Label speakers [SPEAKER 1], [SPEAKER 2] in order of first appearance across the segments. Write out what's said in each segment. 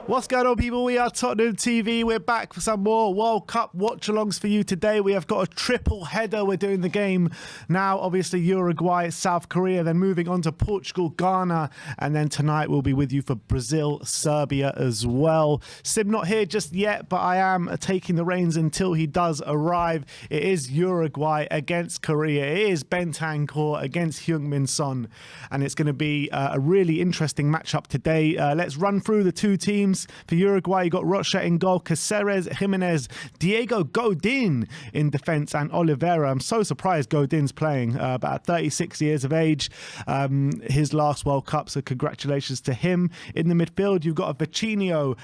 [SPEAKER 1] What's going on, people? We are Tottenham TV. We're back for some more World Cup watch-alongs for you today. We have got a triple header. We're doing the game now. Obviously, Uruguay, South Korea, then moving on to Portugal, Ghana, and then tonight we'll be with you for Brazil, Serbia as well. Sim not here just yet, but I am taking the reins until he does arrive. It is Uruguay against Korea. It is Bentancur against Heung-min Son, and it's going to be a really interesting matchup today. Let's run through the two teams. For Uruguay, you got Rocha in goal, Caceres, Jimenez, Diego Godin in defence, and Oliveira. I'm so surprised Godin's playing, about 36 years of age. His last World Cup, so congratulations to him. In the midfield, you've got a Vicinho,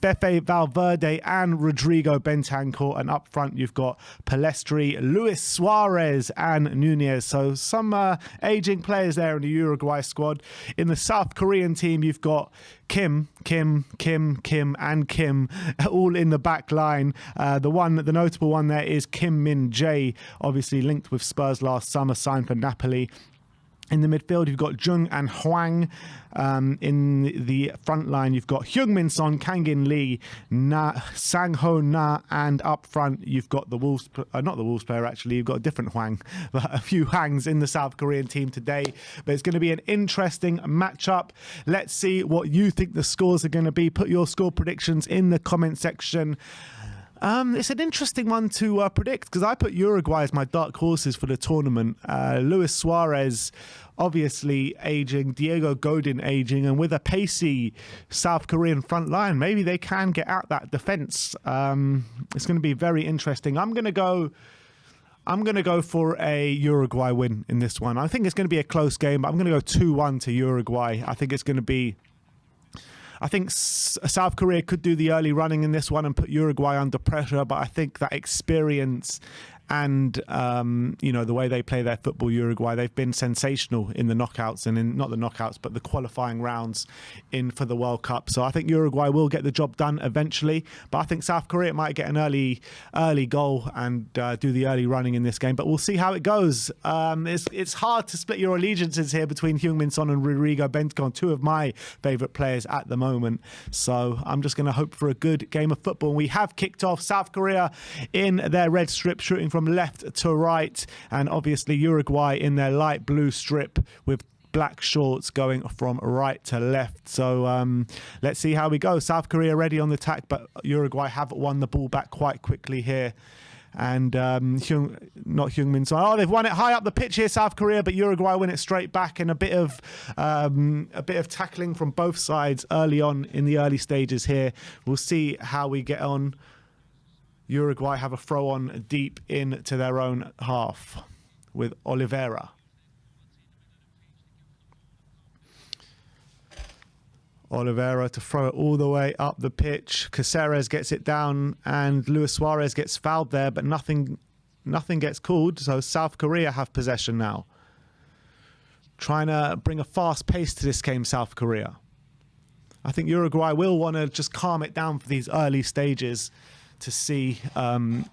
[SPEAKER 1] Fefe Valverde and Rodrigo Bentancur, and up front you've got Palestri, Luis Suarez and Nunez. So some aging players there in the Uruguay squad. In the South Korean team you've got Kim, and Kim, all in the back line. The notable one there is Kim Min-jae, obviously linked with Spurs last summer, signed for Napoli. In the midfield, you've got Jung and Hwang. In the front line, you've got Heung-min Son, Kangin Lee, Sang-ho Na, and up front, you've got the Wolves, not the Wolves player actually, you've got a different Hwang, but a few Hwangs in the South Korean team today. But it's going to be an interesting matchup. Let's see what you think the scores are going to be. Put your score predictions in the comment section. It's an interesting one to predict because I put Uruguay as my dark horses for the tournament. Luis Suarez obviously aging, Diego Godin aging, and with a pacey South Korean front line, maybe they can get out that defence. It's going to be very interesting. I'm going to go for a Uruguay win in this one. I think it's going to be a close game, but I'm going to go 2-1 to Uruguay. I think it's going to be... I think South Korea could do the early running in this one and put Uruguay under pressure, but I think that experience and the way they play their football, Uruguay, they've been sensational in the knockouts and in not the knockouts but the qualifying rounds in for the World Cup. So I think Uruguay will get the job done eventually, but I think South Korea might get an early goal and do the early running in this game, but we'll see how it goes. It's hard to split your allegiances here between Heung-min Son and Rodrigo Bentancur, two of my favourite players at the moment. So I'm just going to hope for a good game of football. We have kicked off. South Korea in their red strip, shooting from left to right, and obviously Uruguay in their light blue strip with black shorts going from right to left. So let's see how we go. South Korea ready on the attack, but Uruguay have won the ball back quite quickly here. And not Heung-min Son. Oh, they've won it high up the pitch here, South Korea, but Uruguay win it straight back, and a bit of tackling from both sides early on in the early stages here. We'll see how we get on. Uruguay have a throw on deep into their own half with Oliveira. Oliveira to throw it all the way up the pitch. Caceres gets it down and Luis Suarez gets fouled there, but nothing gets called. So South Korea have possession now. Trying to bring a fast pace to this game, South Korea. I think Uruguay will want to just calm it down for these early stages to see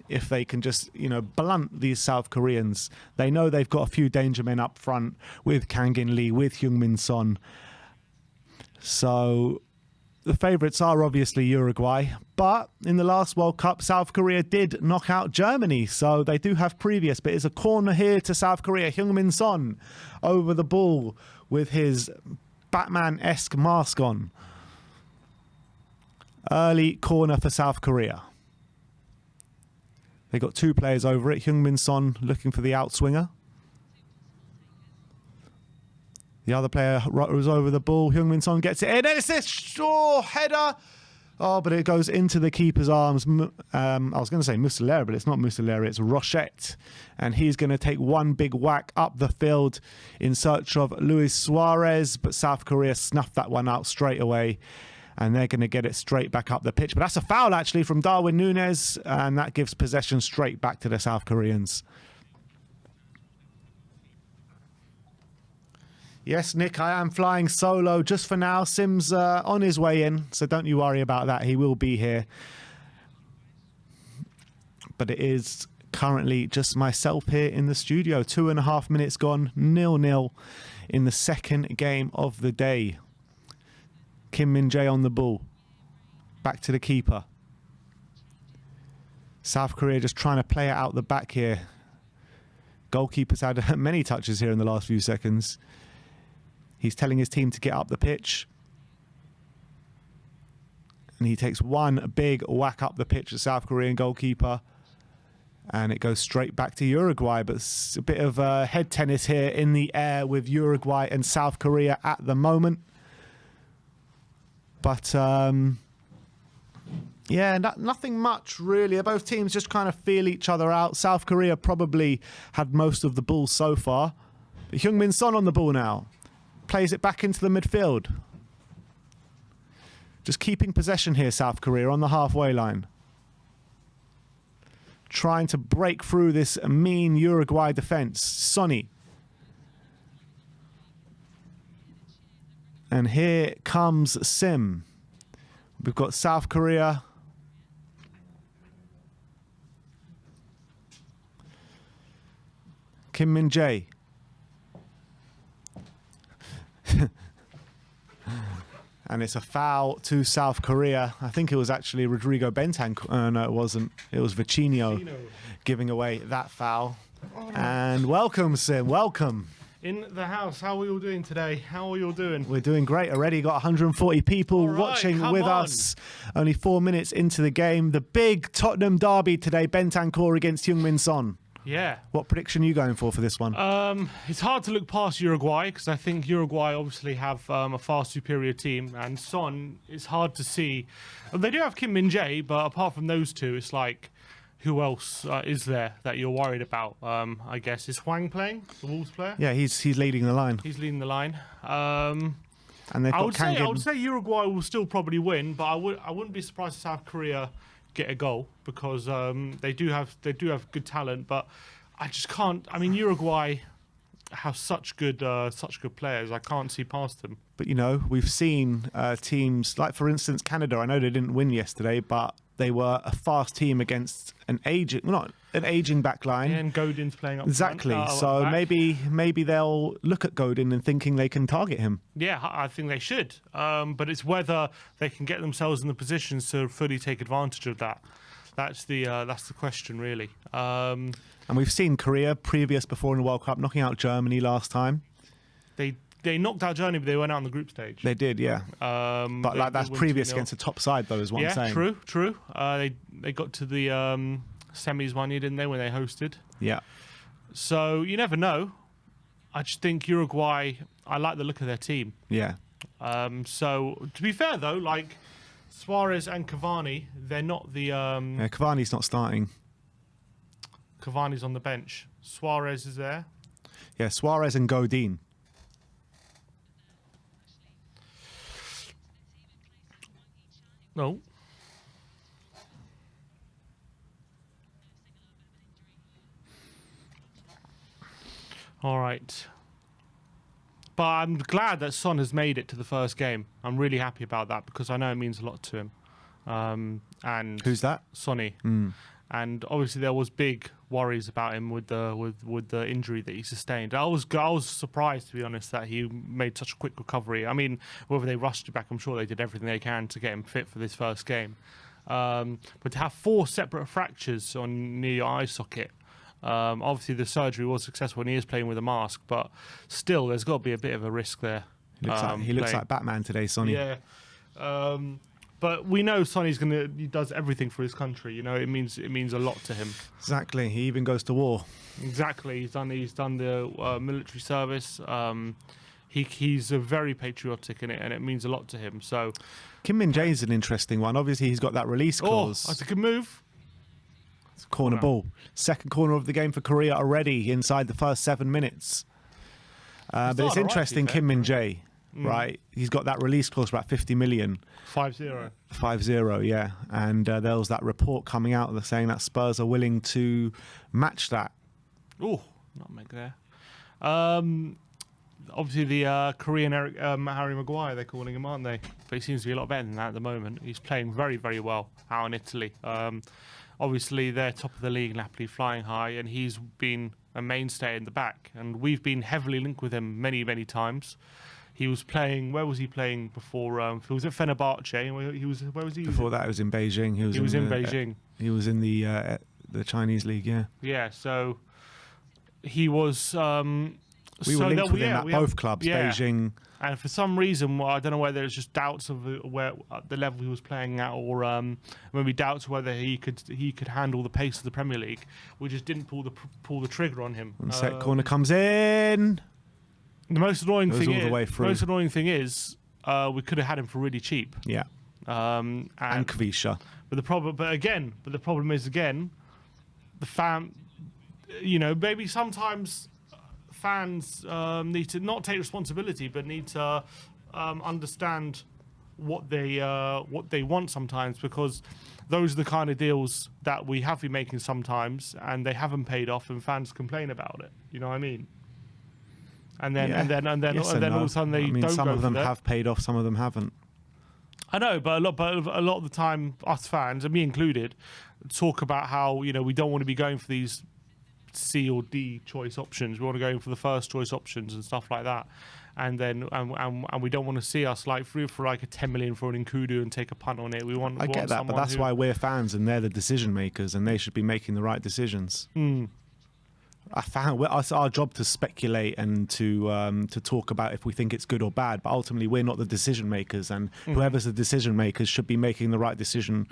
[SPEAKER 1] if they can just, blunt these South Koreans. They know they've got a few danger men up front with Kangin Lee, with Heung-min Son. So the favourites are obviously Uruguay, but in the last World Cup, South Korea did knock out Germany, so they do have previous. But it's a corner here to South Korea. Heung-min Son over the ball with his Batman-esque mask on. Early corner for South Korea. They got two players over it. Heung-min Son looking for the outswinger. The other player was over the ball. Heung-min Son gets it in. It's this header. Oh, but it goes into the keeper's arms. I was going to say Muslera, but it's not Muslera. It's Rochette. And he's going to take one big whack up the field in search of Luis Suarez. But South Korea snuffed that one out straight away. And they're going to get it straight back up the pitch. But that's a foul, actually, from Darwin Núñez. And that gives possession straight back to the South Koreans. Yes, Nick, I am flying solo just for now. Sim's on his way in, so don't you worry about that. He will be here. But it is currently just myself here in the studio. 2.5 minutes gone, 0-0 in the second game of the day. Kim Min-jae on the ball. Back to the keeper. South Korea just trying to play it out the back here. Goalkeeper's had many touches here in the last few seconds. He's telling his team to get up the pitch. And he takes one big whack up the pitch at South Korean goalkeeper. And it goes straight back to Uruguay. But it's a bit of head tennis here in the air with Uruguay and South Korea at the moment. But, yeah, nothing much, really. Both teams just kind of feel each other out. South Korea probably had most of the ball so far. But Heung-min Son on the ball now. Plays it back into the midfield. Just keeping possession here, South Korea, on the halfway line. Trying to break through this mean Uruguay defence. Sonny. And here comes Sim. We've got South Korea. Kim Min-jae. And it's a foul to South Korea. I think it was actually Rodrigo Bentancur. No, it wasn't. It was Vicinho giving away that foul. Oh. And welcome, Sim. Welcome.
[SPEAKER 2] In the house. How are we all doing today? How are you all doing?
[SPEAKER 1] We're doing great. Already got 140 people watching with us. Only 4 minutes into the game. The big Tottenham derby today. Bentancur against Heung-min Son.
[SPEAKER 2] Yeah.
[SPEAKER 1] What prediction are you going for this one?
[SPEAKER 2] It's hard to look past Uruguay because I think Uruguay obviously have a far superior team, and Son is hard to see. They do have Kim Min-jae, but apart from those two, it's like, who else is there that you're worried about? I guess is Hwang playing, the Wolves player?
[SPEAKER 1] Yeah, he's leading the line.
[SPEAKER 2] He's leading the line.
[SPEAKER 1] And they've got
[SPEAKER 2] I would say Uruguay will still probably win, but I wouldn't be surprised if South Korea get a goal because they do have good talent, but I just can't. I mean, Uruguay have such good players. I can't see past them.
[SPEAKER 1] But you know, we've seen teams like, for instance, Canada. I know they didn't win yesterday, but they were a fast team against an aging back line.
[SPEAKER 2] Yeah, and Godin's playing up
[SPEAKER 1] exactly.
[SPEAKER 2] front,
[SPEAKER 1] So maybe they'll look at Godin and thinking they can target him.
[SPEAKER 2] Yeah, I think they should. But it's whether they can get themselves in the positions to fully take advantage of that. That's the question, really.
[SPEAKER 1] And we've seen Korea before in the World Cup knocking out Germany last time.
[SPEAKER 2] They knocked out Germany, but they went out on the group stage.
[SPEAKER 1] They did, yeah. But like that's previous against a top side, though, is what I'm saying.
[SPEAKER 2] Yeah, true. They got to the semis one year, didn't they, when they hosted?
[SPEAKER 1] Yeah.
[SPEAKER 2] So you never know. I just think Uruguay, I like the look of their team.
[SPEAKER 1] Yeah.
[SPEAKER 2] So to be fair, though, like Suarez and Cavani, they're not the...
[SPEAKER 1] Yeah, Cavani's not starting.
[SPEAKER 2] Cavani's on the bench. Suarez is there.
[SPEAKER 1] Yeah, Suarez and Godin.
[SPEAKER 2] No. All right. But I'm glad that Son has made it to the first game. I'm really happy about that because I know it means a lot to him. And
[SPEAKER 1] who's that?
[SPEAKER 2] Sonny. And obviously there was big worries about him with the injury that he sustained. I was surprised, to be honest, that he made such a quick recovery. I mean, whether they rushed it back, I'm sure they did everything they can to get him fit for this first game. But to have 4 separate fractures near your eye socket, obviously the surgery was successful and he is playing with a mask, but still there's got to be a bit of a risk there.
[SPEAKER 1] He looks like Batman today, Sonny.
[SPEAKER 2] Yeah. But we know Sonny's he does everything for his country. You know, it means a lot to him.
[SPEAKER 1] Exactly. He even goes to war.
[SPEAKER 2] Exactly. He's done the military service. He's very patriotic in it, and it means a lot to him. So,
[SPEAKER 1] Kim Min-jae is an interesting one. Obviously, he's got that release clause.
[SPEAKER 2] Oh, that's a good move.
[SPEAKER 1] It's a corner ball. Second corner of the game for Korea already inside the first 7 minutes. But it's interesting, Kim Min-jae. Right, he's got that release clause for about 50 million.
[SPEAKER 2] 5-0.
[SPEAKER 1] 5-0, yeah. And there was that report coming out that saying that Spurs are willing to match that.
[SPEAKER 2] Oh, not make there. Obviously, the Korean Harry Maguire, they're calling him, aren't they? But he seems to be a lot better than that at the moment. He's playing very, very well out in Italy. Obviously, they're top of the league, Napoli flying high, and he's been a mainstay in the back. And we've been heavily linked with him many, many times. He was playing. Where was he playing before? He was at Fenerbahce. He was. Where was he?
[SPEAKER 1] Before that, it was in Beijing. He was in
[SPEAKER 2] Beijing.
[SPEAKER 1] He was in the Chinese league. Yeah.
[SPEAKER 2] Yeah. So he was.
[SPEAKER 1] We were linked with him at both clubs, Beijing.
[SPEAKER 2] And for some reason, well, I don't know whether it's just doubts of where the level he was playing at, or maybe doubts whether he could handle the pace of the Premier League. We just didn't pull the trigger on him.
[SPEAKER 1] One sec, corner comes in.
[SPEAKER 2] The most annoying thing is we could have had him for really cheap.
[SPEAKER 1] Yeah. And Kvisha.
[SPEAKER 2] But the problem is the fan. Maybe sometimes fans need to not take responsibility, but need to understand what they want sometimes, because those are the kind of deals that we have been making sometimes, and they haven't paid off, and fans complain about it. You know what I mean? And then all of a sudden they don't.
[SPEAKER 1] Some
[SPEAKER 2] go
[SPEAKER 1] of them
[SPEAKER 2] for
[SPEAKER 1] have paid off, some of them haven't.
[SPEAKER 2] I know, but a lot of the time, us fans, and me included, talk about how we don't want to be going for these C or D choice options. We want to go in for the first choice options and stuff like that, and then and we don't want to see us like through for like a 10 million for an Nkudu and take a punt on it. I
[SPEAKER 1] get that, but that's why we're fans and they're the decision makers, and they should be making the right decisions. I found it's our job to speculate and to talk about if we think it's good or bad, but ultimately we're not the decision makers, and whoever's the decision makers should be making the right decision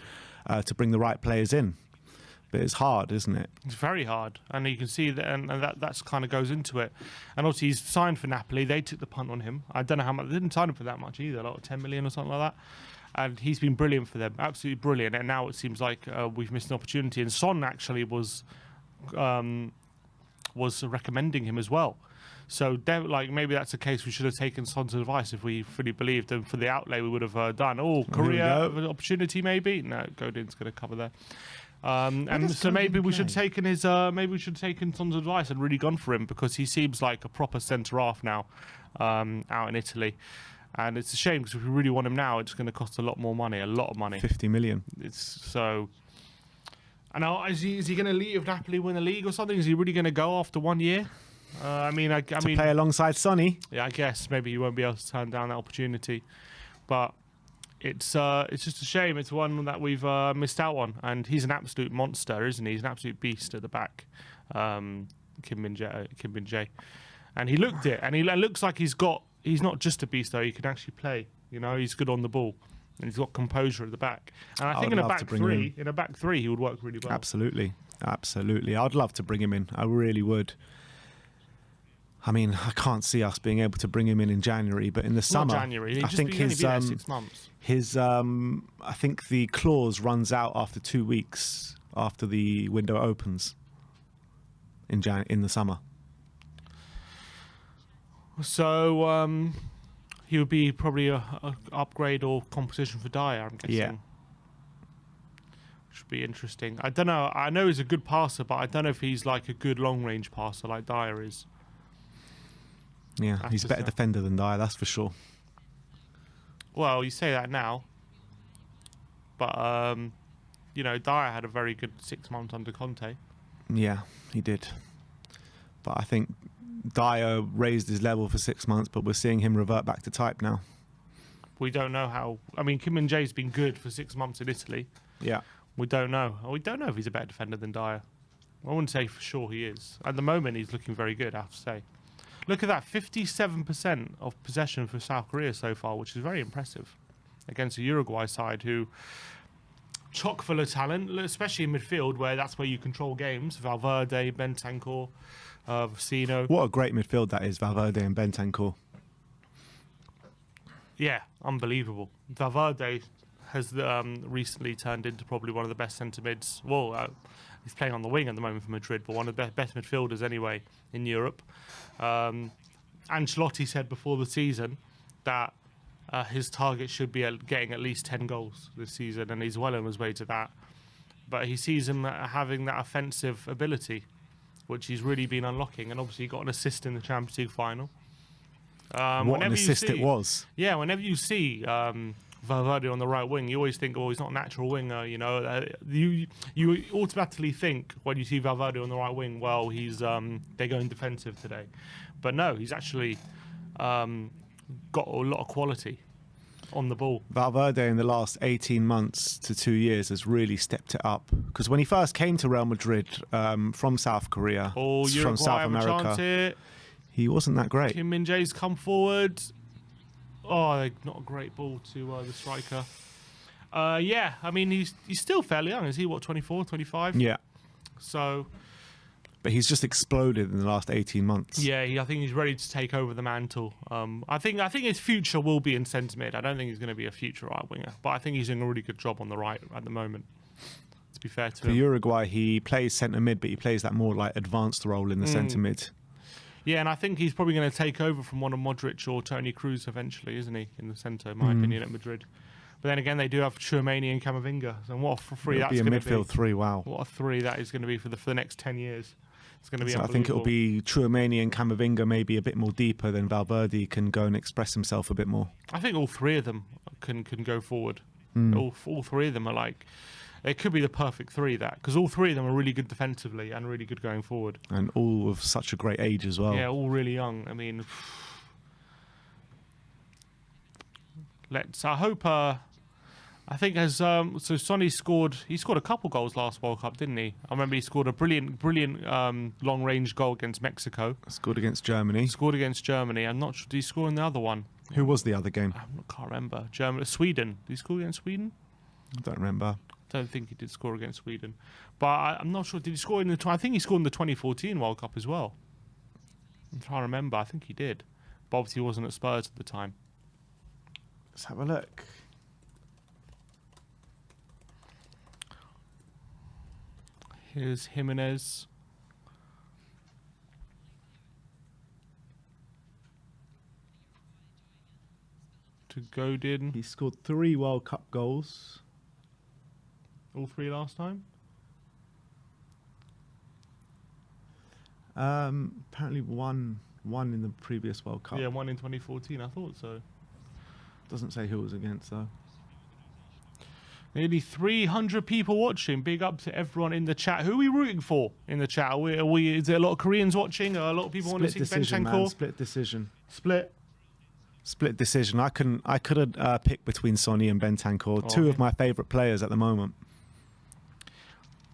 [SPEAKER 1] to bring the right players in. But it's hard, isn't it?
[SPEAKER 2] It's very hard, and you can see that, and that's kind of goes into it. And obviously, he's signed for Napoli. They took the punt on him. I don't know how much. They didn't sign him for that much either, like 10 million or something like that. And he's been brilliant for them, absolutely brilliant. And now it seems like we've missed an opportunity. And Son actually was recommending him as well. So maybe that's a case we should have taken Son's advice if we fully believed, and for the outlay we would have done. Korea opportunity maybe. No, Godin's going to cover there. And so maybe we should have taken Son's advice and really gone for him, because he seems like a proper centre half now out in Italy. And it's a shame, because if we really want him now, it's going to cost a lot more money,
[SPEAKER 1] 50 million.
[SPEAKER 2] It's so. And now, is he going to leave if Napoli win the league or something? Is he really going to go after 1 year? I mean,
[SPEAKER 1] play alongside Sonny.
[SPEAKER 2] Yeah, I guess maybe he won't be able to turn down that opportunity, but it's just a shame. It's one that we've missed out on, and he's an absolute monster, isn't he? He's an absolute beast at the back, Kim Min-jae, and he looked it, and he looks like he's not just a beast though. He can actually play. He's good on the ball, and he's got composure at the back. And I think in a back three, he would work really well.
[SPEAKER 1] Absolutely. I'd love to bring him in. I really would. I mean, I can't see us being able to bring him in January, but in the summer,
[SPEAKER 2] not January.
[SPEAKER 1] I think his
[SPEAKER 2] 6 months.
[SPEAKER 1] I think the clause runs out after 2 weeks after the window opens in the summer.
[SPEAKER 2] So he would be probably a upgrade or competition for Dyer, I'm guessing.
[SPEAKER 1] Yeah.
[SPEAKER 2] Which would be interesting. I don't know. I know he's a good passer, but I don't know if he's like a good long range passer like Dyer is.
[SPEAKER 1] Yeah, he's a better defender than Dyer, that's for sure.
[SPEAKER 2] Well, you say that now, but Dyer had a very good 6 months under Conte.
[SPEAKER 1] Yeah, he did. But I think Dyer raised his level for 6 months, but we're seeing him revert back to type now.
[SPEAKER 2] We don't know how. I mean, Kim Min-jae's been good for 6 months in Italy.
[SPEAKER 1] Yeah.
[SPEAKER 2] We don't know. We don't know if he's a better defender than Dyer. I wouldn't say for sure he is. At the moment, he's looking very good, I have to say. Look at that, 57% of possession for South Korea so far, which is very impressive against a Uruguay side who chock full of talent, especially in midfield, where that's where you control games. Valverde, Bentancur, Vecino.
[SPEAKER 1] What a great midfield that is, Valverde and Bentancur.
[SPEAKER 2] Yeah, unbelievable. Valverde has recently turned into probably one of the best centre mids. Well, he's playing on the wing at the moment for Madrid, but one of the best midfielders anyway in Europe. Ancelotti said before the season that his target should be getting at least 10 goals this season, and he's well on his way to that. But he sees him having that offensive ability, which he's really been unlocking, and obviously he got an assist in the Champions League final.
[SPEAKER 1] What an assist it was.
[SPEAKER 2] Yeah, whenever you see Valverde on the right wing, you always think, oh, he's not a natural winger, you automatically think when you see Valverde on the right wing, well, he's they're going defensive today. But no, he's actually got a lot of quality on the ball.
[SPEAKER 1] Valverde in the last 18 months to 2 years has really stepped it up. Because when he first came to Real Madrid from South Korea,
[SPEAKER 2] Uruguay
[SPEAKER 1] from South
[SPEAKER 2] have a chance
[SPEAKER 1] America,
[SPEAKER 2] here.
[SPEAKER 1] he wasn't that great.
[SPEAKER 2] Kim Min-jae's come forward. Oh, not a great ball to the striker. Yeah, I mean, he's still fairly young. Is he, what, 24, 25?
[SPEAKER 1] Yeah.
[SPEAKER 2] So...
[SPEAKER 1] But he's just exploded in the last 18 months.
[SPEAKER 2] Yeah, I think he's ready to take over the mantle. I think his future will be in centre mid. I don't think he's going to be a future right winger, but I think he's doing a really good job on the right at the moment. To be fair to
[SPEAKER 1] For
[SPEAKER 2] him.
[SPEAKER 1] Uruguay, he plays centre mid, but he plays that more like advanced role in the centre mid.
[SPEAKER 2] Yeah, and I think he's probably going to take over from one of Modric or Toni Kroos eventually, isn't he? In the centre, in my opinion, at Madrid. But then again, they do have Tchouameni and Camavinga. And what a three that's
[SPEAKER 1] It'll
[SPEAKER 2] going
[SPEAKER 1] be a
[SPEAKER 2] to be.
[SPEAKER 1] midfield three. Wow.
[SPEAKER 2] What a three that is going to be for the next 10 years. It's going to be
[SPEAKER 1] So I think it'll be Tchouameni and Camavinga maybe a bit more deeper than Valverde can go and express himself a bit more.
[SPEAKER 2] I think all three of them can go forward. All three of them are like, they could be the perfect three, that, because all three of them are really good defensively and really good going forward.
[SPEAKER 1] And all of such a great age as well.
[SPEAKER 2] Yeah, all really young. I mean, I hope. I think as so Sonny scored a couple goals last World Cup, didn't he? I remember he scored a brilliant long range goal against Mexico.
[SPEAKER 1] Scored against Germany.
[SPEAKER 2] Scored against Germany. I'm not sure. Did he score in the other one?
[SPEAKER 1] Who was the other game?
[SPEAKER 2] I can't remember. Sweden. Did he score against Sweden?
[SPEAKER 1] I don't remember.
[SPEAKER 2] Don't think he did score against Sweden, but I'm not sure. Did he score in the? I think he scored in the 2014 World Cup as well. I'm trying to remember. I think he did, but obviously he wasn't at Spurs at the time.
[SPEAKER 1] Let's have a look.
[SPEAKER 2] Here's Jimenez. To Godin.
[SPEAKER 1] He scored 3 World Cup goals.
[SPEAKER 2] All 3 last time?
[SPEAKER 1] Apparently one in the previous World Cup.
[SPEAKER 2] Yeah, 1 in 2014. I thought so.
[SPEAKER 1] Doesn't say who it was against though.
[SPEAKER 2] Nearly 300 people watching. Big up to everyone in the chat. Who are we rooting for in the chat? Is there a lot of Koreans watching? A lot of people want to see Bentancur?
[SPEAKER 1] Split decision.
[SPEAKER 2] Split
[SPEAKER 1] decision. I couldn't pick between Sonny and Bentancur. Two of my favourite players at the moment.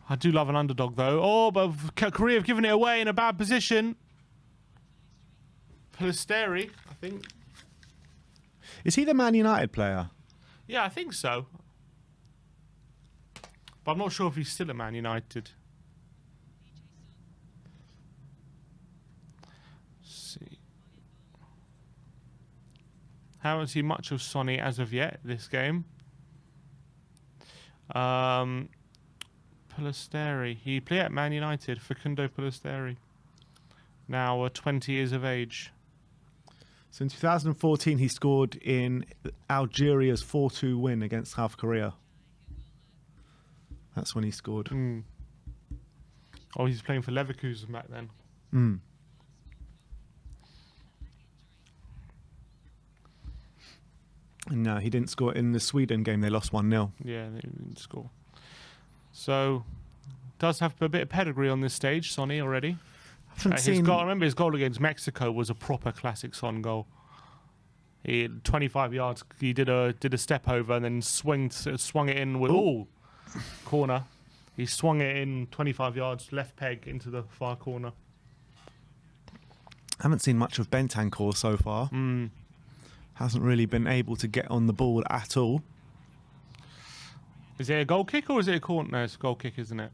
[SPEAKER 2] I do love an underdog though. Oh, but Korea have given it away in a bad position. Pelisteri, I think.
[SPEAKER 1] Is he the Man United player?
[SPEAKER 2] Yeah, I think so. But I'm not sure if he's still at Man United. Let's see. Haven't seen much of Sonny as of yet this game. Pelisteri. He played at Man United. Facundo Pelisteri. Now 20 years of age.
[SPEAKER 1] So in 2014, he scored in Algeria's 4-2 win against South Korea. That's when he scored.
[SPEAKER 2] Oh, he's playing for Leverkusen back then.
[SPEAKER 1] No, he didn't score in the Sweden game. They lost 1-0.
[SPEAKER 2] Yeah, they didn't score. So, does have a bit of pedigree on this stage, Sonny, already. I remember his goal against Mexico was a proper classic Son goal. He had 25 yards. He did a step over and then swung it in with corner. He swung it in 25 yards, left peg into the far corner.
[SPEAKER 1] Haven't seen much of Bentancur so far. Hasn't really been able to get on the ball at all.
[SPEAKER 2] Is it a goal kick or is it a corner? No, it's a goal kick, isn't it?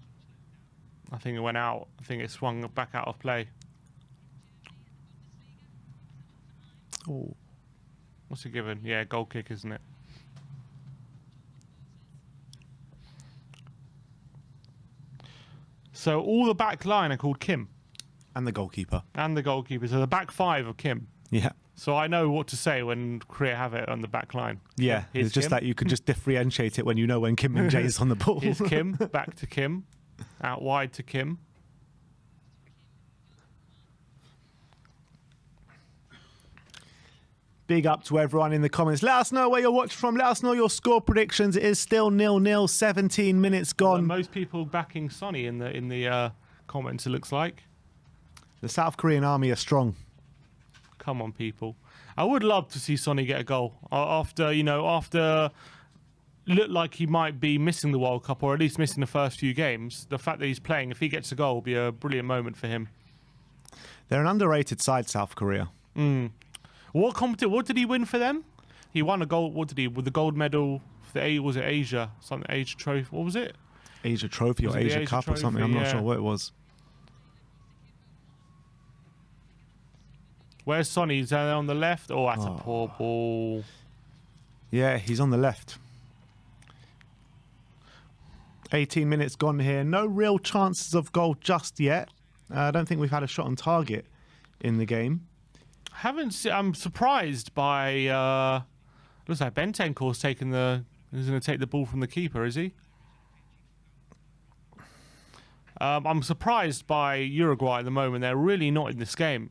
[SPEAKER 2] I think it went out. I think it swung back out of play.
[SPEAKER 1] Oh.
[SPEAKER 2] What's it given? Yeah, goal kick, isn't it? So all the back line are called Kim.
[SPEAKER 1] And the goalkeeper.
[SPEAKER 2] And the goalkeeper. So the back 5 of Kim.
[SPEAKER 1] Yeah.
[SPEAKER 2] So I know what to say when Korea have it on the back line.
[SPEAKER 1] Yeah, it's just that you could just differentiate it when you know when Kim Min-jae is on the ball.
[SPEAKER 2] Here's Kim, back to Kim, out wide to Kim.
[SPEAKER 1] Big up to everyone in the comments. Let us know where you're watching from. Let us know your score predictions. It is still 0-0, 17 minutes gone.
[SPEAKER 2] Most people backing Sonny in the comments, it looks like.
[SPEAKER 1] The South Korean army are strong.
[SPEAKER 2] Come on, people. I would love to see Sonny get a goal after looked like he might be missing the World Cup, or at least missing the first few games. The fact that he's playing, if he gets a goal, will be a brilliant moment for him.
[SPEAKER 1] They're an underrated side, South Korea.
[SPEAKER 2] What did he win for them? He won a gold. What did he with the gold medal? Was it Asia? Something Asia trophy. What was it?
[SPEAKER 1] Asia Trophy or Asia Cup or something. I'm not sure what it was.
[SPEAKER 2] Where's Sonny? Is that on the left? Oh, that's a poor ball.
[SPEAKER 1] Yeah, he's on the left. 18 minutes gone here. No real chances of goal just yet. I don't think we've had a shot on target in the game.
[SPEAKER 2] I'm surprised by. Looks like Bentencourt's taking the. He's going to take the ball from the keeper, is he? I'm surprised by Uruguay at the moment. They're really not in this game.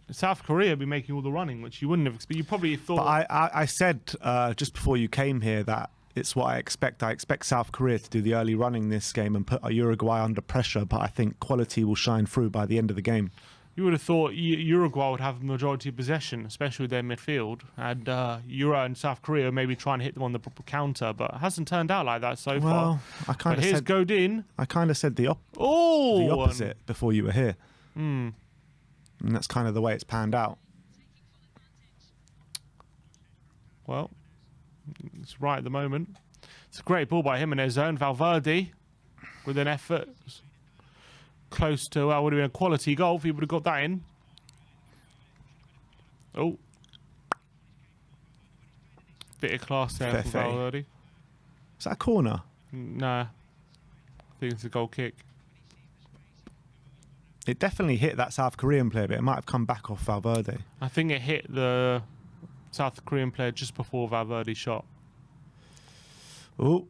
[SPEAKER 2] South Korea be making all the running, which you wouldn't have expected. You probably thought.
[SPEAKER 1] But I said just before you came here that it's what I expect. I expect South Korea to do the early running this game and put Uruguay under pressure, but I think quality will shine through by the end of the game.
[SPEAKER 2] You would have thought Uruguay would have majority of possession, especially with their midfield, and Euro and South Korea maybe try and hit them on the counter, but it hasn't turned out like that so far.
[SPEAKER 1] But here's
[SPEAKER 2] Godin.
[SPEAKER 1] I kind of said the opposite before you were here. And that's kind of the way it's panned out.
[SPEAKER 2] Well, it's right at the moment. It's a great ball by him in their zone. Valverde with an effort. Close to, would have been a quality goal if he would have got that in. Oh. Bit of class there from Valverde.
[SPEAKER 1] Is that a corner?
[SPEAKER 2] Nah. I think it's a goal kick.
[SPEAKER 1] It definitely hit that South Korean player, but it might have come back off Valverde.
[SPEAKER 2] I think it hit the South Korean player just before Valverde shot.
[SPEAKER 1] Oh.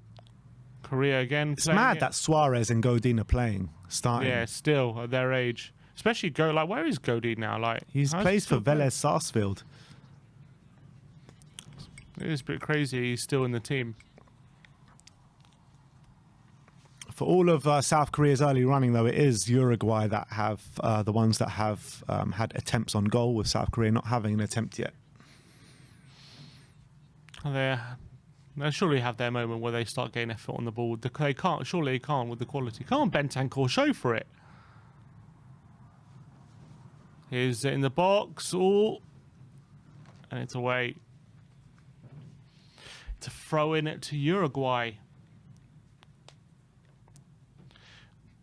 [SPEAKER 2] Korea again.
[SPEAKER 1] It's mad that Suarez and Godin are playing, starting.
[SPEAKER 2] Yeah, still at their age. Especially where is Godin now?
[SPEAKER 1] He's plays for Vélez Sarsfield.
[SPEAKER 2] It is a bit crazy he's still in the team.
[SPEAKER 1] For all of South Korea's early running, though, it is Uruguay that have the ones that have had attempts on goal, with South Korea not having an attempt yet.
[SPEAKER 2] They'll surely have their moment where they start getting their foot on the ball. Surely they can't with the quality. Can't Bentancourt show for it? Here's it in the box. Oh, and it's away. To throw in it to Uruguay.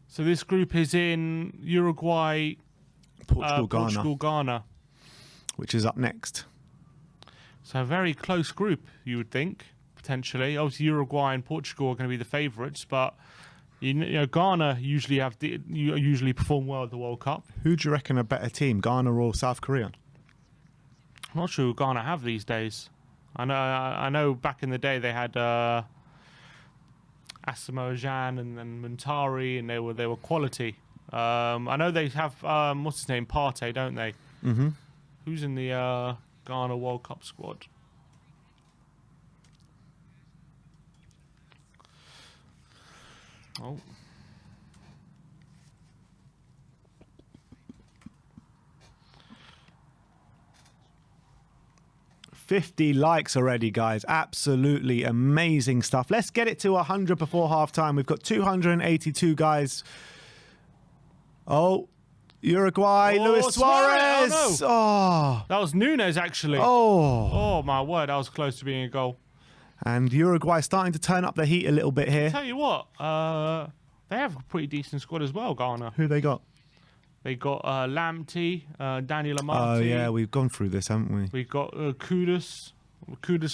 [SPEAKER 2] So this group is in Uruguay,
[SPEAKER 1] Portugal,
[SPEAKER 2] Ghana,
[SPEAKER 1] which is up next.
[SPEAKER 2] So a very close group, you would think, potentially. Obviously, Uruguay and Portugal are going to be the favourites, but you know, Ghana usually perform well at the World Cup.
[SPEAKER 1] Who do you reckon a better team, Ghana or South Korea?
[SPEAKER 2] I'm not sure who Ghana have these days. I know back in the day they had Asamoah Gyan and Muntari, and they were quality. I know they have what's his name, Partey, don't they?
[SPEAKER 1] Mm-hmm.
[SPEAKER 2] Who's in the Ghana World Cup squad? Oh.
[SPEAKER 1] $50 likes already, guys. Absolutely amazing stuff. Let's get it to 100 before halftime. We've got 282 guys. Oh, Uruguay, Luis Suarez.
[SPEAKER 2] Oh, no. That was Nunes, actually. Oh, my word. That was close to being a goal.
[SPEAKER 1] And Uruguay starting to turn up the heat a little bit here.
[SPEAKER 2] I'll tell you what, they have a pretty decent squad as well, Ghana.
[SPEAKER 1] Who they got?
[SPEAKER 2] They got Lamptey, Daniel Amati.
[SPEAKER 1] Oh, yeah, we've gone through this, haven't we?
[SPEAKER 2] We've got Kudus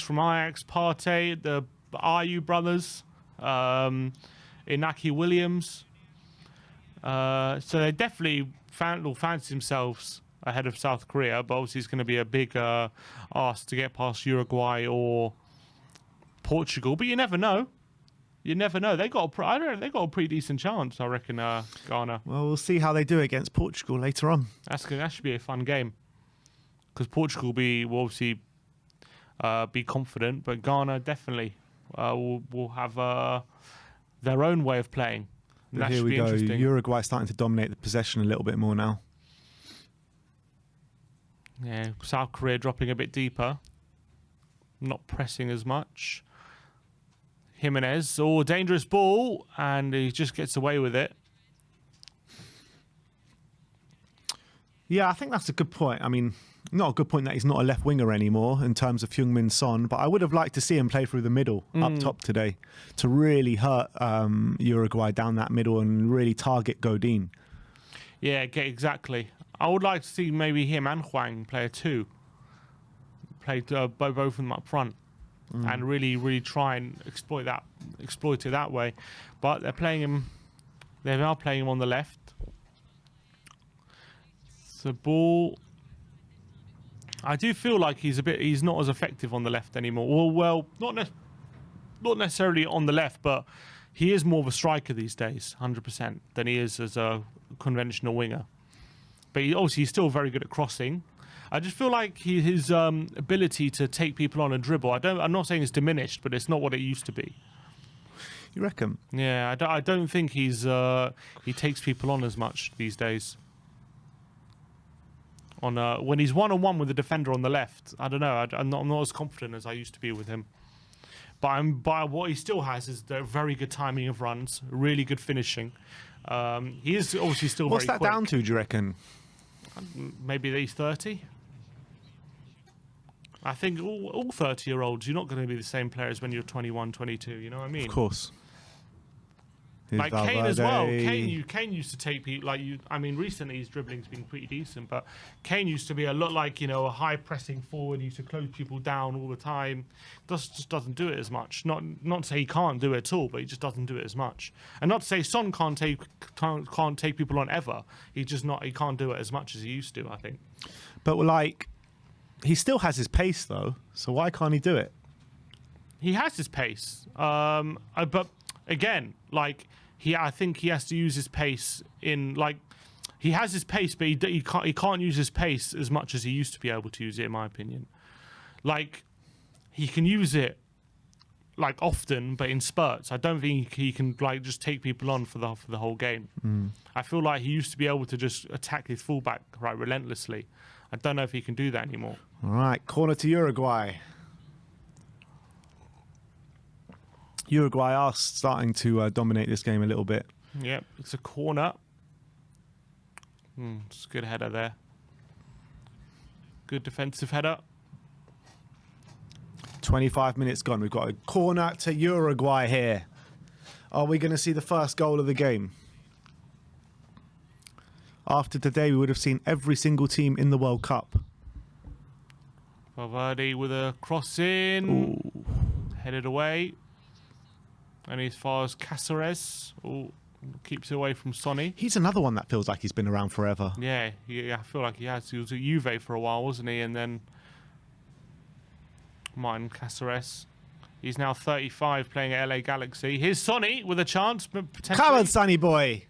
[SPEAKER 2] from Ajax, Partey, the Ayew brothers, Inaki Williams. So they definitely fancy themselves ahead of South Korea, but obviously it's going to be a big ask to get past Uruguay or Portugal. But you never know. You never know. They got a pretty decent chance, I reckon. Ghana.
[SPEAKER 1] Well, we'll see how they do against Portugal later on.
[SPEAKER 2] That should be a fun game, because Portugal will obviously be confident, but Ghana definitely will have their own way of playing. That
[SPEAKER 1] here
[SPEAKER 2] should
[SPEAKER 1] we
[SPEAKER 2] be
[SPEAKER 1] go.
[SPEAKER 2] interesting.
[SPEAKER 1] Uruguay starting to dominate the possession a little bit more now.
[SPEAKER 2] Yeah, South Korea dropping a bit deeper. Not pressing as much. Jimenez, dangerous ball, and he just gets away with it.
[SPEAKER 1] Yeah, I think that's a good point. I mean, not a good point that he's not a left winger anymore in terms of Heung-min Son, but I would have liked to see him play through the middle up top today to really hurt Uruguay down that middle and really target Godin.
[SPEAKER 2] Yeah, exactly. I would like to see maybe him and Hwang play a two. Play both of them up front. And really try and exploit it that way. But they're playing him. They are playing him on the left. The ball. I do feel like he's not as effective on the left anymore. Well, not necessarily on the left, but he is more of a striker these days, 100%, than he is as a conventional winger. But he's still very good at crossing. I just feel like his ability to take people on and dribble, I'm not saying it's diminished, but it's not what it used to be.
[SPEAKER 1] You reckon?
[SPEAKER 2] Yeah, I don't think he takes people on as much these days. When he's one-on-one with the defender on the left, I don't know. I'm not as confident as I used to be with him. But what he still has is the very good timing of runs, really good finishing. He is obviously still
[SPEAKER 1] What's
[SPEAKER 2] very quick.
[SPEAKER 1] that down to, do you reckon?
[SPEAKER 2] Maybe he's 30. I think all 30-year-olds, you're not going to be the same player as when you're 21, 22. You know what I mean?
[SPEAKER 1] Of course.
[SPEAKER 2] Like Kane as well. Kane used to take people I mean, recently his dribbling's been pretty decent, but Kane used to be a lot like a high pressing forward. He used to close people down all the time. Just doesn't do it as much. Not to say he can't do it at all, but he just doesn't do it as much. And not to say Son can't take people on ever. He can't do it as much as he used to, I think.
[SPEAKER 1] But he still has his pace though, so why can't he do it?
[SPEAKER 2] He has his pace, but again, I think he has to use his pace he has his pace, but he can't use his pace as much as he used to be able to use it, in my opinion. He can use it often, but in spurts. I don't think he can just take people on for the whole game. I feel like he used to be able to just attack his fullback relentlessly. I don't know if he can do that anymore.
[SPEAKER 1] All right, corner to Uruguay. Uruguay are starting to dominate this game a little bit.
[SPEAKER 2] Yep, it's a corner. It's a good header there. Good defensive header. 25
[SPEAKER 1] minutes gone. We've got a corner to Uruguay here. Are we going to see the first goal of the game? After today, we would have seen every single team in the World Cup.
[SPEAKER 2] Valverde with a cross in.
[SPEAKER 1] Ooh.
[SPEAKER 2] Headed away. And as far as Cáceres, keeps it away from Sonny.
[SPEAKER 1] He's another one that feels like he's been around forever.
[SPEAKER 2] Yeah, I feel like he has. He was at Juve for a while, wasn't he? And then Martin Cáceres. He's now 35, playing at LA Galaxy. Here's Sonny with a chance, potentially.
[SPEAKER 1] Come on, Sonny boy.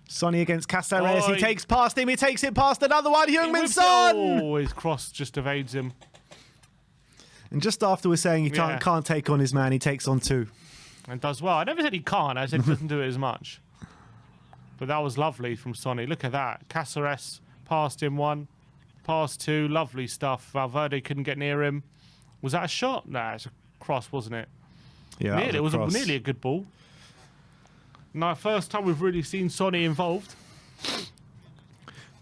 [SPEAKER 1] Sonny against Cáceres. He takes past him. He takes it past another one. Heung-min Son.
[SPEAKER 2] Oh, his cross just evades him.
[SPEAKER 1] And just after we're saying he can't take on his man, he takes on two.
[SPEAKER 2] And does well. I never said he can't. I said he doesn't do it as much. But that was lovely from Sonny. Look at that. Cáceres passed him one. Passed two. Lovely stuff. Valverde couldn't get near him. Was that a shot? Nah, it's a cross, wasn't it?
[SPEAKER 1] Yeah,
[SPEAKER 2] it was nearly a good ball. Now, first time we've really seen Sonny involved.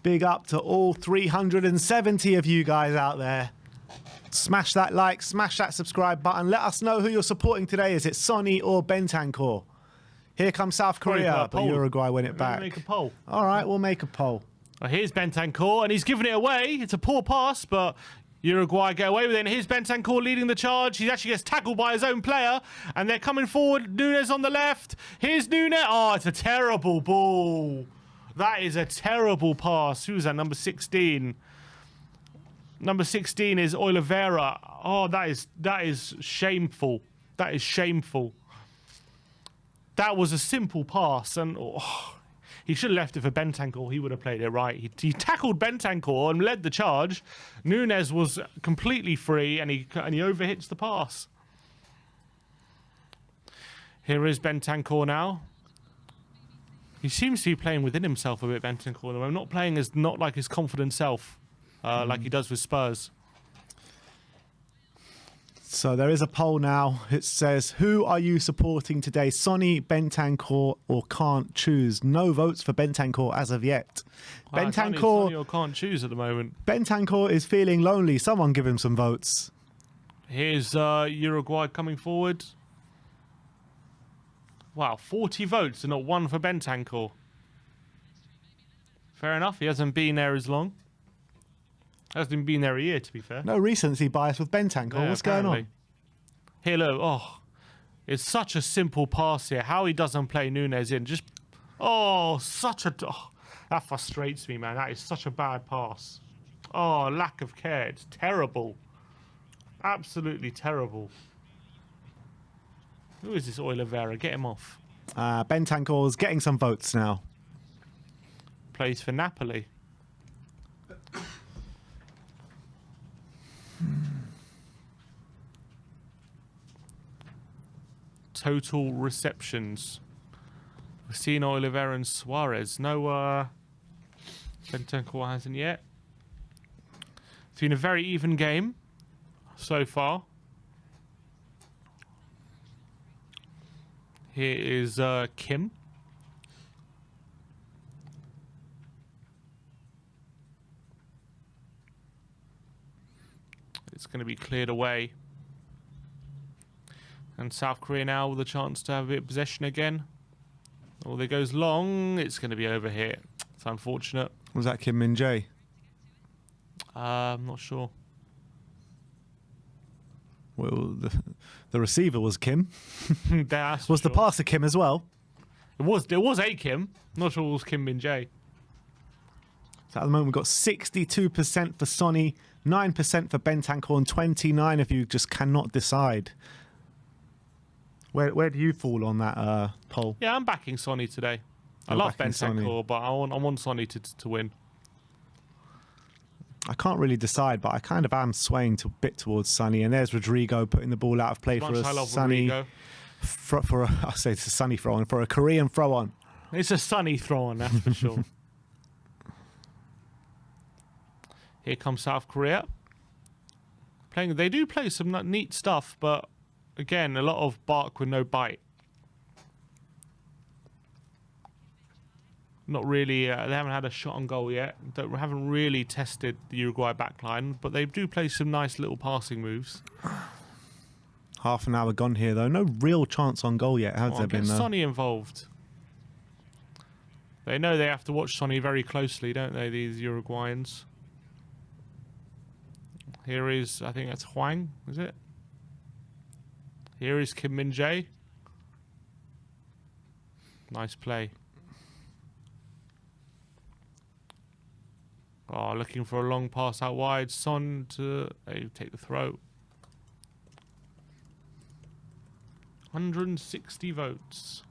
[SPEAKER 1] Big up to all 370 of you guys out there. Smash that like, smash that subscribe button. Let us know who you're supporting today. Is it Sonny or Bentancur? Here comes South Korea, but Uruguay win it back.
[SPEAKER 2] Make a poll.
[SPEAKER 1] All right, we'll make a poll.
[SPEAKER 2] Well, here's Bentancur, and he's giving it away. It's a poor pass, but Uruguay get away with it. And here's Bentancur leading the charge. He actually gets tackled by his own player, and they're coming forward. Nunes on the left. Here's Nunes. Oh, it's a terrible ball. That is a terrible pass. Who's that? Number 16. Number 16 is Oliveira. Oh, that is shameful. That is shameful. That was a simple pass, and he should have left it for Bentancur. He would have played it right. He tackled Bentancur and led the charge. Nunes was completely free, and he overhits the pass. Here is Bentancur now. He seems to be playing within himself a bit, Bentancur. I'm not playing not like his confident self. like he does with Spurs.
[SPEAKER 1] So there is a poll now. It says, who are you supporting today? Sonny, Bentancur, or can't choose? No votes for Bentancur as of yet.
[SPEAKER 2] Sonny or can't choose at the moment.
[SPEAKER 1] Bentancur is feeling lonely. Someone give him some votes.
[SPEAKER 2] Here's Uruguay coming forward. Wow, 40 votes and not one for Bentancur. Fair enough, he hasn't been there as long. Hasn't been there a year, to be fair.
[SPEAKER 1] No recency bias with Bentancur.
[SPEAKER 2] Yeah,
[SPEAKER 1] What's going on?
[SPEAKER 2] Here, look. Oh, it's such a simple pass here. How he doesn't play Nunes in. Just, oh, that frustrates me, man. That is such a bad pass. Oh, lack of care. It's terrible. Absolutely terrible. Who is this Oliveira? Get him off.
[SPEAKER 1] Bentancur's getting some votes now.
[SPEAKER 2] Plays for Napoli. Total receptions. We've seen Oliveira and Suarez. No, Bentancur hasn't yet. It's been a very even game so far. Here is Kim. It's going to be cleared away. And South Korea now with a chance to have a bit of possession again. Oh, there goes long. It's going to be over here. It's unfortunate.
[SPEAKER 1] Was that Kim Min-jae?
[SPEAKER 2] I'm not sure.
[SPEAKER 1] Well, the receiver was Kim.
[SPEAKER 2] That's
[SPEAKER 1] was the passer Kim as well?
[SPEAKER 2] It was a Kim. Not sure it was Kim Min-jae.
[SPEAKER 1] So at the moment we've got 62% for Sonny, 9% for Bentancur, and 29% of you just cannot decide. Where do you fall on that poll?
[SPEAKER 2] Yeah, I'm backing Sonny today. I love Bentancur, but I want Sonny to win.
[SPEAKER 1] I can't really decide, but I kind of am swaying a bit towards Sonny. And there's Rodrigo putting the ball out of play for a Sonny. I say it's a Sonny throw on, for a Korean throw on.
[SPEAKER 2] It's a Sonny throw on, that's for sure. Here comes South Korea. They do play some neat stuff, but again, a lot of bark with no bite. Not really. They haven't had a shot on goal yet. Haven't really tested the Uruguay backline, but they do play some nice little passing moves.
[SPEAKER 1] Half an hour gone here, though. No real chance on goal yet, has there been?
[SPEAKER 2] Sonny involved. They know they have to watch Sonny very closely, don't they, these Uruguayans? Here is, I think that's Huang, is it? Here is Kim Min-jae. Nice play. Oh, looking for a long pass out wide. Son to take the throw. 160 votes.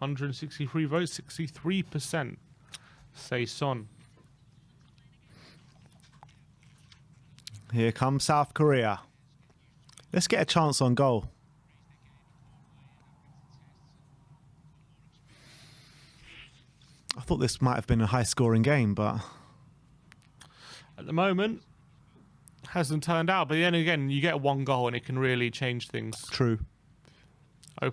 [SPEAKER 2] $163 votes, 63% say Son.
[SPEAKER 1] Here comes South Korea. Let's get a chance on goal. I thought this might have been a high-scoring game, but
[SPEAKER 2] at the moment, hasn't turned out. But then again, you get one goal and it can really change things.
[SPEAKER 1] True.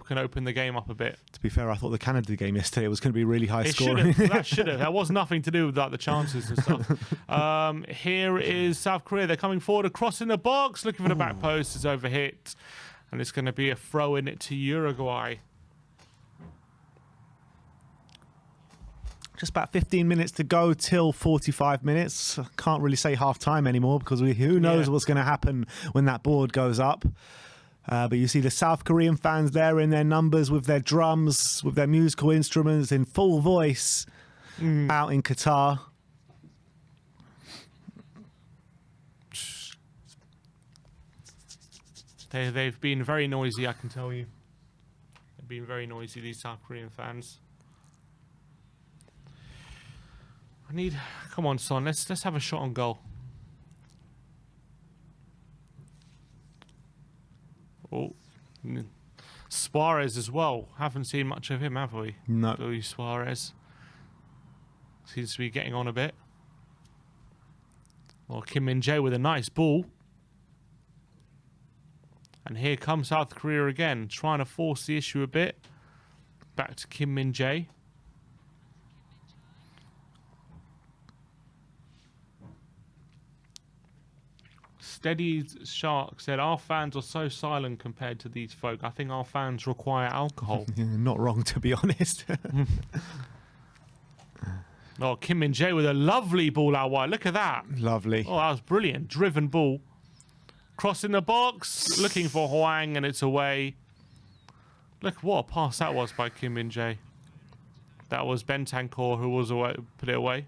[SPEAKER 2] Can open the game up a bit.
[SPEAKER 1] To be fair, I thought the Canada game yesterday was going to be really high-scoring.
[SPEAKER 2] That should have. That was nothing to do with the chances and stuff. Here is South Korea. They're coming forward, across in the box, looking for the back post. It's overhit, and it's going to be a throw in to Uruguay.
[SPEAKER 1] Just about 15 minutes to go till 45 minutes. Can't really say half-time anymore because who knows what's going to happen when that board goes up. But you see the South Korean fans there in their numbers with their drums, with their musical instruments in full voice out in Qatar.
[SPEAKER 2] They've been very noisy, I can tell you. They've been very noisy, these South Korean fans. Come on, Son. Let's have a shot on goal. Oh, Suarez as well. Haven't seen much of him, have we?
[SPEAKER 1] No.
[SPEAKER 2] Luis Suarez seems to be getting on a bit. Well, Kim Min-jae with a nice ball. And here comes South Korea again, trying to force the issue a bit. Back to Kim Min-jae. Steady Shark said, our fans are so silent compared to these folk. I think our fans require alcohol.
[SPEAKER 1] Yeah, not wrong, to be honest.
[SPEAKER 2] Oh, Kim Min-jae with a lovely ball out wide. Look at that.
[SPEAKER 1] Lovely.
[SPEAKER 2] Oh, that was brilliant. Driven ball. Crossing the box. Looking for Hwang, and it's away. Look what a pass that was by Kim Min-jae. That was Bentancur who was away, put it away.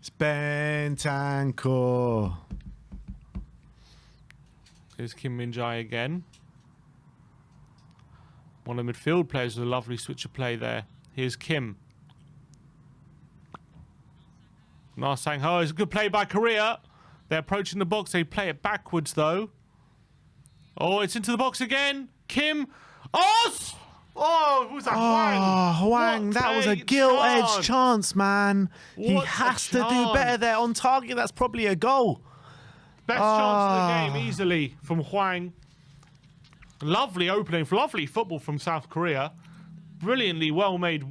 [SPEAKER 1] It's Bentancur.
[SPEAKER 2] Here's Kim Min-jae again. One of the midfield players with a lovely switch of play there. Here's Kim. Na Sang-ho is a good play by Korea. They're approaching the box. They play it backwards, though. Oh, it's into the box again. Kim. Oh, who's that?
[SPEAKER 1] Hwang, that was a gilt-edged chance, man. He
[SPEAKER 2] What a
[SPEAKER 1] has to do
[SPEAKER 2] chance.
[SPEAKER 1] better there. On target, that's probably a goal.
[SPEAKER 2] Best chance of the game, easily, from Hwang. Lovely opening, lovely football from South Korea. Brilliantly well-made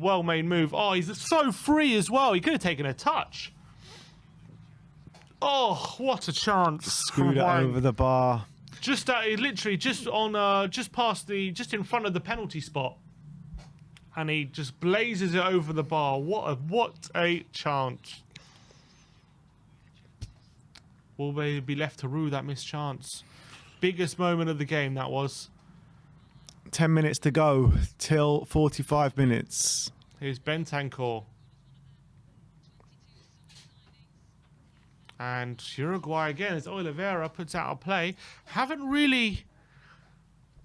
[SPEAKER 2] move. Oh, he's so free as well. He could have taken a touch. Oh, what a chance!
[SPEAKER 1] Screwed it over the bar.
[SPEAKER 2] Just literally just in front of the penalty spot, and he just blazes it over the bar. What a chance! Will they be left to rue that missed chance? Biggest moment of the game, that was.
[SPEAKER 1] 10 minutes to go till 45 minutes.
[SPEAKER 2] Here's Bentancur. And Uruguay again, as Oliveira puts out a play. Haven't really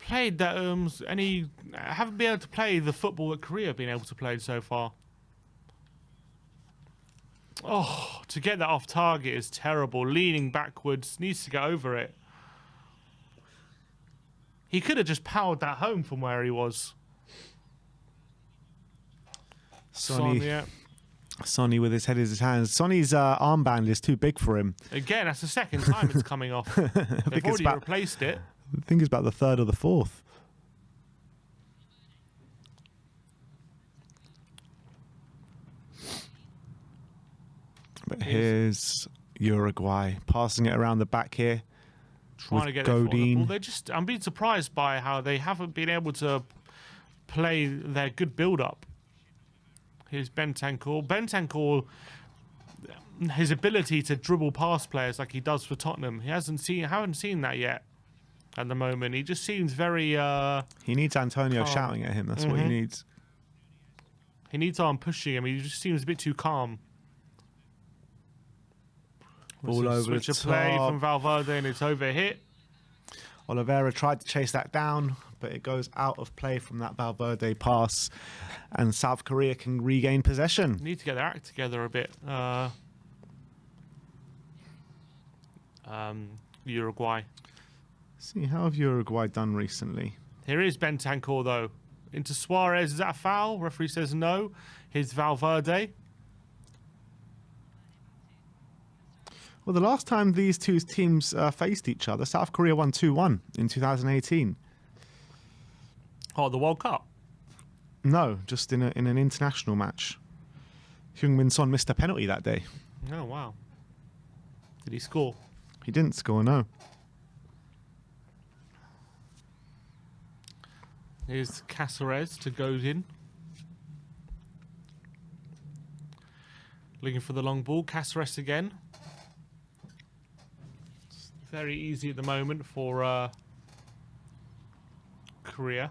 [SPEAKER 2] played that haven't been able to play the football that Korea have been able to play so far. Oh, to get that off target is terrible. Leaning backwards, needs to get over it. He could have just powered that home from where he was.
[SPEAKER 1] Sonny with his head in his hands. Sonny's armband is too big for him.
[SPEAKER 2] Again, that's the second time it's coming off. They've already replaced it.
[SPEAKER 1] I think it's about the third or the fourth. But here's Uruguay passing it around the back here.
[SPEAKER 2] Trying to get
[SPEAKER 1] Godin.
[SPEAKER 2] I'm being surprised by how they haven't been able to play their good build-up. Here's Bentancur. Bentancur, his ability to dribble past players like he does for Tottenham, haven't seen that yet at the moment. He just seems very
[SPEAKER 1] he needs Antonio
[SPEAKER 2] calm.
[SPEAKER 1] shouting at him. That's what he needs.
[SPEAKER 2] He needs someone pushing him. He just seems a bit too calm.
[SPEAKER 1] Ball over
[SPEAKER 2] switch
[SPEAKER 1] the
[SPEAKER 2] of play
[SPEAKER 1] top.
[SPEAKER 2] from Valverde, and it's over hit.
[SPEAKER 1] Oliveira tried to chase that down, but it goes out of play from that Valverde pass, and South Korea can regain possession.
[SPEAKER 2] Need to get their act together a bit. Uruguay.
[SPEAKER 1] See, how have Uruguay done recently?
[SPEAKER 2] Here is Bentancur, though. Into Suarez. Is that a foul? Referee says no. Here's Valverde.
[SPEAKER 1] Well, the last time these two teams faced each other, South Korea won 2-1 in 2018.
[SPEAKER 2] Oh, the World Cup.
[SPEAKER 1] No, just in an international match. Heung-min Son missed a penalty that day.
[SPEAKER 2] Oh, wow. Did he score?
[SPEAKER 1] He didn't score, no.
[SPEAKER 2] Here's Cáceres to Godin. Looking for the long ball. Cáceres again. It's very easy at the moment for Korea.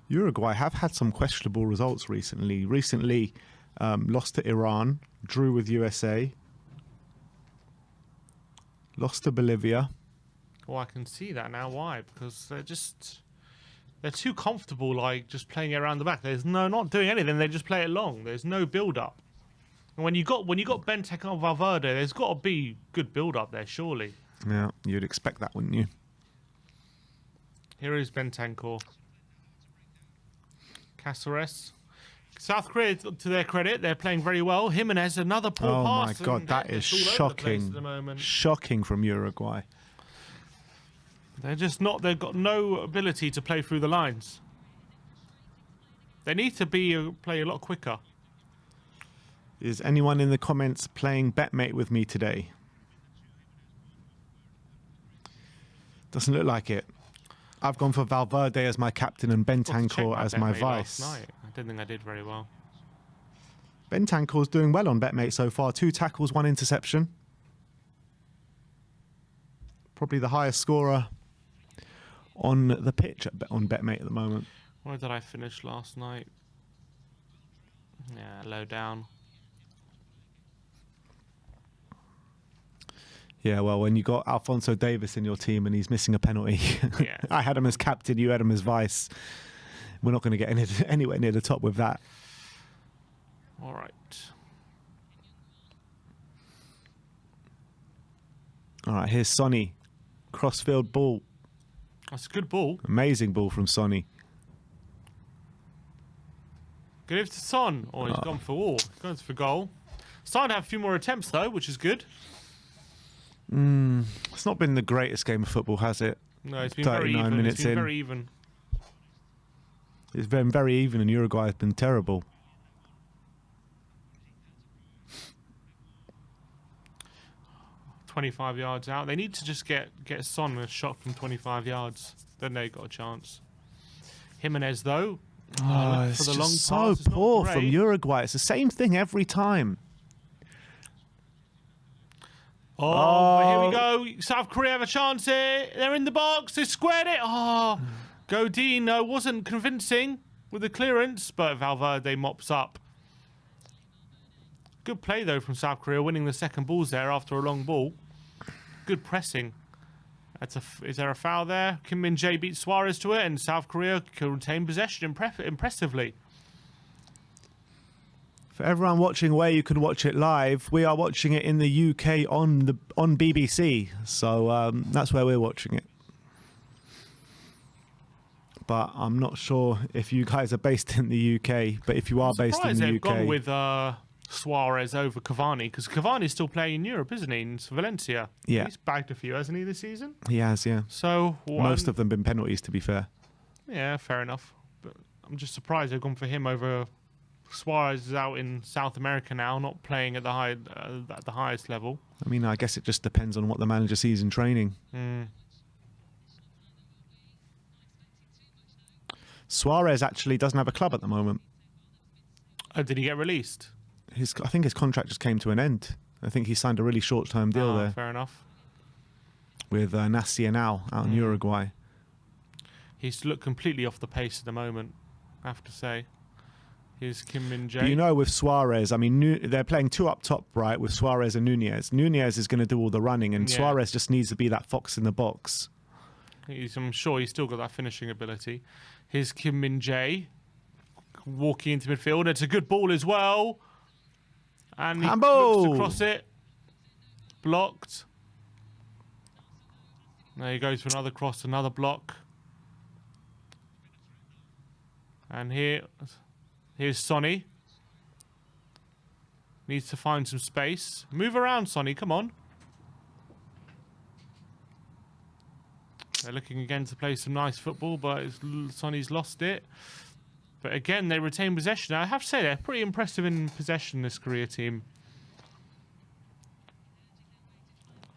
[SPEAKER 1] Uruguay have had some questionable results recently. Recently, lost to Iran, drew with USA, lost to Bolivia.
[SPEAKER 2] Well, I can see that now. Why? Because they're too comfortable, like just playing it around the back. There's not doing anything. They just play it long. There's no build up. And when you got Bentancur and Valverde, there's got to be good build up there, surely.
[SPEAKER 1] Yeah, you'd expect that, wouldn't you?
[SPEAKER 2] Here is Bentancur. Caceres. South Korea, to their credit, they're playing very well. Jimenez, another poor
[SPEAKER 1] Oh
[SPEAKER 2] pass.
[SPEAKER 1] my God, that is shocking. Shocking from Uruguay.
[SPEAKER 2] They're just not. They've got no ability to play through the lines. They need to play a lot quicker.
[SPEAKER 1] Is anyone in the comments playing Betmate with me today? Doesn't look like it. I've gone for Valverde as my captain and Bentancur as my vice.
[SPEAKER 2] I don't think I did very well.
[SPEAKER 1] Bentancur's doing well on Betmate so far. 2 tackles, 1 interception. Probably the highest scorer on the pitch on Betmate at the moment.
[SPEAKER 2] Where did I finish last night? Yeah, low down.
[SPEAKER 1] Yeah, well, when you got Alphonso Davies in your team and he's missing a penalty,
[SPEAKER 2] Yeah.
[SPEAKER 1] I had him as captain, you had him as vice. We're not going to get anywhere near the top with that.
[SPEAKER 2] All right.
[SPEAKER 1] All right, here's Sonny. Crossfield ball.
[SPEAKER 2] That's a good ball.
[SPEAKER 1] Amazing ball from Sonny.
[SPEAKER 2] Good over to Son. Oh, he's gone for all. He's gone for goal. Son had a few more attempts, though, which is good.
[SPEAKER 1] It's not been the greatest game of football, has it?
[SPEAKER 2] No, it's been very even.
[SPEAKER 1] Minutes
[SPEAKER 2] It's been
[SPEAKER 1] in.
[SPEAKER 2] very even.
[SPEAKER 1] It's been very even, and Uruguay has been terrible.
[SPEAKER 2] .25 yards out. They need to just get Son a shot from 25 yards. Then they got a chance. Jimenez, though.
[SPEAKER 1] It's
[SPEAKER 2] for the
[SPEAKER 1] just
[SPEAKER 2] long
[SPEAKER 1] so
[SPEAKER 2] pass, it's not
[SPEAKER 1] poor from
[SPEAKER 2] great.
[SPEAKER 1] Uruguay. It's the same thing every time.
[SPEAKER 2] Oh, here we go. South Korea have a chance here. They're in the box. They squared it. Oh, Godin wasn't convincing with the clearance, but Valverde mops up. Good play, though, from South Korea, winning the second balls there after a long ball. Good pressing. Is there a foul there? Kim Min-jae beats Suarez to it, and South Korea can retain possession impressively.
[SPEAKER 1] For everyone watching where you can watch it live, we are watching it in the UK on BBC. So that's where we're watching it. But I'm not sure if you guys are based in the UK. But if you are based in the
[SPEAKER 2] they've
[SPEAKER 1] UK,
[SPEAKER 2] gone with Suarez over Cavani, because Cavani's still playing in Europe, isn't he? In Valencia.
[SPEAKER 1] Yeah.
[SPEAKER 2] He's bagged a few, hasn't he, this season?
[SPEAKER 1] he has, yeah.
[SPEAKER 2] So
[SPEAKER 1] Most of them been penalties, to be fair.
[SPEAKER 2] Yeah, fair enough. But I'm just surprised they've gone for him over. Suarez is out in South America now, not playing at the highest level.
[SPEAKER 1] I mean, I guess it just depends on what the manager sees in training. Suarez actually doesn't have a club at the moment.
[SPEAKER 2] Oh, did he get released?
[SPEAKER 1] I think his contract just came to an end. I think he signed a really short-term deal there
[SPEAKER 2] Fair enough.
[SPEAKER 1] with Nacional out in Uruguay.
[SPEAKER 2] He's looked completely off the pace at the moment, I have to say. Here's Kim Min-jae.
[SPEAKER 1] But you know, with Suarez, I mean, they're playing 2 up top, right, with Suarez and Nunez. Nunez is going to do all the running, and Suarez just needs to be that fox in the box.
[SPEAKER 2] I'm sure he's still got that finishing ability. Here's Kim Min-jae walking into midfield. It's a good ball as well. And he looks across it. Blocked. There he goes for another cross, another block. And here's Sonny. Needs to find some space. Move around, Sonny, come on. They're looking again to play some nice football, but Sonny's lost it. But again, they retain possession. I have to say, they're pretty impressive in possession, this Korea team.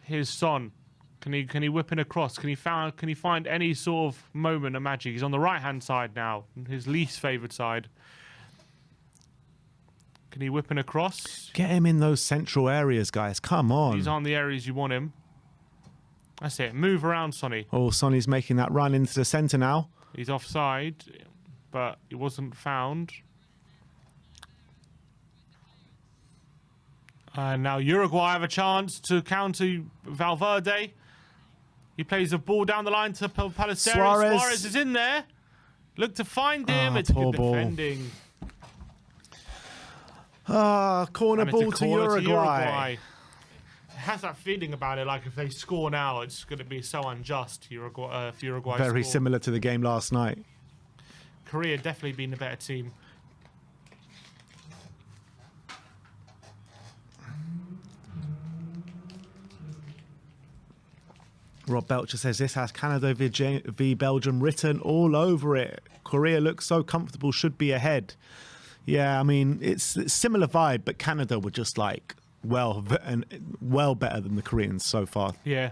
[SPEAKER 2] Here's Son. Can he whip in across? Can he find any sort of moment of magic? He's on the right-hand side now, his least favoured side. Can he whip in across?
[SPEAKER 1] Get him in those central areas, guys. Come on.
[SPEAKER 2] These aren't the areas you want him. That's it. Move around, Sonny.
[SPEAKER 1] Oh, Sonny's making that run into the centre now.
[SPEAKER 2] He's offside, but he wasn't found. And now Uruguay have a chance to counter Valverde. He plays the ball down the line to Palesteri. Suarez is in there. Look to find him. It's good defending.
[SPEAKER 1] Corner ball to Uruguay.
[SPEAKER 2] has that feeling about it, like if they score now, it's going to be so unjust if Uruguay
[SPEAKER 1] Very
[SPEAKER 2] score.
[SPEAKER 1] similar to the game last night.
[SPEAKER 2] Korea definitely been a better team.
[SPEAKER 1] Rob Belcher says this has Canada v Belgium written all over it. Korea looks so comfortable, should be ahead. Yeah, I mean, it's a similar vibe, but Canada were just like well better than the Koreans so far.
[SPEAKER 2] Yeah.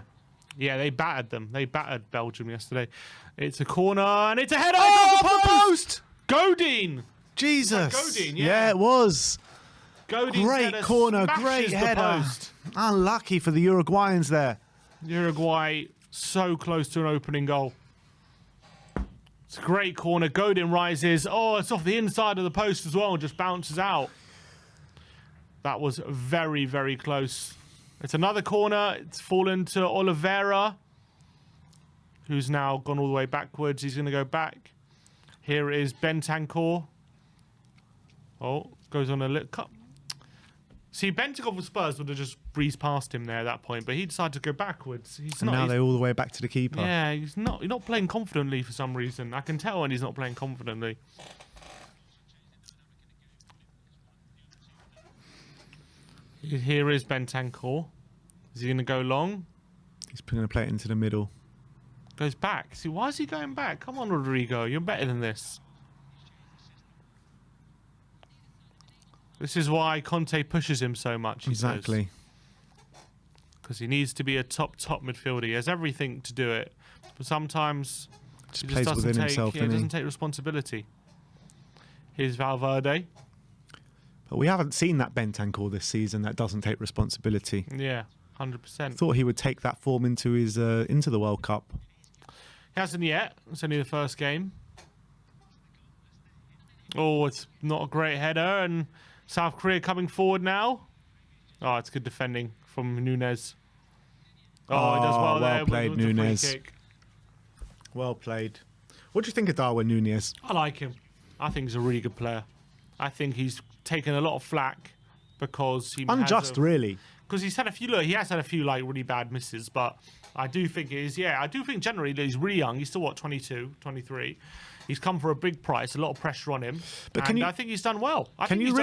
[SPEAKER 2] Yeah, they battered them. They battered Belgium yesterday. It's a corner and it's a header.
[SPEAKER 1] Oh,
[SPEAKER 2] It's off the
[SPEAKER 1] post!
[SPEAKER 2] Godin.
[SPEAKER 1] Jesus.
[SPEAKER 2] Godin,
[SPEAKER 1] Yeah, it was.
[SPEAKER 2] Godin's
[SPEAKER 1] Great
[SPEAKER 2] header
[SPEAKER 1] corner,
[SPEAKER 2] smashes
[SPEAKER 1] great
[SPEAKER 2] the
[SPEAKER 1] header.
[SPEAKER 2] post.
[SPEAKER 1] Unlucky for the Uruguayans there.
[SPEAKER 2] Uruguay so close to an opening goal. It's a great corner. Godin rises. Oh, it's off the inside of the post as well and just bounces out. That was very, very close. It's another corner. It's fallen to Oliveira, who's now gone all the way backwards. He's going to go back. Here is Bentancur. Oh, goes on a little cut. See, Bentancur for Spurs would have just breezed past him there at that point, but he decided to go backwards.
[SPEAKER 1] And now they're all the way back to the keeper.
[SPEAKER 2] Yeah, he's not playing confidently for some reason. I can tell when he's not playing confidently. Here is Bentancur. Is he going to go long?
[SPEAKER 1] He's going to play it into the middle.
[SPEAKER 2] Goes back. See, why is he going back? Come on, Rodrigo. You're better than this. This is why Conte pushes him so much.
[SPEAKER 1] Exactly.
[SPEAKER 2] Because he needs to be a top midfielder. He has everything to do it. But sometimes
[SPEAKER 1] Just
[SPEAKER 2] he
[SPEAKER 1] plays
[SPEAKER 2] just
[SPEAKER 1] within
[SPEAKER 2] doesn't
[SPEAKER 1] himself,
[SPEAKER 2] take,
[SPEAKER 1] doesn't he?
[SPEAKER 2] doesn't take responsibility. Here's Valverde.
[SPEAKER 1] But we haven't seen that Bentancur this season that doesn't take responsibility.
[SPEAKER 2] Yeah, 100%.
[SPEAKER 1] Thought he would take that form into his into the World Cup.
[SPEAKER 2] He hasn't yet. It's only the first game. Oh, it's not a great header. And South Korea coming forward now. Oh, it's good defending from Nunes. Oh, he does well there.
[SPEAKER 1] Played,
[SPEAKER 2] with the free
[SPEAKER 1] Nunes.
[SPEAKER 2] kick.
[SPEAKER 1] Well played. What do you think of Darwin Núñez?
[SPEAKER 2] I like him. I think he's a really good player. I think he's taken a lot of flack because he
[SPEAKER 1] Unjust, really.
[SPEAKER 2] Because he's had a few. Look, he has had a few like really bad misses, but I do think it is. Yeah, I do think generally that he's really young. He's still what 22, 23. He's come for a big price, a lot of pressure on him.
[SPEAKER 1] But can you,
[SPEAKER 2] I think he's done well.
[SPEAKER 1] Can you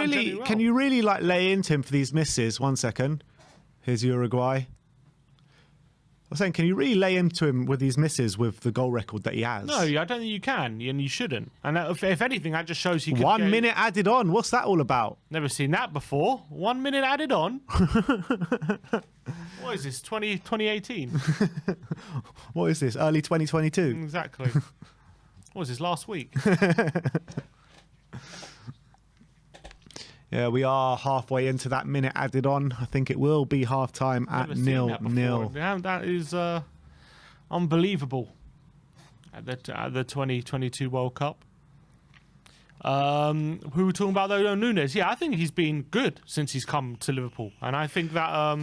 [SPEAKER 1] really like lay into him for these misses? 1 second. Here's Uruguay. I was saying, can you really lay into him with these misses with the goal record that he has?
[SPEAKER 2] No, I don't think you can, and you shouldn't. And if anything, that just shows he could
[SPEAKER 1] 1 minute added on. What's that all about?
[SPEAKER 2] Never seen that before. 1 minute added on. What is this? 2018?
[SPEAKER 1] What is this? Early 2022?
[SPEAKER 2] Exactly. What was this, last week?
[SPEAKER 1] Yeah, we are halfway into that minute added on. I think it will be half time at 0-0.
[SPEAKER 2] Yeah, that is unbelievable at the 2022 World Cup. Who were talking about though? Nunes. Yeah, I think he's been good since he's come to Liverpool, and I think that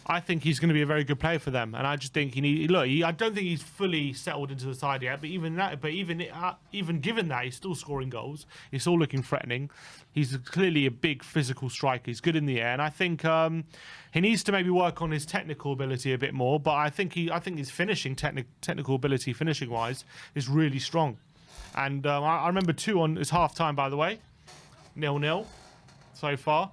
[SPEAKER 2] I think he's going to be a very good player for them. And I just think I don't think he's fully settled into the side yet. But even given that, he's still scoring goals. He's still looking threatening. He's clearly a big physical striker. He's good in the air, and I think he needs to maybe work on his technical ability a bit more. But I think his finishing technical ability, finishing wise, is really strong. And I remember 2 on his half time, by the way, 0-0 so far.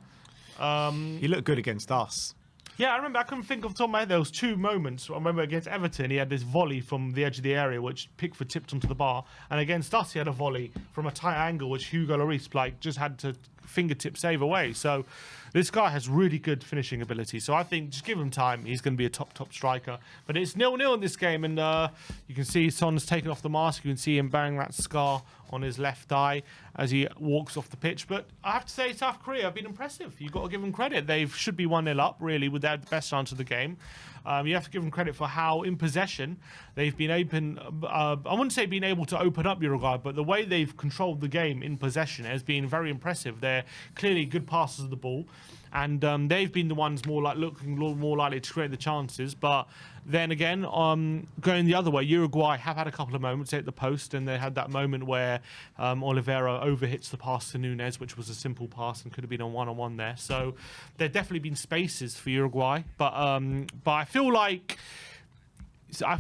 [SPEAKER 1] He looked good against us.
[SPEAKER 2] Yeah, I remember. I couldn't think of the top of my head. There was 2 moments. I remember against Everton, he had this volley from the edge of the area, which Pickford tipped onto the bar. And against us, he had a volley from a tight angle, which Hugo Lloris just had to fingertip save away. So this guy has really good finishing ability. So I think just give him time, he's going to be a top striker. But it's 0-0 in this game, and you can see Son's taken off the mask. You can see him bearing that scar on his left eye as he walks off the pitch. But I have to say, South Korea have been impressive. You've got to give them credit. They should be 1-0 up, really, with their best chance of the game. You have to give them credit for how, in possession, they've been I wouldn't say being able to open up Uruguay, but the way they've controlled the game in possession has been very impressive. They're clearly good passers of the ball. and they've been the ones looking more likely to create the chances. But then again, going the other way, Uruguay have had a couple of moments at the post, and they had that moment where Oliveira overhits the pass to Nunes, which was a simple pass and could have been a one-on-one there. So there definitely been spaces for Uruguay, but I feel like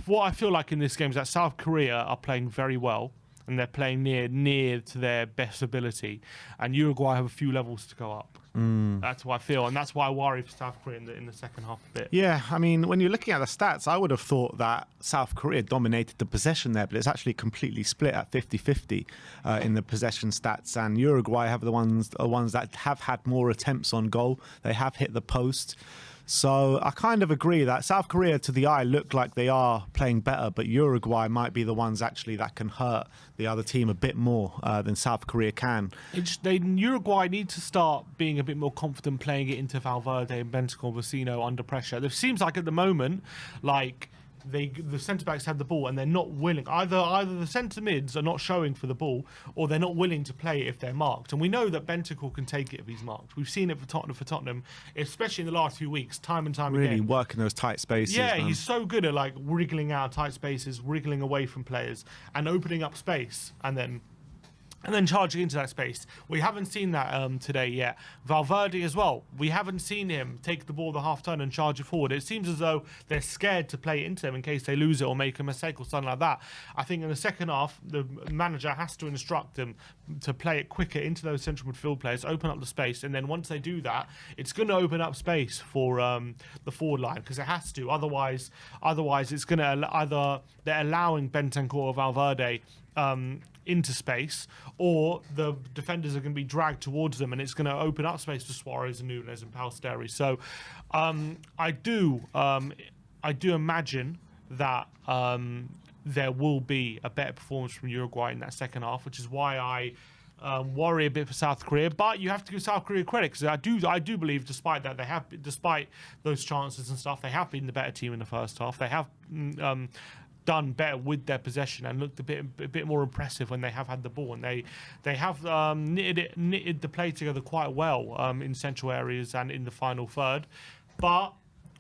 [SPEAKER 2] what I feel like in this game is that South Korea are playing very well, and they're playing near to their best ability, and Uruguay have a few levels to go up. That's what I feel, and that's why I worry for South Korea in the second half a bit.
[SPEAKER 1] Yeah, I mean, when you're looking at the stats, I would have thought that South Korea dominated the possession there, but it's actually completely split at 50-50 in the possession stats, and Uruguay have the ones that have had more attempts on goal. They have hit the post. So I kind of agree that South Korea, to the eye, look like they are playing better, but Uruguay might be the ones actually that can hurt the other team a bit more than South Korea can.
[SPEAKER 2] Uruguay need to start being a bit more confident playing it into Valverde and Bentancur Vecino under pressure. It seems like at the moment, like the centre backs have the ball and they're not willing. Either the centre mids are not showing for the ball, or they're not willing to play it if they're marked. And we know that Bentancur can take it if he's marked. We've seen it for Tottenham, especially in the last few weeks, time and time again.
[SPEAKER 1] Really working those tight spaces.
[SPEAKER 2] Yeah,
[SPEAKER 1] man.
[SPEAKER 2] He's so good at like wriggling out tight spaces, wriggling away from players, and opening up space, and then charging into that space. We haven't seen that today yet. Valverde as well. We haven't seen him take the ball the half turn and charge it forward. It seems as though they're scared to play it into them in case they lose it or make a mistake or something like that. I think in the second half, the manager has to instruct them to play it quicker into those central midfield players, open up the space, and then once they do that, it's going to open up space for the forward line, because it has to. Otherwise, it's going to either they're allowing Bentancur or Valverde into space, or the defenders are going to be dragged towards them, and it's going to open up space for Suarez and Nunes and Palsteri. So I do imagine that there will be a better performance from Uruguay in that second half, which is why I worry a bit for South Korea. But you have to give South Korea credit, because I do believe, despite those chances and stuff, they have been the better team in the first half. They have done better with their possession and looked a bit more impressive when they have had the ball, and they have knitted the play together quite well in central areas and in the final third. But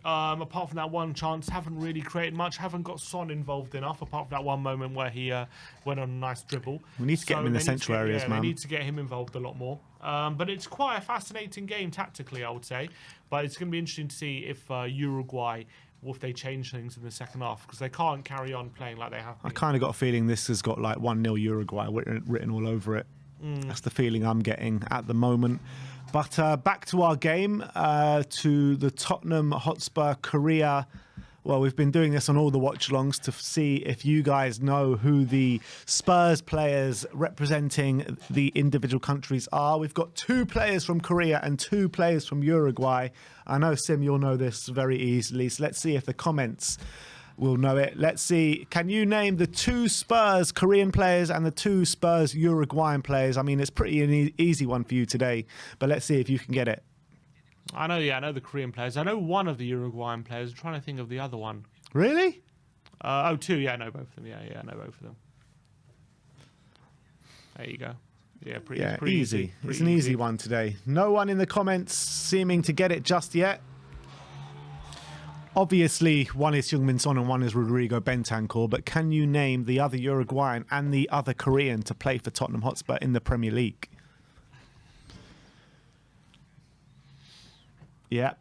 [SPEAKER 2] apart from that one chance, haven't really created much, haven't got Son involved enough, apart from that one moment where he went on a nice dribble.
[SPEAKER 1] We need to get him in the central areas, man.
[SPEAKER 2] They need to get him involved a lot more. But it's quite a fascinating game tactically, I would say. But it's going to be interesting to see if Uruguay, if they change things in the second half, because they can't carry on playing like they have been.
[SPEAKER 1] I kind of got a feeling this has got like 1-0 Uruguay written all over it. That's the feeling I'm getting at the moment. But back to our game, to the Tottenham Hotspur Korea. Well, we've been doing this on all the watch-alongs to see if you guys know who the Spurs players representing the individual countries are. We've got 2 players from Korea and 2 players from Uruguay. I know, Sim, you'll know this very easily, so let's see if the comments will know it. Let's see. Can you name the 2 Spurs Korean players and the 2 Spurs Uruguayan players? I mean, it's pretty an easy one for you today, but let's see if you can get it.
[SPEAKER 2] I know the Korean players. I know one of the Uruguayan players. I'm trying to think of the other one.
[SPEAKER 1] Really?
[SPEAKER 2] 2. Yeah, I know both of them. Yeah, I know both of them. There you go. Yeah, pretty
[SPEAKER 1] easy. It's an easy one today. No one in the comments seeming to get it just yet. Obviously, one is Heung-min Son and one is Rodrigo Bentancur, but can you name the other Uruguayan and the other Korean to play for Tottenham Hotspur in the Premier League? Yeah,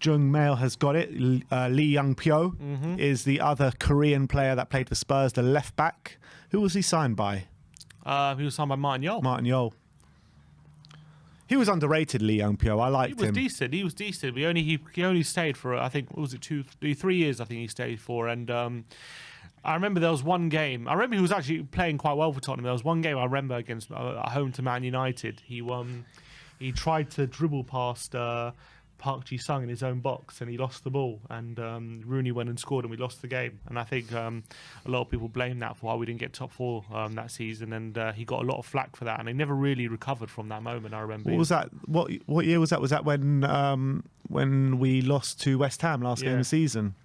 [SPEAKER 1] Jung Mail has got it. Lee Young-pyo is the other Korean player that played for Spurs, the left back. Who was he signed by?
[SPEAKER 2] He was signed by Martin Jol.
[SPEAKER 1] Martin Jol. He was underrated, Lee Young-pyo. I liked him.
[SPEAKER 2] He was decent. He only stayed for, I think, what was it, 3 years, I think he stayed for. And I remember there was one game. I remember he was actually playing quite well for Tottenham. There was one game I remember against at home to Man United. He tried to dribble past Park Ji-sung in his own box, and he lost the ball, and Rooney went and scored, and we lost the game. And I think a lot of people blame that for why we didn't get top 4 that season, and he got a lot of flack for that, and he never really recovered from that moment. I remember.
[SPEAKER 1] What was that? What year was that? Was that when we lost to West Ham last game of the season?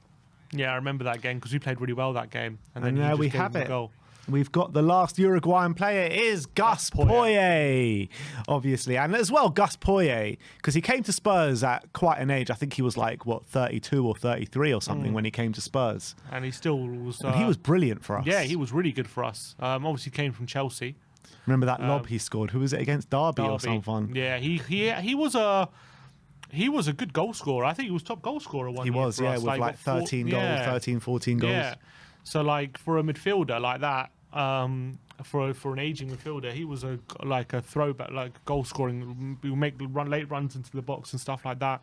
[SPEAKER 2] Yeah, I remember that game because we played really well that game, and then
[SPEAKER 1] there we have it.
[SPEAKER 2] Goal.
[SPEAKER 1] We've got the last Uruguayan player is Gus Poyet, obviously. And as well, Gus Poyet, because he came to Spurs at quite an age. I think he was like, 32 or 33 or something when he came to Spurs.
[SPEAKER 2] And he still was...
[SPEAKER 1] and he was brilliant for us.
[SPEAKER 2] Yeah, he was really good for us. Obviously came from Chelsea.
[SPEAKER 1] Remember that lob he scored? Who was it against? Derby or something?
[SPEAKER 2] Yeah, he was a good goal scorer. I think he was top goal scorer one year.
[SPEAKER 1] He was,
[SPEAKER 2] for us.
[SPEAKER 1] with like 13 goals, 13, 14 goals.
[SPEAKER 2] Yeah. So, like, for a midfielder like that, for an aging midfielder, he was a throwback, like goal scoring. He would make late runs into the box and stuff like that.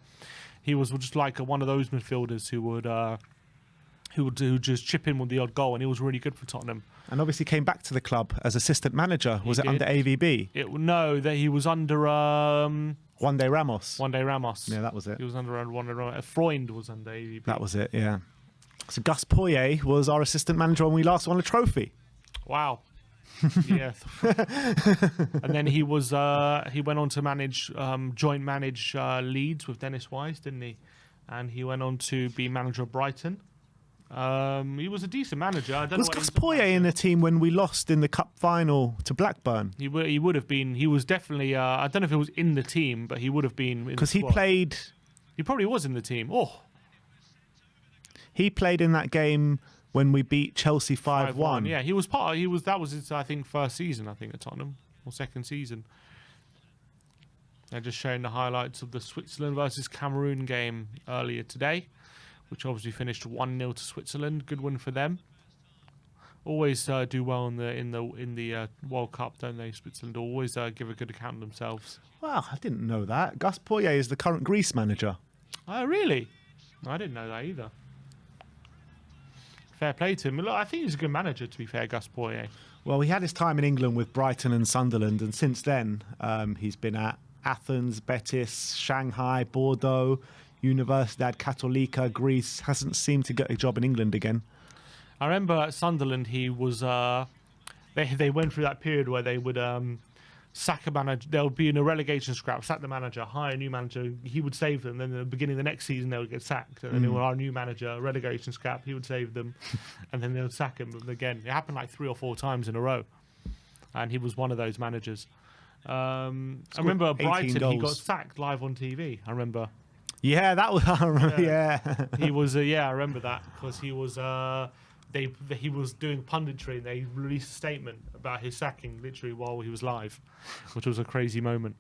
[SPEAKER 2] He was just like one of those midfielders who would just chip in with the odd goal, and he was really good for Tottenham.
[SPEAKER 1] And obviously came back to the club as assistant manager. Was it under AVB?
[SPEAKER 2] No, that he was under
[SPEAKER 1] Juan de Ramos. Yeah, that was it.
[SPEAKER 2] He was under Juan de Ramos. Freund was under AVB.
[SPEAKER 1] That was it. Yeah. So Gus Poyet was our assistant manager when we last won a trophy.
[SPEAKER 2] Wow. Yeah. And then he went on to joint manage Leeds with Dennis Wise, didn't he? And he went on to be manager of Brighton. He was a decent manager. I don't
[SPEAKER 1] was
[SPEAKER 2] know
[SPEAKER 1] Gus Poyet in the team when we lost in the cup final to Blackburn?
[SPEAKER 2] He would have been. He was definitely. I don't know if he was in the team, but he would have been.
[SPEAKER 1] Because he played.
[SPEAKER 2] He probably was in the team. Oh.
[SPEAKER 1] He played in that game when we beat Chelsea 5-1.
[SPEAKER 2] Yeah, he was part. That was his, I think, first season. I think at Tottenham or second season. They're just showing the highlights of the Switzerland versus Cameroon game earlier today, which obviously finished 1-0 to Switzerland. Good win for them. Always do well in the World Cup, don't they? Switzerland always give a good account of themselves.
[SPEAKER 1] Wow, I didn't know that. Gus Poyet is the current Greece manager.
[SPEAKER 2] Oh, really? I didn't know that either. Fair play to him. Look, I think he's a good manager, to be fair, Gus Poyet.
[SPEAKER 1] Well, he had his time in England with Brighton and Sunderland, and since then he's been at Athens, Betis, Shanghai, Bordeaux, Universidad Católica, Greece. Hasn't seemed to get a job in England again.
[SPEAKER 2] I remember at Sunderland, he was. They went through that period where they would sack a manager. They'll be in a relegation scrap, sack the manager, hire a new manager. He would save them. Then at the beginning of the next season, they would get sacked. And then they were our new manager, relegation scrap. He would save them, and then they would sack him again. It happened like 3 or 4 times in a row, and he was one of those managers. I remember at Brighton, he got sacked live on TV. I remember.
[SPEAKER 1] Yeah, that was. I remember, yeah.
[SPEAKER 2] He was. I remember that because he was. He was doing punditry, and they released a statement about his sacking literally while he was live, which was a crazy moment.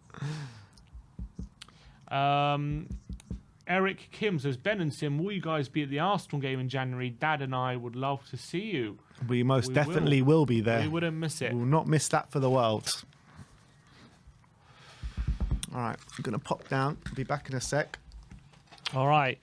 [SPEAKER 2] Eric Kim says, Ben and Sim, will you guys be at the Arsenal game in January? Dad and I would love to see you.
[SPEAKER 1] We most definitely will be there.
[SPEAKER 2] We wouldn't miss it.
[SPEAKER 1] We will not miss that for the world. All right, I'm going to pop down. Be back in a sec.
[SPEAKER 2] All right.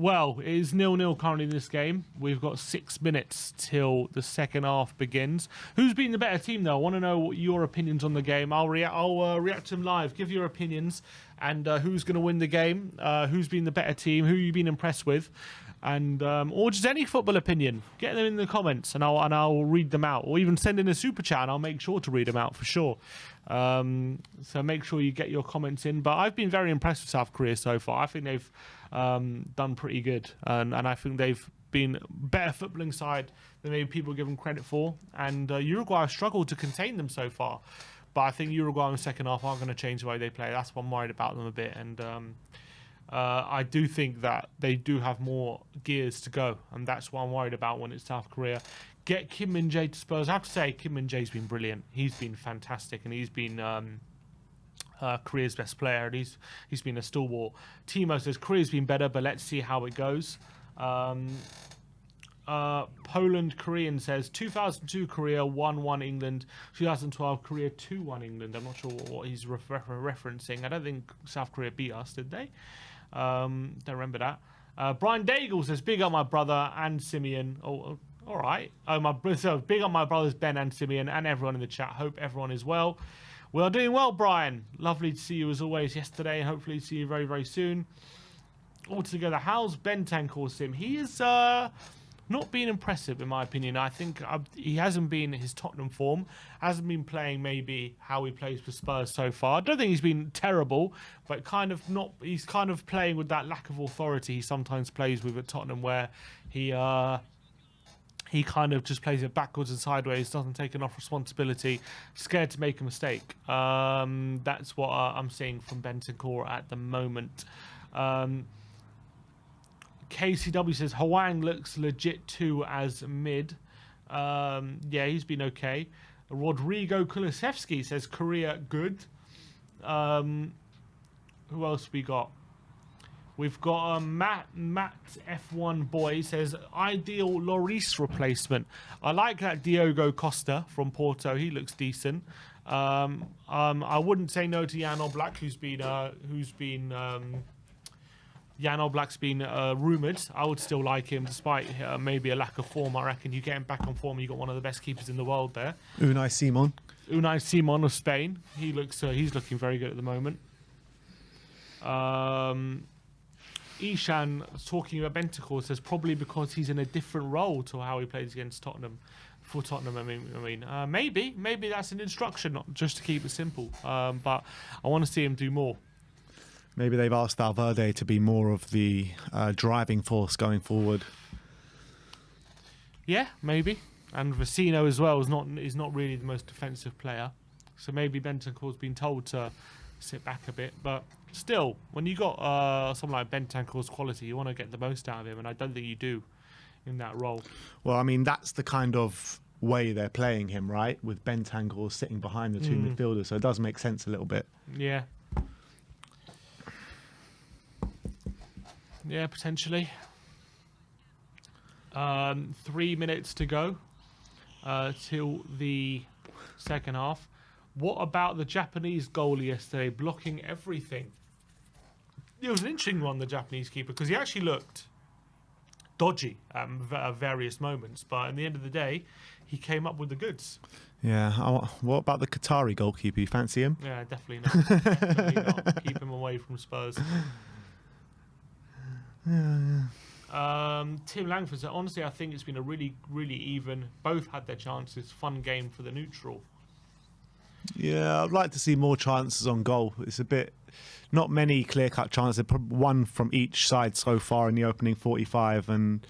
[SPEAKER 2] Well, it is 0-0 currently in this game. We've got 6 minutes till the second half begins. Who's been the better team, though? I want to know what your opinions on the game. I'll react to them live. Give your opinions and who's going to win the game, who's been the better team, who you've been impressed with, and or just any football opinion. Get them in the comments, and I'll read them out, or even send in a super chat, and I'll make sure to read them out for sure. So make sure you get your comments in. But I've been very impressed with South Korea so far. I think they've done pretty good, and I think they've been better footballing side than maybe people give them credit for. And Uruguay have struggled to contain them so far. But I think Uruguay in the second half are going to change the way they play. That's what I'm worried about them a bit. And I do think that they do have more gears to go. And that's what I'm worried about when it's South Korea. Get Kim Min-jae to Spurs. I have to say, Kim Min-jae's been brilliant. He's been fantastic. And he's been Korea's best player. And he's been a stalwart. Timo says, Korea's been better, but let's see how it goes. Poland Korean says 2002 Korea 1-1 England, 2012 Korea 2-1 England. I'm not sure what he's referencing. I don't think South Korea beat us, did they? Don't remember that. Brian Daigle says big up my brother and Simeon. Oh, all right. So big up my brothers Ben and Simeon and everyone in the chat. Hope everyone is well. We are doing well, Brian. Lovely to see you as always yesterday, and hopefully see you very, very soon. Altogether, how's Ben Tankor Sim? He is not been impressive, in my opinion. I think he hasn't been in his Tottenham form, hasn't been playing maybe how he plays for Spurs so far. I don't think he's been terrible, but he's kind of playing with that lack of authority he sometimes plays with at Tottenham, where he he kind of just plays it backwards and sideways, doesn't take enough responsibility, scared to make a mistake. That's what I'm seeing from Bentancur at the moment. KCW says Hwang looks legit too as mid. Yeah, he's been okay. Rodrigo Kulusevski says Korea good. Who else we got? We've got Matt F1 Boy says ideal Lloris replacement. I like that Diogo Costa from Porto. He looks decent. I wouldn't say no to Jan Oblak, who's been Jan Oblak's been rumoured. I would still like him despite maybe a lack of form. I reckon you get him back on form, you got one of the best keepers in the world there.
[SPEAKER 1] Unai Simon
[SPEAKER 2] of Spain. He looks he's looking very good at the moment. Ishan talking about Bentancur says probably because he's in a different role to how he plays against Tottenham. For Tottenham, maybe that's an instruction, not just to keep it simple. But I want to see him do more.
[SPEAKER 1] Maybe they've asked Valverde to be more of the driving force going forward.
[SPEAKER 2] Yeah, maybe. And Vecino as well is not really the most defensive player. So maybe Bentancur's been told to sit back a bit. But still, when you got someone like Bentancur's quality, you want to get the most out of him. And I don't think you do in that role.
[SPEAKER 1] Well, I mean, that's the kind of way they're playing him, right? With Bentancur sitting behind the two midfielders. So it does make sense a little bit.
[SPEAKER 2] Yeah. Yeah, potentially. 3 minutes to go till the second half. What about the Japanese goal yesterday, blocking everything? It was an interesting one, the Japanese keeper, because he actually looked dodgy at various moments, but at the end of the day, he came up with the goods.
[SPEAKER 1] Yeah. What about the Qatari goalkeeper? You fancy him?
[SPEAKER 2] Yeah, definitely not. Definitely not. Keep him away from Spurs. Tim Langford said, honestly, I think it's been a really, really even. Both had their chances. Fun game for the neutral.
[SPEAKER 1] Yeah, I'd like to see more chances on goal. It's a bit, not many clear-cut chances. One from each side so far in the opening 45, and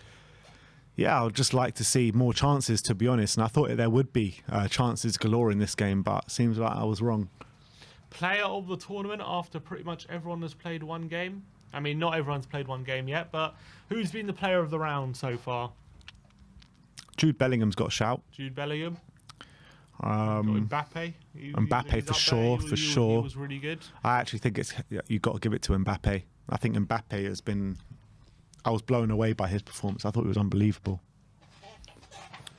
[SPEAKER 1] yeah, I'd just like to see more chances, to be honest. And I thought there would be chances galore in this game, but seems like I was wrong.
[SPEAKER 2] Player of the tournament after pretty much everyone has played one game. I mean, not everyone's played one game yet, but who's been the player of the round so far?
[SPEAKER 1] Jude Bellingham's got a shout.
[SPEAKER 2] Jude Bellingham.
[SPEAKER 1] Got
[SPEAKER 2] Mbappe.
[SPEAKER 1] Mbappe for sure, for sure.
[SPEAKER 2] He was really good.
[SPEAKER 1] I actually think you've got to give it to Mbappe. I think Mbappe has been... I was blown away by his performance. I thought it was unbelievable.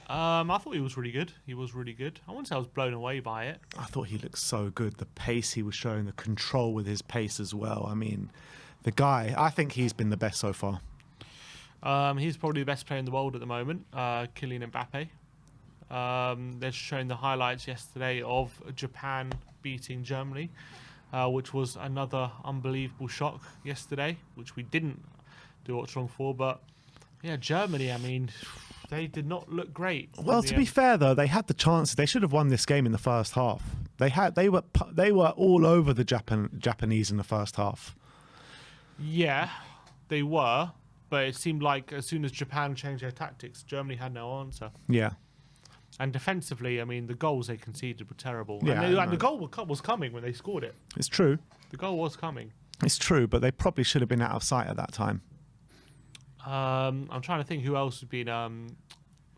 [SPEAKER 2] I thought he was really good. He was really good. I wouldn't say I was blown away by it.
[SPEAKER 1] I thought he looked so good. The pace he was showing, the control with his pace as well. I mean, the guy, I think he's been the best so far.
[SPEAKER 2] He's probably the best player in the world at the moment, Kylian Mbappe. They're showing the highlights yesterday of Japan beating Germany, which was another unbelievable shock yesterday, which we didn't do what's wrong for. But yeah, Germany, I mean, they did not look great.
[SPEAKER 1] Well, to be fair though, they had the chances. They should have won this game in the first half. They were all over the Japanese in the first half.
[SPEAKER 2] Yeah, they were, but it seemed like as soon as Japan changed their tactics, Germany had no answer.
[SPEAKER 1] Yeah.
[SPEAKER 2] And defensively, I mean, the goals they conceded were terrible.
[SPEAKER 1] Yeah,
[SPEAKER 2] and the goal was coming when they scored it.
[SPEAKER 1] It's true.
[SPEAKER 2] The goal was coming.
[SPEAKER 1] It's true, but they probably should have been out of sight at that time.
[SPEAKER 2] I'm trying to think who else has been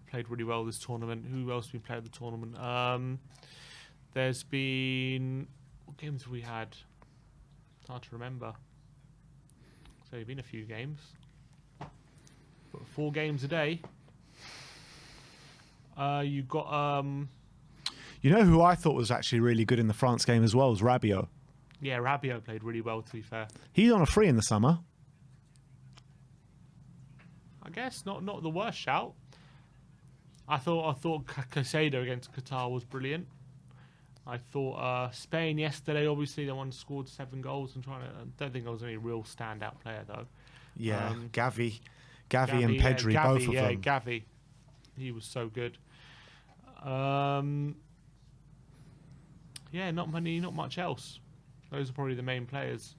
[SPEAKER 2] played really well this tournament. Who else has been played at the tournament? There's been... What games have we had? It's hard to remember. So there's been a few games. But 4 games a day. You got...
[SPEAKER 1] You know who I thought was actually really good in the France game as well was Rabiot.
[SPEAKER 2] Yeah, Rabiot played really well, to be fair.
[SPEAKER 1] He's on a free in the summer.
[SPEAKER 2] I guess not the worst shout. I thought Caicedo against Qatar was brilliant. I thought Spain yesterday, obviously, they one scored 7 goals. I don't think there was any real standout player, though.
[SPEAKER 1] Yeah, Gavi and Pedri, both of them.
[SPEAKER 2] Yeah, Gavi. He was so good. Yeah, not much else. Those are probably the main players.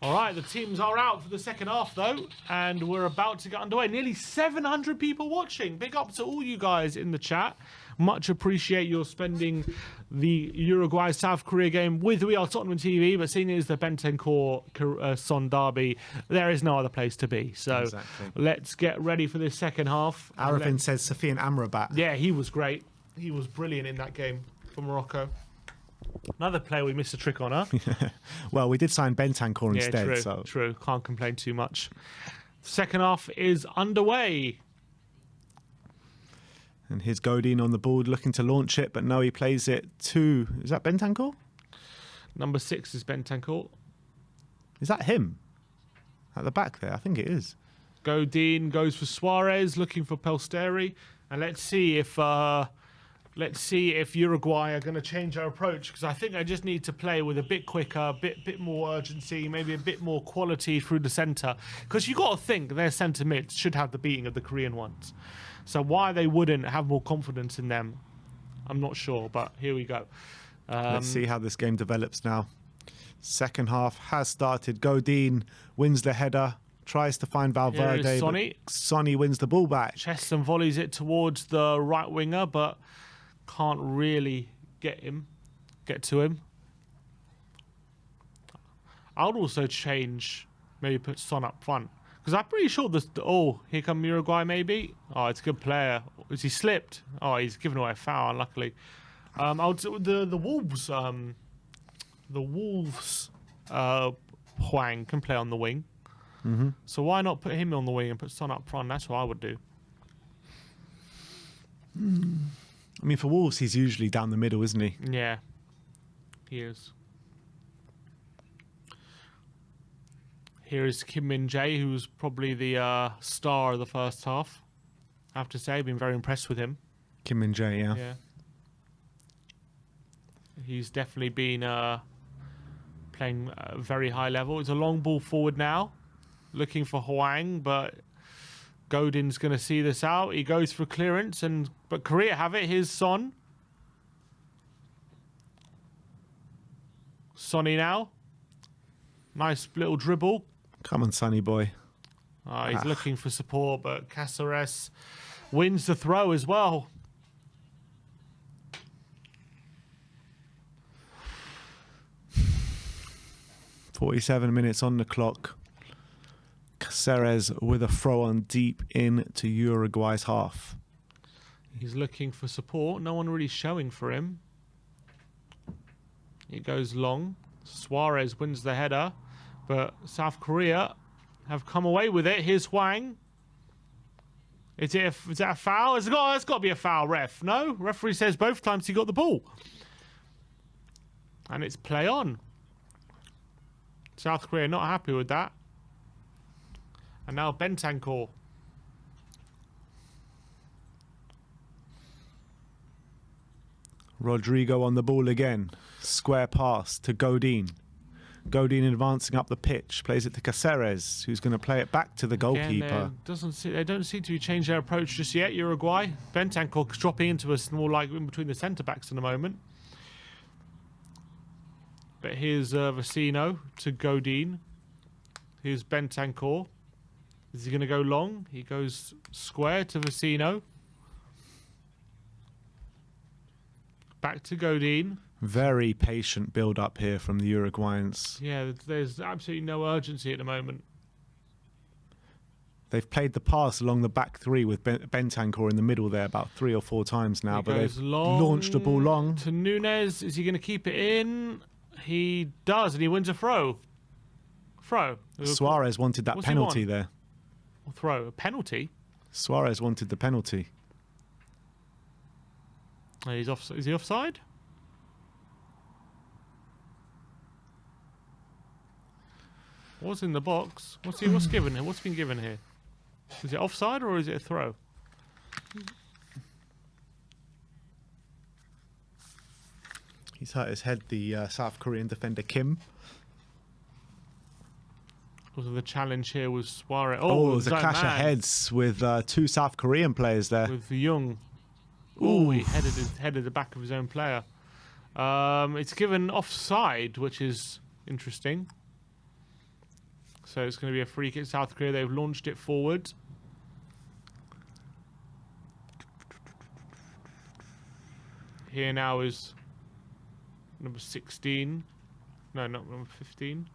[SPEAKER 2] All right, the teams are out for the second half, though, and we're about to get underway. Nearly 700 people watching. Big up to all you guys in the chat. Much appreciate your spending the Uruguay-South Korea game with We Are Tottenham TV, but seeing as the Bentancur Son derby, there is no other place to be. So let's get ready for this second half.
[SPEAKER 1] Arafin says Sofian Amrabat.
[SPEAKER 2] Yeah, he was great. He was brilliant in that game for Morocco. Another player we missed a trick on, huh?
[SPEAKER 1] Well, we did sign Bentancur instead.
[SPEAKER 2] True,
[SPEAKER 1] so.
[SPEAKER 2] true. Can't complain too much. Second half is underway.
[SPEAKER 1] And here's Godin on the board looking to launch it, but no, he plays it to... Is that Bentancur?
[SPEAKER 2] Number 6 is Bentancur.
[SPEAKER 1] Is that him? At the back there? I think it is.
[SPEAKER 2] Godin goes for Suarez, looking for Pelsteri. And let's see if Uruguay are going to change their approach, because I think they just need to play with a bit quicker, a bit more urgency, maybe a bit more quality through the centre. Because you've got to think their centre mids should have the beating of the Korean ones. So why they wouldn't have more confidence in them, I'm not sure, but here we go.
[SPEAKER 1] Let's see how this game develops now. Second half has started. Godin wins the header, tries to find Valverde. Sonny wins the ball back.
[SPEAKER 2] Chests and volleys it towards the right winger, but can't really get to him. I would also change, maybe put Son up front. Because I'm pretty sure this... Oh, here come Uruguay maybe. Oh, it's a good player. Is he slipped? Oh, he's given away a foul, unluckily. The Wolves... the Wolves... Huang can play on the wing.
[SPEAKER 1] Mm-hmm.
[SPEAKER 2] So why not put him on the wing and put Son up front? That's what I would do.
[SPEAKER 1] I mean, for Wolves, he's usually down the middle, isn't he?
[SPEAKER 2] Yeah, he is. Here is Kim Min-jae, who's probably the star of the first half. I have to say, I've been very impressed with him.
[SPEAKER 1] Kim Min-jae,
[SPEAKER 2] Yeah. He's definitely been playing a very high level. It's a long ball forward now, looking for Huang, but Godin's going to see this out. He goes for clearance, but Korea have it. Here's Son. Sonny now. Nice little dribble.
[SPEAKER 1] Come on, Sonny boy.
[SPEAKER 2] He's looking for support, but Cáceres wins the throw as well.
[SPEAKER 1] "47 minutes on the clock. Cáceres with a throw on deep into Uruguay's half.
[SPEAKER 2] He's looking for support. No one really showing for him. It goes long. Suarez wins the header, but South Korea have come away with it. Here's Huang. Is that a foul? It's got to be a foul, ref. No? Referee says both times he got the ball. And it's play on. South Korea not happy with that. And now Bentancur.
[SPEAKER 1] Rodrigo on the ball again. Square pass to Godin. Godin advancing up the pitch. Plays it to Cáceres, who's going to play it back to the goalkeeper.
[SPEAKER 2] They don't seem to change their approach just yet, Uruguay. Bentancur dropping into us more like in between the centre-backs in a moment. But here's Vecino to Godin. Here's Bentancur. Is he going to go long? He goes square to Vecino. Back to Godin.
[SPEAKER 1] Very patient build-up here from the Uruguayans.
[SPEAKER 2] Yeah, there's absolutely no urgency at the moment.
[SPEAKER 1] They've played the pass along the back three with Bentancur in the middle there about 3 or 4 times now, but they've launched the ball long.
[SPEAKER 2] To Nunes. Is he going to keep it in? He does, and he wins a throw.
[SPEAKER 1] Suarez wanted that penalty there.
[SPEAKER 2] A penalty?
[SPEAKER 1] Suarez wanted the penalty.
[SPEAKER 2] He's off. Is he offside? What's in the box? What's given here? What's been given here? Is it offside or is it a throw?
[SPEAKER 1] He's hurt his head, the South Korean defender Kim.
[SPEAKER 2] Because of the challenge here was Suarez.
[SPEAKER 1] Oh, there's a clash of heads with 2 South Korean players there.
[SPEAKER 2] With Young. Oh, he headed the back of his own player. It's given offside, which is interesting. So it's going to be a free kick. South Korea, they've launched it forward. Here now is number 16. No, not number 15.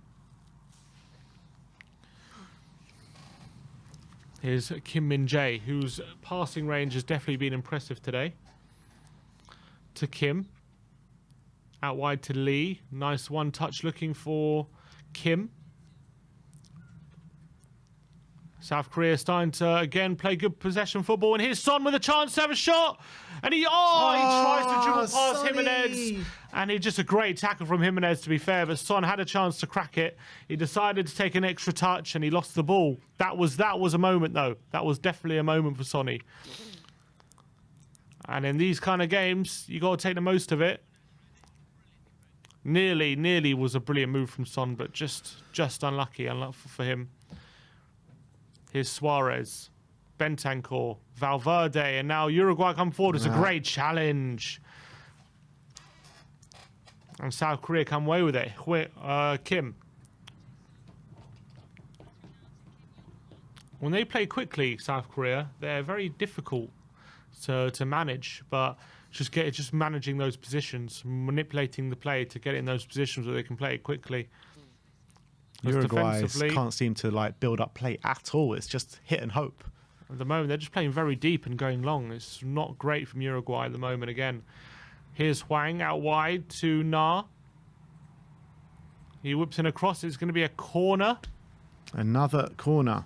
[SPEAKER 2] Here's Kim Min-jae, whose passing range has definitely been impressive today. To Kim. Out wide to Lee. Nice one touch looking for Kim. South Korea starting to again play good possession football, and here's Son with a chance to have a shot, and he tries to dribble past
[SPEAKER 1] Sonny.
[SPEAKER 2] Jimenez, and it's just a great tackle from Jimenez, to be fair, but Son had a chance to crack it. He decided to take an extra touch and he lost the ball. That was a moment though. That was definitely a moment for Sonny. And in these kind of games, you got to take the most of it. Nearly was a brilliant move from Son, but just unlucky for him. Here's Suarez, Bentancur, Valverde, and now Uruguay come forward. It's a great challenge. And South Korea come away with it. Kim. When they play quickly, South Korea, they're very difficult to manage, but just managing those positions, manipulating the play to get in those positions where they can play it quickly.
[SPEAKER 1] Uruguay can't seem to build up play at all. It's just hit and hope.
[SPEAKER 2] At the moment, they're just playing very deep and going long. It's not great from Uruguay at the moment again. Here's Hwang out wide to Na. He whips in across. It's going to be a corner.
[SPEAKER 1] Another corner.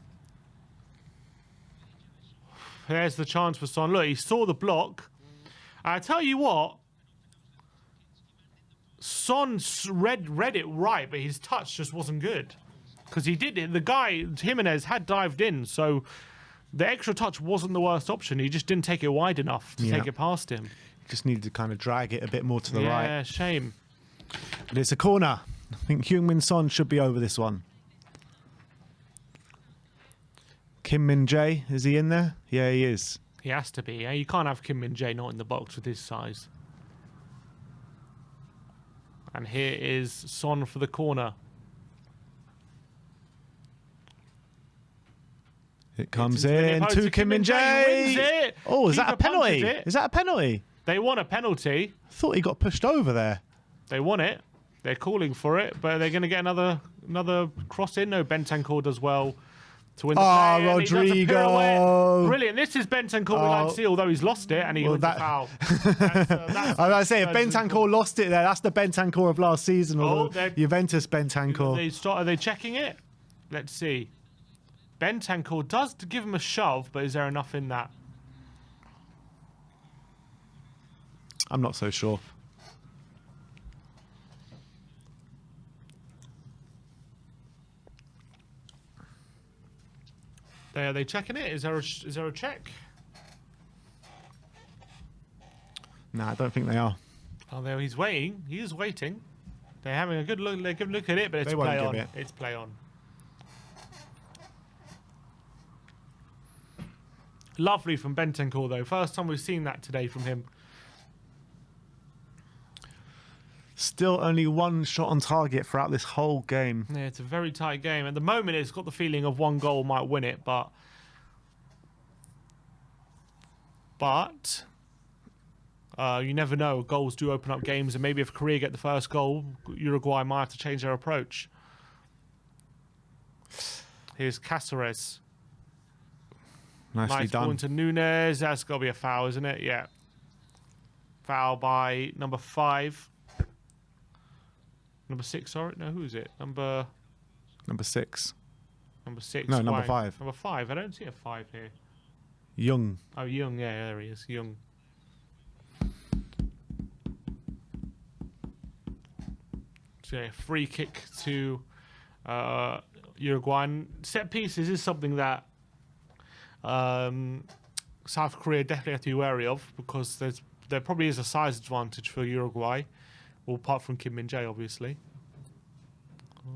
[SPEAKER 2] There's the chance for Son. Look, he saw the block. I tell you what, Son read it right, but his touch just wasn't good. Because he did it. The guy, Jimenez, had dived in, so the extra touch wasn't the worst option. He just didn't take it wide enough to take it past him.
[SPEAKER 1] Just needed to kind of drag it a bit more to the right.
[SPEAKER 2] Yeah, shame.
[SPEAKER 1] But it's a corner. I think Heung-min Son should be over this one. Kim Min-jae, is he in there? Yeah, he is.
[SPEAKER 2] He has to be. You can't have Kim Min-jae not in the box with his size. And here is Son for the corner.
[SPEAKER 1] It comes in to Kim Min-jae. Oh, is that a penalty? Is that a penalty?
[SPEAKER 2] They want a penalty.
[SPEAKER 1] I thought he got pushed over there.
[SPEAKER 2] They want it. They're calling for it, but they're going to get another cross in. No, Bentancur does well to win the play.
[SPEAKER 1] Rodrigo.
[SPEAKER 2] Brilliant. This is Bentancur we like to see, although he's lost it and he wins the foul.
[SPEAKER 1] I was say, if Bentancur lost it there, that's the Bentancur of last season, or the Juventus Bentancur.
[SPEAKER 2] Are they checking it? Let's see. Bentancur does give him a shove, but is there enough in that?
[SPEAKER 1] I'm not so sure.
[SPEAKER 2] Are they checking it? Is there a check?
[SPEAKER 1] No, I don't think they are.
[SPEAKER 2] Oh, there he's waiting. He is waiting. They're having a good look. They give look at it, but it's play on. It's play on. Lovely from Bentancur though. First time we've seen that today from him.
[SPEAKER 1] Still only one shot on target throughout this whole game.
[SPEAKER 2] Yeah, it's a very tight game. At the moment, it's got the feeling of one goal might win it, but you never know. Goals do open up games, and maybe if Korea get the first goal, Uruguay might have to change their approach. Here's Cáceres.
[SPEAKER 1] Nicely done.
[SPEAKER 2] Nice to Nunes. That's got to be a foul, isn't it? Yeah. Foul by number 5. Number 6, sorry. No, who is it? Number
[SPEAKER 1] 6.
[SPEAKER 2] Number 6.
[SPEAKER 1] No, number 5.
[SPEAKER 2] Number 5. I don't see a 5 here.
[SPEAKER 1] Young.
[SPEAKER 2] Oh, Young. Yeah, there he is. Young. So, yeah, free kick to Uruguay. And set pieces is something that South Korea definitely have to be wary of, because there probably is a size advantage for Uruguay. Well, apart from Kim Min-jae, obviously.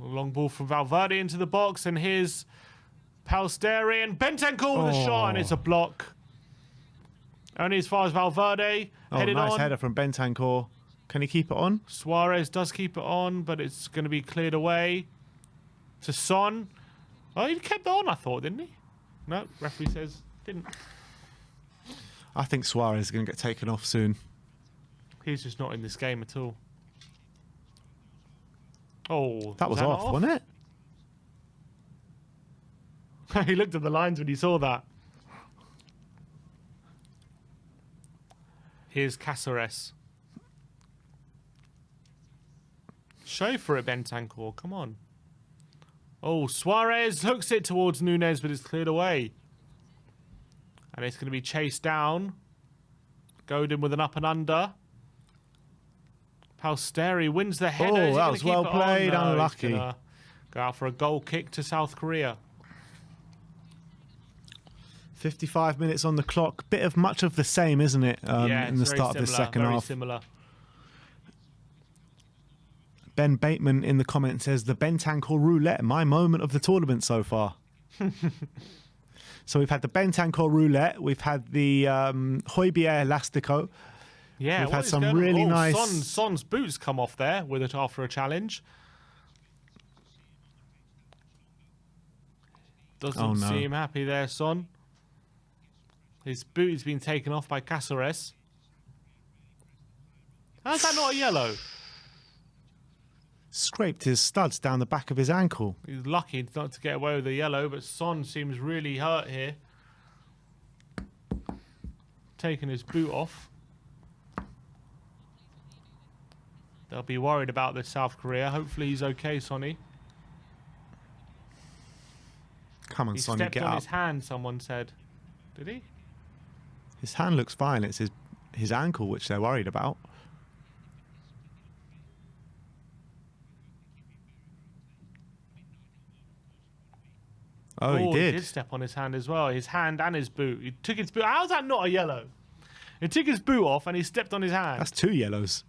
[SPEAKER 2] Long ball from Valverde into the box, and here's Palsteri, and Bentancur with a shot, and it's a block. Only as far as Valverde. Headed
[SPEAKER 1] nice
[SPEAKER 2] on.
[SPEAKER 1] Header from Bentancur. Can he keep it on?
[SPEAKER 2] Suarez does keep it on, but it's going to be cleared away to Son. Oh, he kept that on, I thought, didn't he? No, referee says didn't.
[SPEAKER 1] I think Suarez is going to get taken off soon.
[SPEAKER 2] He's just not in this game at all. Oh,
[SPEAKER 1] That was off, wasn't it?
[SPEAKER 2] He looked at the lines when he saw that. Here's Cáceres. Show for it, Bentancur. Come on. Oh, Suarez hooks it towards Núñez, but it's cleared away. And it's going to be chased down. Godin with an up and under. Palsteri wins the header.
[SPEAKER 1] Oh, that was well played. Unlucky.
[SPEAKER 2] Go out for a goal kick to South Korea.
[SPEAKER 1] 55 minutes on the clock. Bit of much of the same, isn't it?
[SPEAKER 2] Yeah,
[SPEAKER 1] in the start of the second half.
[SPEAKER 2] Similar.
[SPEAKER 1] Ben Bateman in the comments says the Bentancur roulette, my moment of the tournament so far. So we've had the Bentancur roulette, we've had the Højbjerg Elastico.
[SPEAKER 2] Yeah,
[SPEAKER 1] we've had some really nice.
[SPEAKER 2] Son's boots come off there with it after a challenge. Doesn't seem happy there, Son. His boot has been taken off by Cáceres. How's that not a yellow?
[SPEAKER 1] Scraped his studs down the back of his ankle.
[SPEAKER 2] He's lucky not to get away with the yellow, but Son seems really hurt here. Taking his boot off. They'll be worried about this, South Korea. Hopefully he's okay, Sonny.
[SPEAKER 1] Come on,
[SPEAKER 2] he
[SPEAKER 1] Sonny, get up.
[SPEAKER 2] He stepped on his hand, someone said. Did he?
[SPEAKER 1] His hand looks fine. It's his ankle which they're worried about. Oh, he did.
[SPEAKER 2] He did step on his hand as well. His hand and his boot. He took his boot. How's that not a yellow? He took his boot off and he stepped on his hand.
[SPEAKER 1] That's 2 yellows.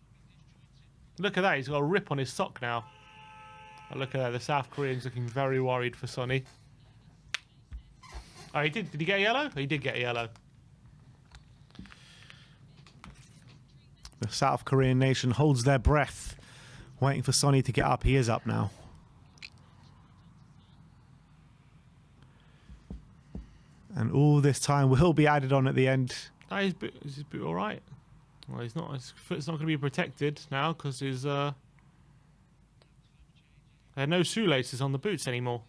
[SPEAKER 2] Look at that. He's got a rip on his sock now. Oh, look at that. The South Koreans looking very worried for Sonny. Oh, he did. Did he get a yellow? He did get a yellow.
[SPEAKER 1] The South Korean nation holds their breath, waiting for Sonny to get up. He is up now. And all this time will be added on at the end.
[SPEAKER 2] Oh, is his boot all right? Well, he's not. His foot's not going to be protected now because his there are no shoelaces on the boots anymore.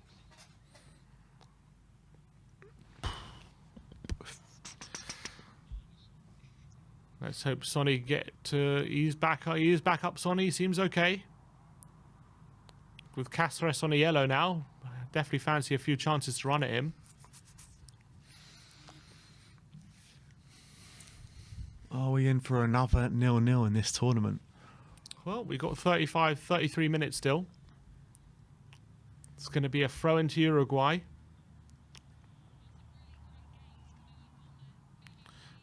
[SPEAKER 2] Let's hope Sonny get to ease back. He is back up. Sonny seems okay. With Cáceres on a yellow now, definitely fancy a few chances to run at him.
[SPEAKER 1] Are we in for another 0-0 in this tournament?
[SPEAKER 2] Well, we've got 33 minutes still. It's going to be a throw into Uruguay.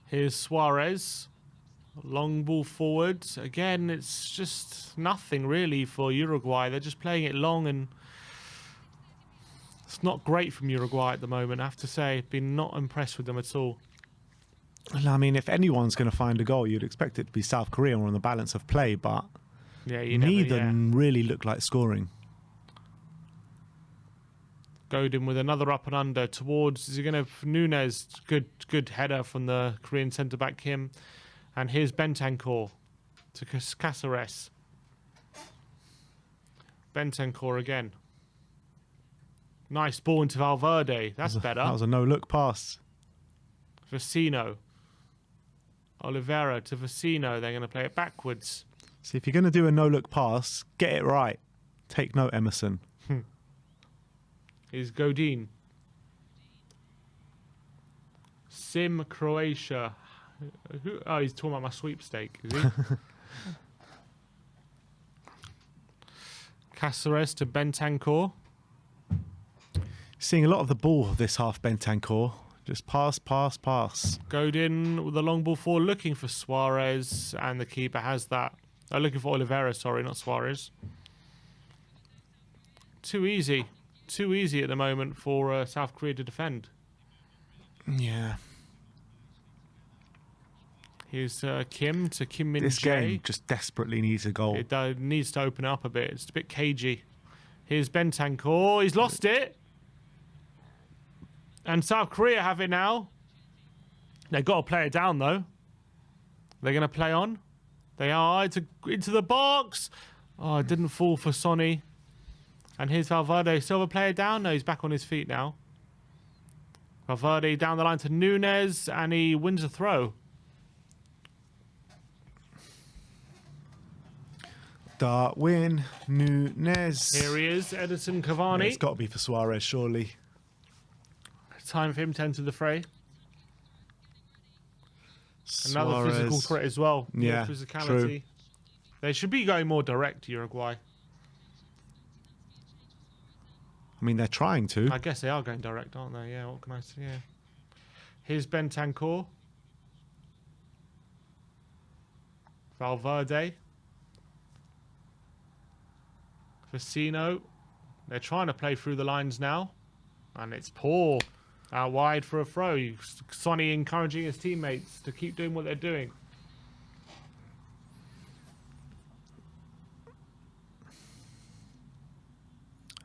[SPEAKER 2] Here's Suarez. Long ball forwards. Again, it's just nothing really for Uruguay. They're just playing it long and it's not great from Uruguay at the moment, I have to say. Been not impressed with them at all.
[SPEAKER 1] I mean, if anyone's going to find a goal, you'd expect it to be South Korea on the balance of play, but
[SPEAKER 2] yeah,
[SPEAKER 1] neither really look like scoring.
[SPEAKER 2] Godin with another up and under towards, is he going to, Núñez, good header from the Korean centre-back Kim. And here's Bentancur to Cáceres. Bentancur again. Nice ball into Valverde, that's better.
[SPEAKER 1] That was a no-look pass.
[SPEAKER 2] Vecino. Oliveira to Vecino. They're going to play it backwards.
[SPEAKER 1] See, if you're going to do a no-look pass, get it right. Take note, Emerson.
[SPEAKER 2] Is Godin. Sim Croatia. Oh, he's talking about my sweepstake, is he? Cáceres to Bentancur.
[SPEAKER 1] Seeing a lot of the ball this half, Bentancur. Just pass, pass, pass.
[SPEAKER 2] Godin with the long ball forward, looking for Suarez, and the keeper has that. Looking for Oliveira, sorry, not Suarez. Too easy. Too easy at the moment for South Korea to defend.
[SPEAKER 1] Yeah.
[SPEAKER 2] Here's Kim to Kim Min-jae.
[SPEAKER 1] This game just desperately needs a goal.
[SPEAKER 2] It needs to open up a bit. It's a bit cagey. Here's Bentancur. He's lost it. And South Korea have it now. They've got to play it down, though. They're going to play on. They are into the box. Oh, it didn't fall for Sonny. And here's Valverde. Silva player down. No, he's back on his feet now. Valverde down the line to Nunes, and he wins a throw.
[SPEAKER 1] Darwin Nunes.
[SPEAKER 2] Here he is, Edison Cavani.
[SPEAKER 1] It's got to be for Suarez, surely.
[SPEAKER 2] Time for him to enter the fray. Another
[SPEAKER 1] Suarez.
[SPEAKER 2] physical threat as well.
[SPEAKER 1] Yeah,
[SPEAKER 2] more physicality.
[SPEAKER 1] true.
[SPEAKER 2] They should be going more direct, Uruguay.
[SPEAKER 1] I mean, they're trying to.
[SPEAKER 2] I guess they are going direct, aren't they? Yeah, what can I say? Yeah. Here's Bentancur. Valverde. Vecino. They're trying to play through the lines now. And it's poor. Out wide for a throw. Sonny encouraging his teammates to keep doing what they're doing.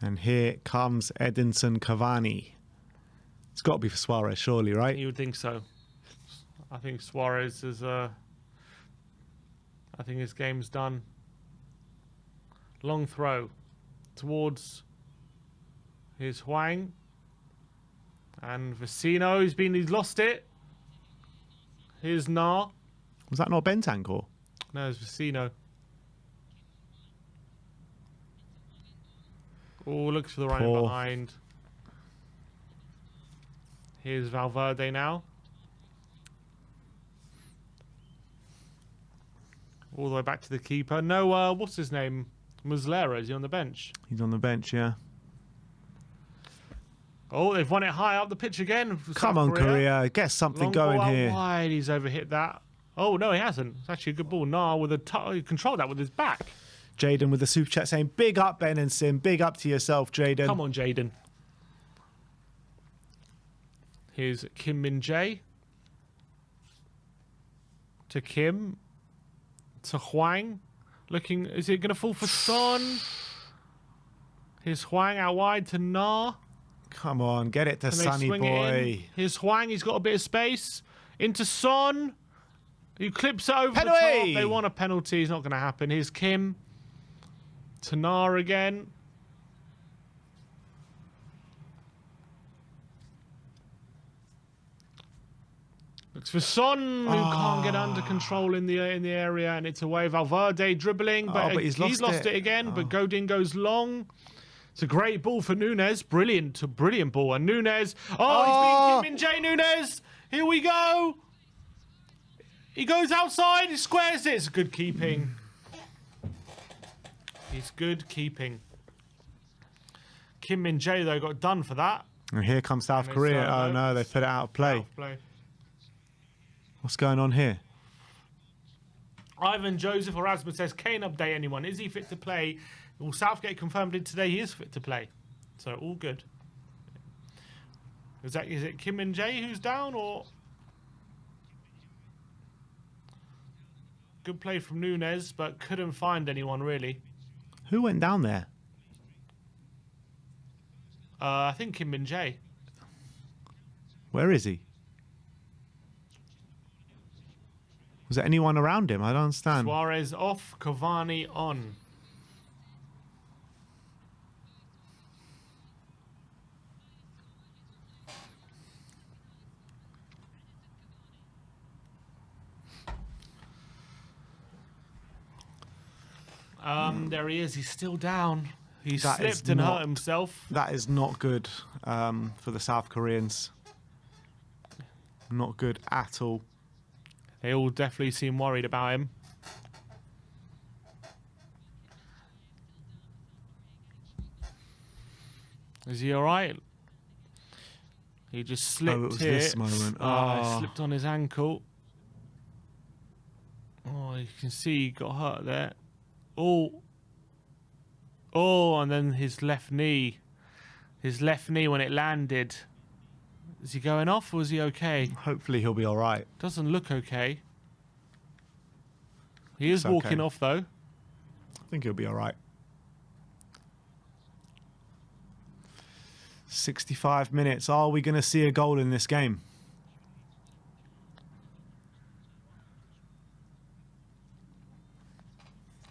[SPEAKER 1] And here comes Edinson Cavani. It's got to be for Suarez, surely, right?
[SPEAKER 2] You would think so. I think Suarez is... I think his game's done. Long throw towards his Huang. And Vecino, he's lost it. Here's Na.
[SPEAKER 1] Was that not Bentancur?
[SPEAKER 2] No, it's Vecino. Oh, looks for the right behind. Here's Valverde now. All the way back to the keeper. No, what's his name? Muslera, is he on the bench?
[SPEAKER 1] He's on the bench, yeah.
[SPEAKER 2] Oh, they've won it high up the pitch again.
[SPEAKER 1] Come on, Korea. Get something going
[SPEAKER 2] ball
[SPEAKER 1] here.
[SPEAKER 2] Out wide. He's overhit that. Oh, no, he hasn't. It's actually a good ball. Nah, with he controlled that with his back.
[SPEAKER 1] Jaden with the super chat saying, big up, Ben and Sim. Big up to yourself, Jaden.
[SPEAKER 2] Come on, Jaden. Here's Kim Min Jae. To Kim. To Huang. Looking, is it going to fall for Son? Here's Huang out wide to Na.
[SPEAKER 1] Come on, get it to Sonny boy.
[SPEAKER 2] Here's Huang, he's got a bit of space. Into Son. He clips it over
[SPEAKER 1] Penalty!
[SPEAKER 2] the top. They want a penalty. It's not going to happen. Here's Kim. To Na again. Looks for Son, who can't get under control in the area, and it's away. Valverde dribbling, but
[SPEAKER 1] he's
[SPEAKER 2] lost it again. But Godin goes long. It's a great ball for Nunes. Brilliant ball. And Nunes, he's being Kim Min Jae Nunes. Here we go. He goes outside. He squares it. It's good keeping. He's good keeping. Kim Min Jae though got done for that.
[SPEAKER 1] And here comes South Korea. Oh no, they put it out of play. What's going on here?
[SPEAKER 2] Ivan Joseph Erasmus says, Kane update anyone. Is he fit to play? Well, Southgate confirmed it today. He is fit to play. So all good. Is it Kim Min Jae who's down or? Good play from Nunes, but couldn't find anyone really.
[SPEAKER 1] Who went down there?
[SPEAKER 2] I think Kim Min Jae.
[SPEAKER 1] Where is he? Was there anyone around him? I don't understand.
[SPEAKER 2] Suarez off, Cavani on. There he is. He's still down. He slipped and hurt himself.
[SPEAKER 1] That is not good for the South Koreans. Not good at all.
[SPEAKER 2] They all definitely seem worried about him. Is he all right? He just slipped
[SPEAKER 1] it was
[SPEAKER 2] here.
[SPEAKER 1] this moment.
[SPEAKER 2] He slipped on his ankle. Oh, you can see he got hurt there. Oh, and then his left knee. His left knee when it landed. Is he going off or is he okay?
[SPEAKER 1] Hopefully he'll be all right.
[SPEAKER 2] Doesn't look okay. He is walking off though.
[SPEAKER 1] I think he'll be all right. 65 minutes. Are we going to see a goal in this game?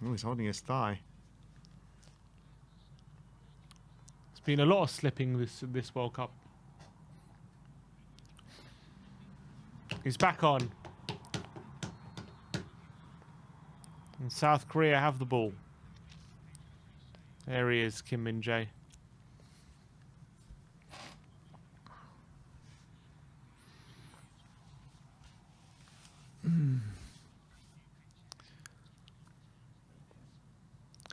[SPEAKER 1] Oh, he's holding his thigh.
[SPEAKER 2] There's been a lot of slipping this World Cup. He's back on. And South Korea have the ball. There he is, Kim Min-jae.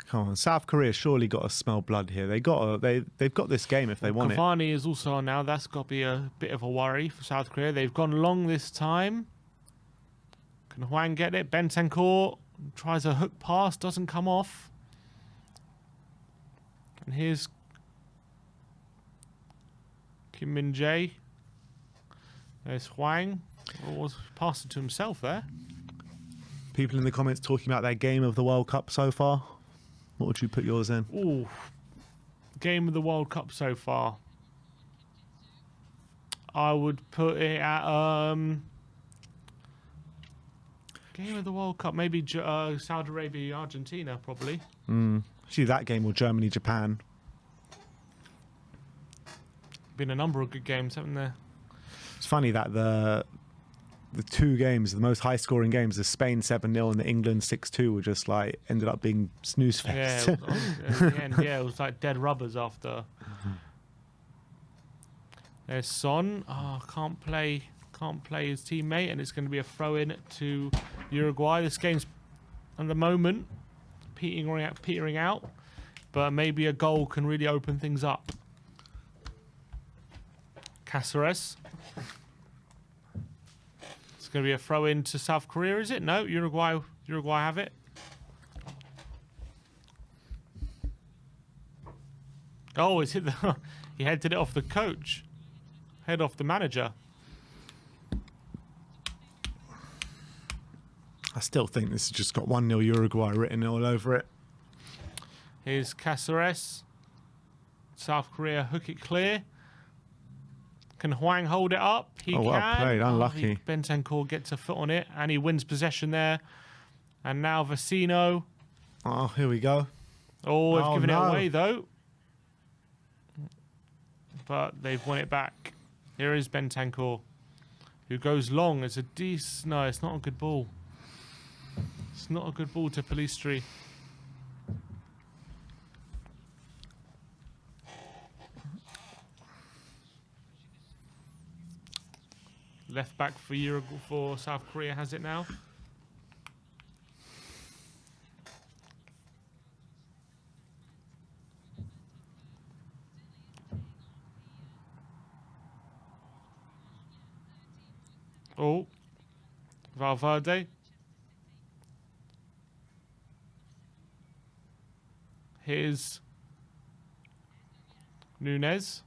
[SPEAKER 1] Come on, South Korea surely got to smell blood here. They've got this game if they want it.
[SPEAKER 2] Cavani is also on now. That's got to be a bit of a worry for South Korea. They've gone long this time. Can Hwang get it? Bentancur tries a hook pass, doesn't come off. And here's Kim Min-jae. There's Hwang. Oh, passed it to himself there.
[SPEAKER 1] People in the comments talking about their game of the World Cup so far. What would you put yours in?
[SPEAKER 2] Ooh, game of the World Cup so far. I would put it at game of the World Cup. Maybe Saudi Arabia, Argentina, probably.
[SPEAKER 1] Actually, that game or Germany, Japan.
[SPEAKER 2] Been a number of good games, haven't there?
[SPEAKER 1] It's funny that the two games, the most high-scoring games, the Spain 7-0 and the England 6-2, were just like ended up being snooze fest.
[SPEAKER 2] Yeah, in the end, yeah, it was like dead rubbers after. There's Son. Oh, can't play his teammate, and it's going to be a throw-in to Uruguay. This game's at the moment petering out, but maybe a goal can really open things up. Cáceres. It's going to be a throw-in to South Korea, is it? No, Uruguay have it. Oh, it's hit the. He headed it off the coach. Head off the manager.
[SPEAKER 1] I still think this has just got 1-0 Uruguay written all over it.
[SPEAKER 2] Here's Cáceres. South Korea hook it clear. Can Hwang hold it up? He can.
[SPEAKER 1] Well played, unlucky.
[SPEAKER 2] Bentancur gets a foot on it, and he wins possession there. And now Vecino.
[SPEAKER 1] Oh, here we go.
[SPEAKER 2] Oh, they've given
[SPEAKER 1] no.
[SPEAKER 2] it away, though. But they've won it back. Here is Bentancur, who goes long. It's a decent... No, it's not a good ball. It's not a good ball to Pelistri. Left back for Uruguay, for South Korea has it now. Oh, Valverde. Here's Nunez.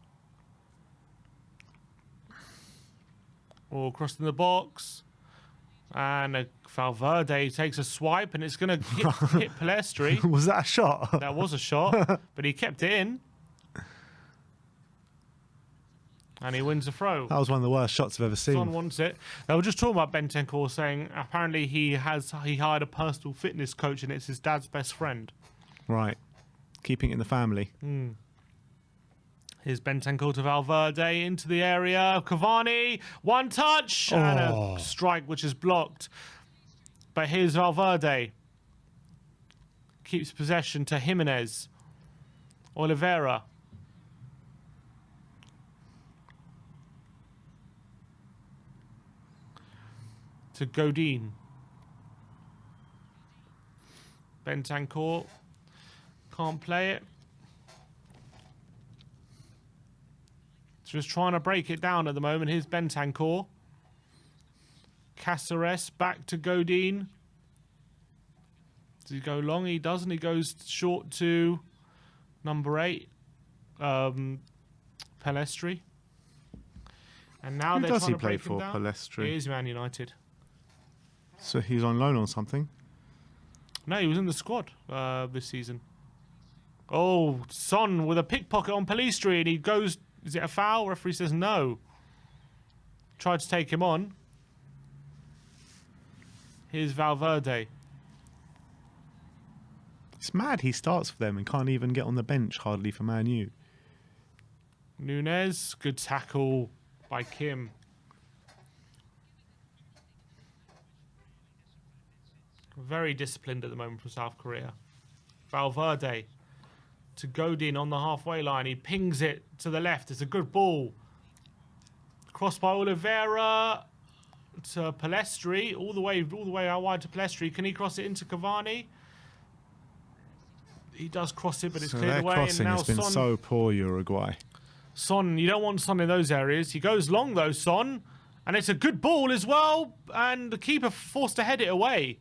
[SPEAKER 2] All crossing the box. And Valverde takes a swipe, and it's going to hit Pelistri.
[SPEAKER 1] Was that a shot?
[SPEAKER 2] That was a shot, but he kept it in. And he wins the throw.
[SPEAKER 1] That was one of the worst shots I've ever seen.
[SPEAKER 2] Son wants it. They were just talking about Bentancur, saying apparently he hired a personal fitness coach, and it's his dad's best friend.
[SPEAKER 1] Right. Keeping it in the family.
[SPEAKER 2] Here's Bentancur to Valverde into the area. Cavani, one touch and a strike which is blocked. But here's Valverde. Keeps possession to Jimenez. Oliveira. To Godin. Bentancur can't play it. Just trying to break it down at the moment. Here's Bentancur. Cáceres back to Godin. Does he go long? He doesn't. He goes short to number 8, Pelistri. And now
[SPEAKER 1] Who
[SPEAKER 2] they're
[SPEAKER 1] does
[SPEAKER 2] trying
[SPEAKER 1] he
[SPEAKER 2] to
[SPEAKER 1] play
[SPEAKER 2] break him
[SPEAKER 1] for,
[SPEAKER 2] down.
[SPEAKER 1] Pelistri?
[SPEAKER 2] He is Man United.
[SPEAKER 1] So he's on loan or something?
[SPEAKER 2] No, he was in the squad this season. Oh, Son with a pickpocket on Pelistri, and he goes Is it a foul? Referee says no. Tried to take him on. Here's Valverde.
[SPEAKER 1] It's mad he starts for them and can't even get on the bench hardly for Man U.
[SPEAKER 2] Nunez, good tackle by Kim. Very disciplined at the moment from South Korea. Valverde to Godin on the halfway line. He pings it to the left. It's a good ball. Crossed by Oliveira to Palestri. All the way out wide to Palestri. Can he cross it into Cavani? He does cross it, but it's
[SPEAKER 1] So
[SPEAKER 2] cleared
[SPEAKER 1] their
[SPEAKER 2] away.
[SPEAKER 1] crossing
[SPEAKER 2] And now
[SPEAKER 1] has been
[SPEAKER 2] Son.
[SPEAKER 1] so poor, Uruguay.
[SPEAKER 2] Son, you don't want Son in those areas. He goes long though, Son. And it's a good ball as well. And the keeper forced to head it away.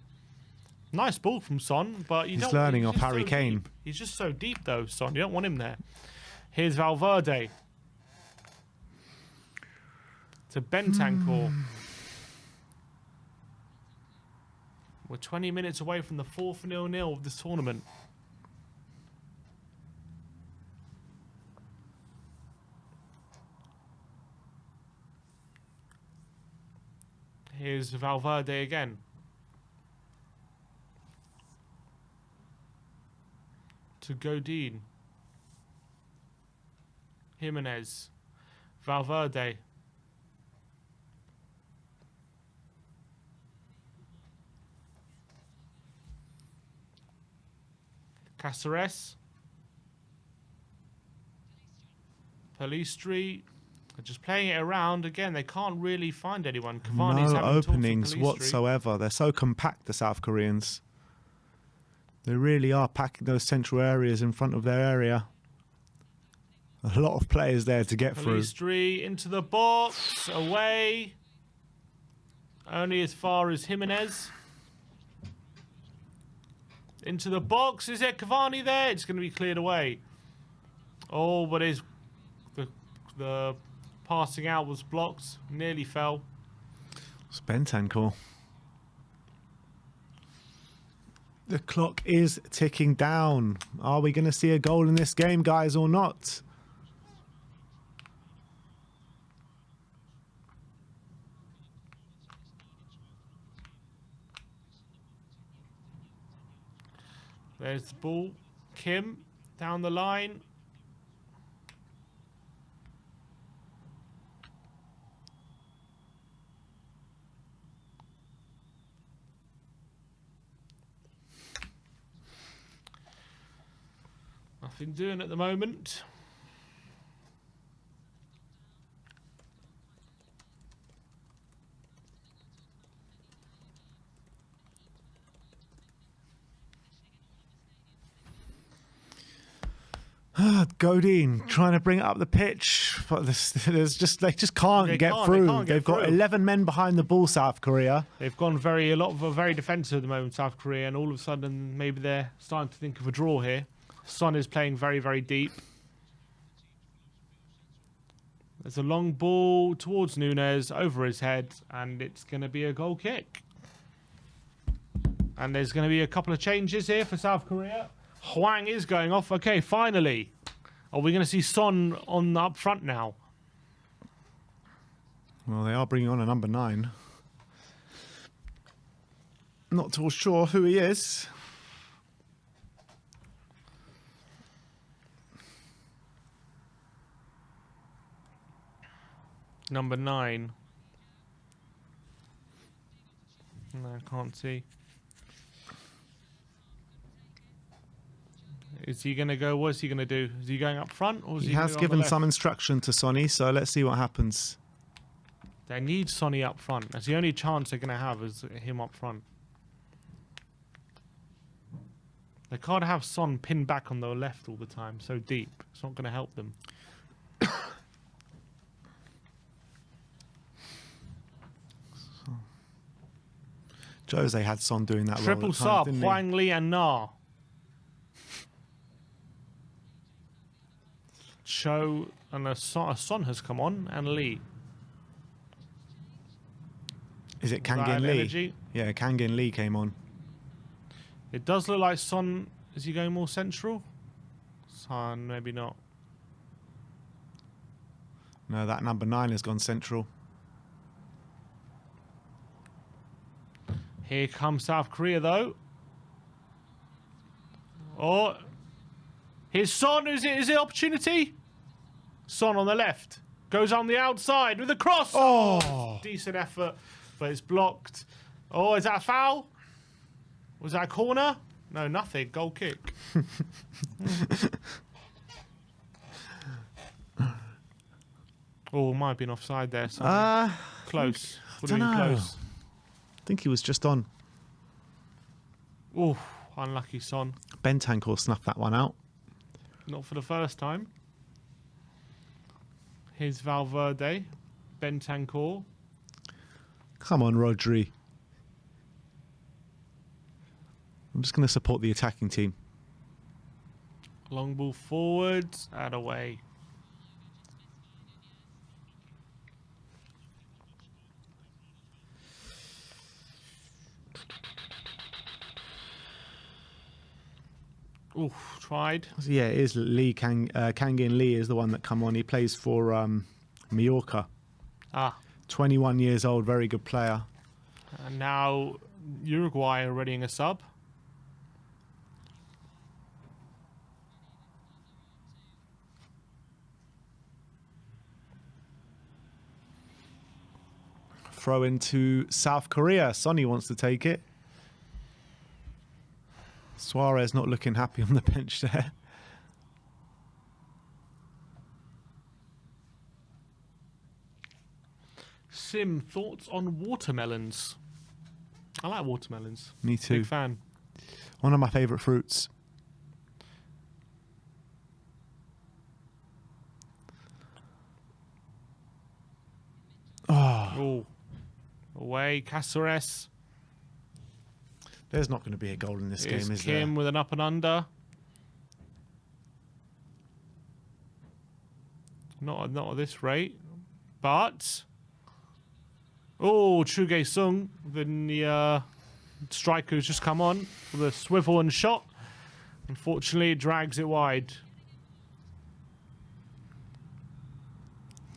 [SPEAKER 2] Nice ball from Son, but you
[SPEAKER 1] He's
[SPEAKER 2] don't.
[SPEAKER 1] learning off
[SPEAKER 2] just
[SPEAKER 1] Harry
[SPEAKER 2] so
[SPEAKER 1] Kane.
[SPEAKER 2] deep. He's just so deep though, Son. You don't want him there. Here's Valverde. To Bentancur. We're 20 minutes away from the 4th 0-0 of this tournament. Here's Valverde again. To Godin. Jimenez. Valverde. Caceres. Palistri. They're just playing it around. Again, they can't really find anyone. Cavani's
[SPEAKER 1] No
[SPEAKER 2] having talks with
[SPEAKER 1] openings
[SPEAKER 2] Palistri.
[SPEAKER 1] whatsoever. They're so compact, the South Koreans. They really are packing those central areas in front of their area. A lot of players there to get through.
[SPEAKER 2] Palistri into the box. Away. Only as far as Jimenez. Into the box. Is there Cavani there? It's going to be cleared away. Oh, but the passing out was blocked. Nearly fell.
[SPEAKER 1] It's Bentancur. The clock is ticking down. Are we going to see a goal in this game, guys, or not?
[SPEAKER 2] There's the ball. Kim down the line. Nothing doing at the moment.
[SPEAKER 1] Godin trying to bring it up the pitch, but they just can't get
[SPEAKER 2] They
[SPEAKER 1] through.
[SPEAKER 2] can't get
[SPEAKER 1] They've got
[SPEAKER 2] through.
[SPEAKER 1] 11 men behind the ball, South Korea.
[SPEAKER 2] They've gone very defensive at the moment, South Korea, and all of a sudden maybe they're starting to think of a draw here. Son is playing very, very deep. There's a long ball towards Nunez over his head, and it's going to be a goal kick. And there's going to be a couple of changes here for South Korea. Hwang is going off. Okay, finally. Are we going to see Son on up front now?
[SPEAKER 1] Well, they are bringing on a number 9. Not too sure who he is.
[SPEAKER 2] Number 9. No, I can't see. Is he going to go? What's he going to do? Is he going up front? Or is
[SPEAKER 1] He
[SPEAKER 2] gonna
[SPEAKER 1] has
[SPEAKER 2] go on the
[SPEAKER 1] given
[SPEAKER 2] left?
[SPEAKER 1] some instruction to Sonny, so let's see what happens.
[SPEAKER 2] They need Sonny up front. That's the only chance they're going to have is him up front. They can't have Son pinned back on the left all the time, so deep. It's not going to help them.
[SPEAKER 1] Jose had Son doing that role
[SPEAKER 2] Triple
[SPEAKER 1] at times,
[SPEAKER 2] sub,
[SPEAKER 1] didn't he?
[SPEAKER 2] Hwang Lee and Na. Cho and a Son has come on, and Lee.
[SPEAKER 1] Is it
[SPEAKER 2] That
[SPEAKER 1] Kangin Lee?
[SPEAKER 2] energy.
[SPEAKER 1] Yeah, Kangin Lee came on.
[SPEAKER 2] It does look like Son. Is he going more central? Son, maybe not.
[SPEAKER 1] No, that number 9 has gone central.
[SPEAKER 2] Here comes South Korea, though. Oh, here's Son. Is it opportunity? Son on the left. Goes on the outside with a cross.
[SPEAKER 1] Oh.
[SPEAKER 2] Decent effort, but it's blocked. Oh, is that a foul? Was that a corner? No, nothing. Goal kick. Oh, might have been offside there. Close. Would have been close.
[SPEAKER 1] I think he was just on.
[SPEAKER 2] Oh, unlucky Son.
[SPEAKER 1] Bentancur snuffed that one out.
[SPEAKER 2] Not for the first time. Here's Valverde. Bentancur.
[SPEAKER 1] Come on, Rodri. I'm just going to support the attacking team.
[SPEAKER 2] Long ball forward and away. Oof, tried.
[SPEAKER 1] Yeah, it is Lee Kangin Lee is the one that come on. He plays for Mallorca. 21 years old, very good player.
[SPEAKER 2] And now Uruguay are readying a sub.
[SPEAKER 1] Throw into South Korea. Sonny wants to take it. Suarez not looking happy on the bench there.
[SPEAKER 2] Sim, thoughts on watermelons? I like watermelons.
[SPEAKER 1] Me too.
[SPEAKER 2] Big fan.
[SPEAKER 1] One of my favourite fruits.
[SPEAKER 2] Oh. Away, Cáceres.
[SPEAKER 1] There's not going to be a goal in this game, is there?
[SPEAKER 2] Kim with an up and under. Not at this rate. But... Oh, Chuge Sung, the striker who's just come on with a swivel and shot. Unfortunately, it drags it wide.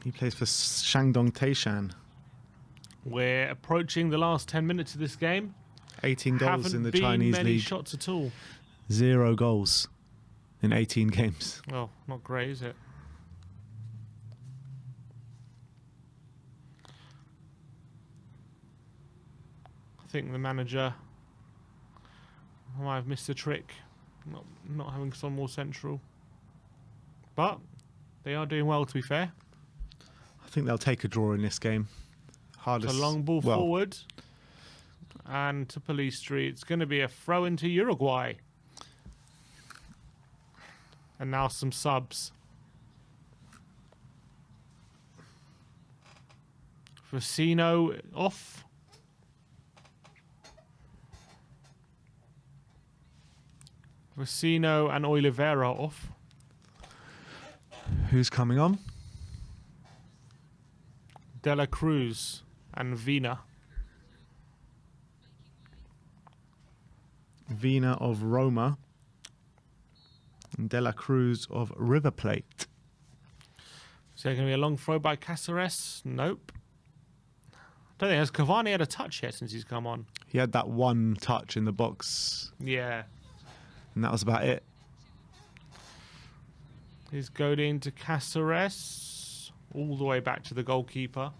[SPEAKER 1] He plays for Shandong Taishan.
[SPEAKER 2] We're approaching the last 10 minutes of this game.
[SPEAKER 1] 18 goals in the Chinese
[SPEAKER 2] many
[SPEAKER 1] league.
[SPEAKER 2] Shots at all.
[SPEAKER 1] 0 goals in 18 games.
[SPEAKER 2] Well, not great, is it? I think the manager might have missed a trick, not having Son more central. But they are doing well, to be fair.
[SPEAKER 1] I think they'll take a draw in this game. Hardest.
[SPEAKER 2] A long ball forward. And to Police Street. It's going to be a throw into Uruguay. And now some subs. Vecino off. Vecino and Oliveira off.
[SPEAKER 1] Who's coming on?
[SPEAKER 2] De La Cruz and Vina.
[SPEAKER 1] Vina of Roma. And De La Cruz of River Plate.
[SPEAKER 2] Is there going to be a long throw by Cáceres? Nope. Don't think has Cavani had a touch yet since he's come on.
[SPEAKER 1] He had that one touch in the box.
[SPEAKER 2] Yeah.
[SPEAKER 1] And that was about it.
[SPEAKER 2] He's going into Cáceres. All the way back to the goalkeeper.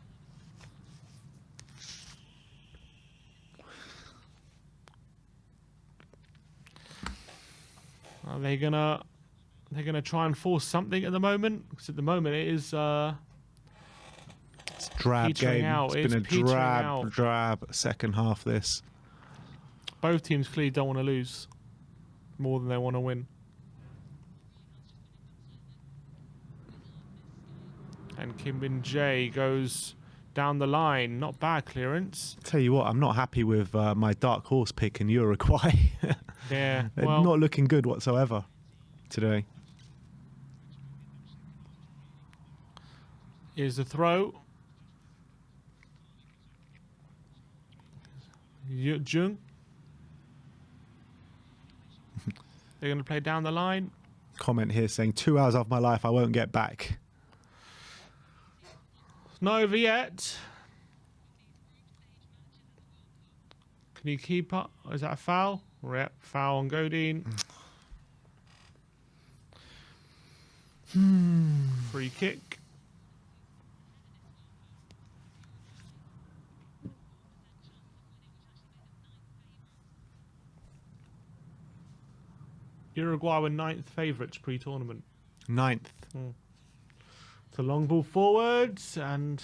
[SPEAKER 2] Are they gonna try and force something at the moment? Because at the moment it is
[SPEAKER 1] It's a drab game.
[SPEAKER 2] out.
[SPEAKER 1] It's been
[SPEAKER 2] It's
[SPEAKER 1] a drab second half this.
[SPEAKER 2] both teams clearly don't want to lose more than they want to win. And Kim Min Jae goes down the line. Not bad clearance.
[SPEAKER 1] Tell you what, I'm not happy with my dark horse pick in Uruguay.
[SPEAKER 2] Yeah,
[SPEAKER 1] They're
[SPEAKER 2] well,
[SPEAKER 1] not looking good whatsoever today.
[SPEAKER 2] here's the throw. Jung. They're going to play down the line.
[SPEAKER 1] Comment here saying 2 hours of my life I won't get back.
[SPEAKER 2] Not over yet. Can you keep up? Is that a foul? Yep, foul on Godin. Free kick. Uruguay were 9th favourites pre-tournament.
[SPEAKER 1] 9th.
[SPEAKER 2] It's a long ball forwards, and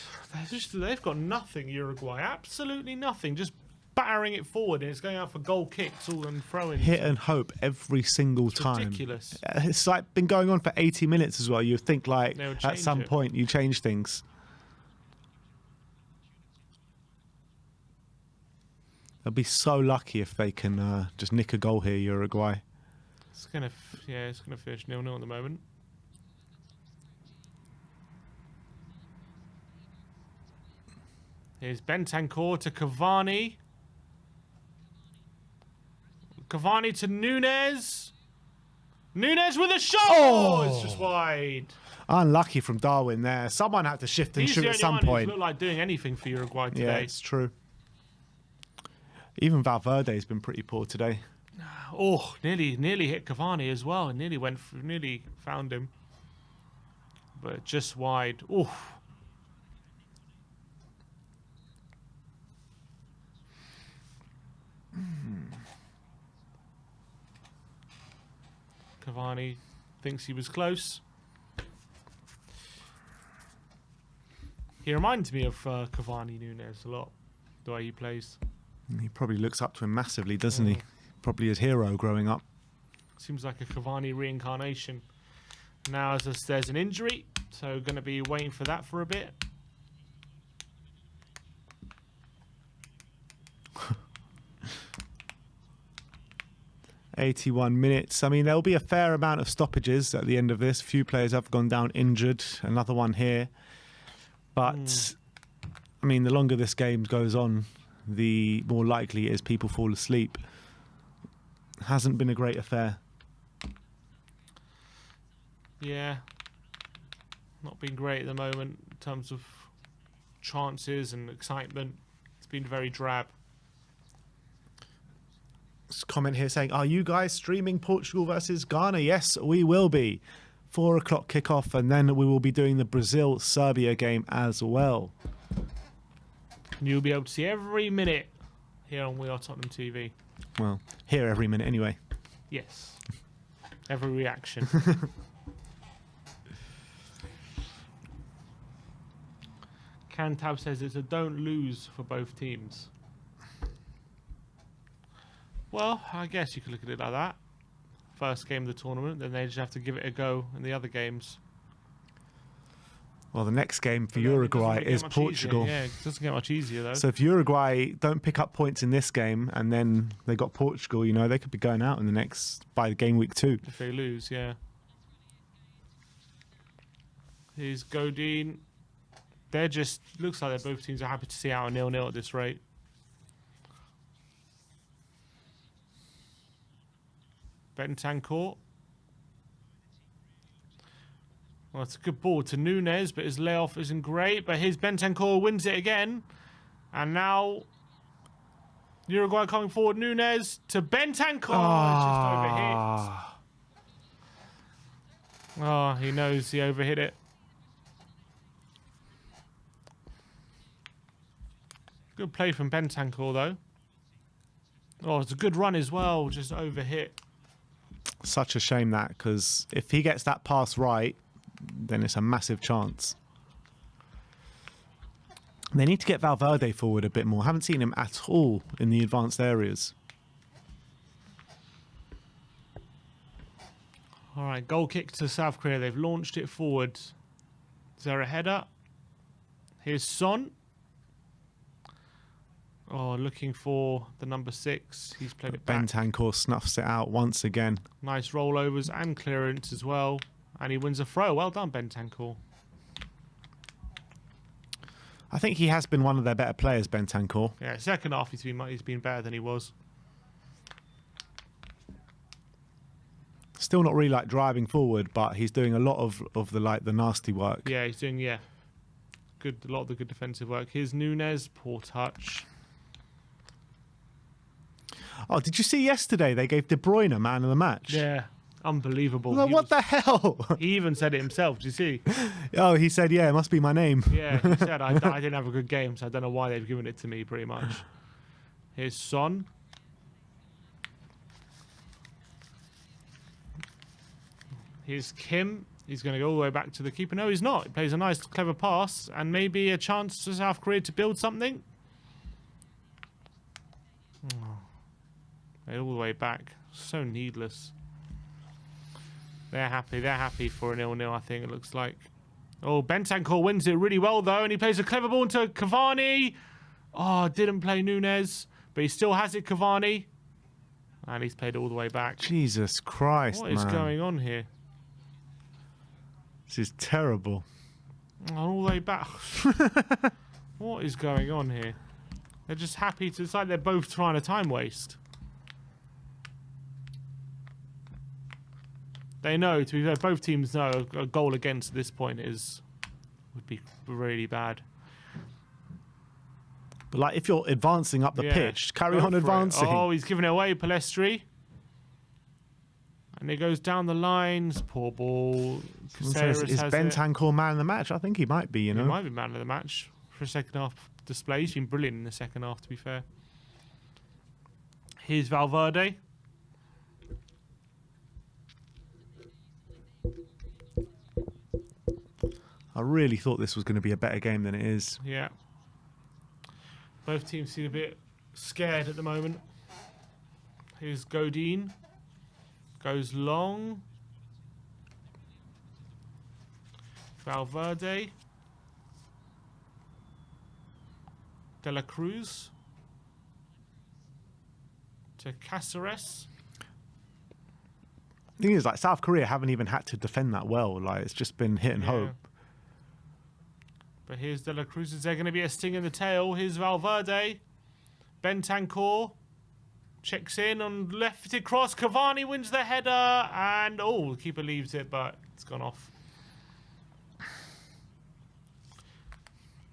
[SPEAKER 2] they've got nothing, Uruguay. Absolutely nothing. Just battering it forward, and it's going out for goal kicks all and throw-ins.
[SPEAKER 1] Hit and hope every single time.
[SPEAKER 2] Ridiculous.
[SPEAKER 1] It's like been going on for 80 minutes as well. You think like at some point you change things. They'll be so lucky if they can just nick a goal here, Uruguay.
[SPEAKER 2] It's gonna finish 0-0 at the moment. Here's Bentancur to Cavani. Cavani to Nunes. Nunes with a shot! Oh, it's just wide.
[SPEAKER 1] Unlucky from Darwin there. Someone had to shift and shoot at some point.
[SPEAKER 2] He's looked like doing anything for Uruguay today.
[SPEAKER 1] Yeah, it's true. Even Valverde's been pretty poor today.
[SPEAKER 2] Oh, nearly hit Cavani as well. Nearly found him, but just wide. Oh. Cavani thinks he was close. He reminds me of Cavani Nunes a lot, the way he plays.
[SPEAKER 1] He probably looks up to him massively, doesn't he? Probably his hero growing up.
[SPEAKER 2] Seems like a Cavani reincarnation. Now there's an injury, so going to be waiting for that for a bit.
[SPEAKER 1] "81 minutes. I mean, there'll be a fair amount of stoppages at the end of this. A few players have gone down injured. Another one here. But, I mean, the longer this game goes on, the more likely it is people fall asleep. Hasn't been a great affair.
[SPEAKER 2] Yeah. Not been great at the moment in terms of chances and excitement. It's been very drab.
[SPEAKER 1] Comment here saying, are you guys streaming Portugal versus Ghana? Yes, we will be. 4 o'clock kickoff, and then we will be doing the Brazil-Serbia game as well.
[SPEAKER 2] You'll be able to see every minute here on WeAreTottenhamTV.
[SPEAKER 1] Well, here every minute anyway.
[SPEAKER 2] Yes. Every reaction. Cantab says it's a don't lose for both teams. Well, I guess you could look at it like that. First game of the tournament, then they just have to give it a go in the other games.
[SPEAKER 1] Well, the next game for Uruguay is Portugal.
[SPEAKER 2] Yeah, it doesn't get much easier, though.
[SPEAKER 1] So if Uruguay don't pick up points in this game and then they got Portugal, you know, they could be going out in the next, by game week 2.
[SPEAKER 2] If they lose, yeah. Here's Godin. They're just, looks like both teams are happy to see out a 0-0 at this rate. Bentancur. Well, it's a good ball to Nunes, but his layoff isn't great. But here's Bentancur wins it again. And now Uruguay coming forward. Nunes to Bentancur. It's just overhit. Oh, he knows he overhit it. Good play from Bentancur, though. Oh, it's a good run as well. Just overhit.
[SPEAKER 1] Such a shame that, because if he gets that pass right, then it's a massive chance. They need to get Valverde forward a bit more. Haven't seen him at all in the advanced areas.
[SPEAKER 2] All right, goal kick to South Korea. They've launched it forward. Is there a header? Here's Son. Oh, looking for the number 6. He's played it back.
[SPEAKER 1] Bentancur snuffs it out once again.
[SPEAKER 2] Nice rollovers and clearance as well. And he wins a throw. Well done, Bentancur.
[SPEAKER 1] I think he has been one of their better players, Bentancur.
[SPEAKER 2] Yeah, second half he's been better than he was.
[SPEAKER 1] Still not really like driving forward, but he's doing a lot of the nasty work.
[SPEAKER 2] Yeah, he's doing, yeah. A lot of the good defensive work. Here's Nunes, poor touch.
[SPEAKER 1] Oh, did you see yesterday they gave De Bruyne man of the match?
[SPEAKER 2] Yeah, unbelievable.
[SPEAKER 1] Well, what the hell?
[SPEAKER 2] He even said it himself. Did you see?
[SPEAKER 1] Oh, he said, yeah, it must be my name.
[SPEAKER 2] Yeah, he said, I didn't have a good game, so I don't know why they've given it to me, pretty much. Here's Son. Here's Kim. He's going to go all the way back to the keeper. No, he's not. He plays a nice, clever pass, and maybe a chance for South Korea to build something. Oh. All the way back. So needless. They're happy. They're happy for a 0-0, I think it looks like. Oh, Bentancur wins it really well, though, and he plays a clever ball into Cavani. Oh, didn't play Nunes, but he still has it, Cavani. And he's played it all the way back.
[SPEAKER 1] Jesus Christ,
[SPEAKER 2] What is going on here?
[SPEAKER 1] This is terrible.
[SPEAKER 2] All the way back. What is going on here? They're just happy to... It's like they're both trying to time waste. They know, to be fair, both teams know a goal against at this point would be really bad.
[SPEAKER 1] But like, if you're advancing up the pitch, carry on advancing.
[SPEAKER 2] Oh, he's giving it away, Palestri. And it goes down the lines. Poor ball.
[SPEAKER 1] Is Bentancur man of the match? I think he might be, you know.
[SPEAKER 2] He might be man of the match for a second half display. He's been brilliant in the second half, to be fair. Here's Valverde.
[SPEAKER 1] I really thought this was going to be a better game than it is.
[SPEAKER 2] Yeah. Both teams seem a bit scared at the moment. Here's Godin. Goes long. Valverde. De La Cruz. To Cáceres.
[SPEAKER 1] The thing is, like, South Korea haven't even had to defend that well. Like, it's just been hit and hope.
[SPEAKER 2] But here's De La Cruz. Is there going to be a sting in the tail? Here's Valverde. Bentancur checks in on left-footed cross. Cavani wins the header. And, oh, the keeper leaves it, but it's gone off.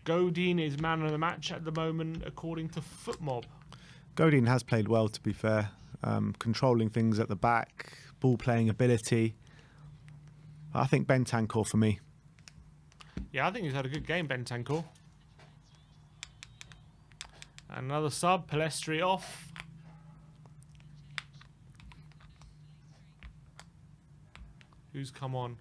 [SPEAKER 2] Godin is man of the match at the moment, according to FootMob.
[SPEAKER 1] Godin has played well, to be fair. Controlling things at the back, ball-playing ability. I think Bentancur for me.
[SPEAKER 2] Yeah, I think he's had a good game, Bentancur. Another sub, Palestri off. Who's come on?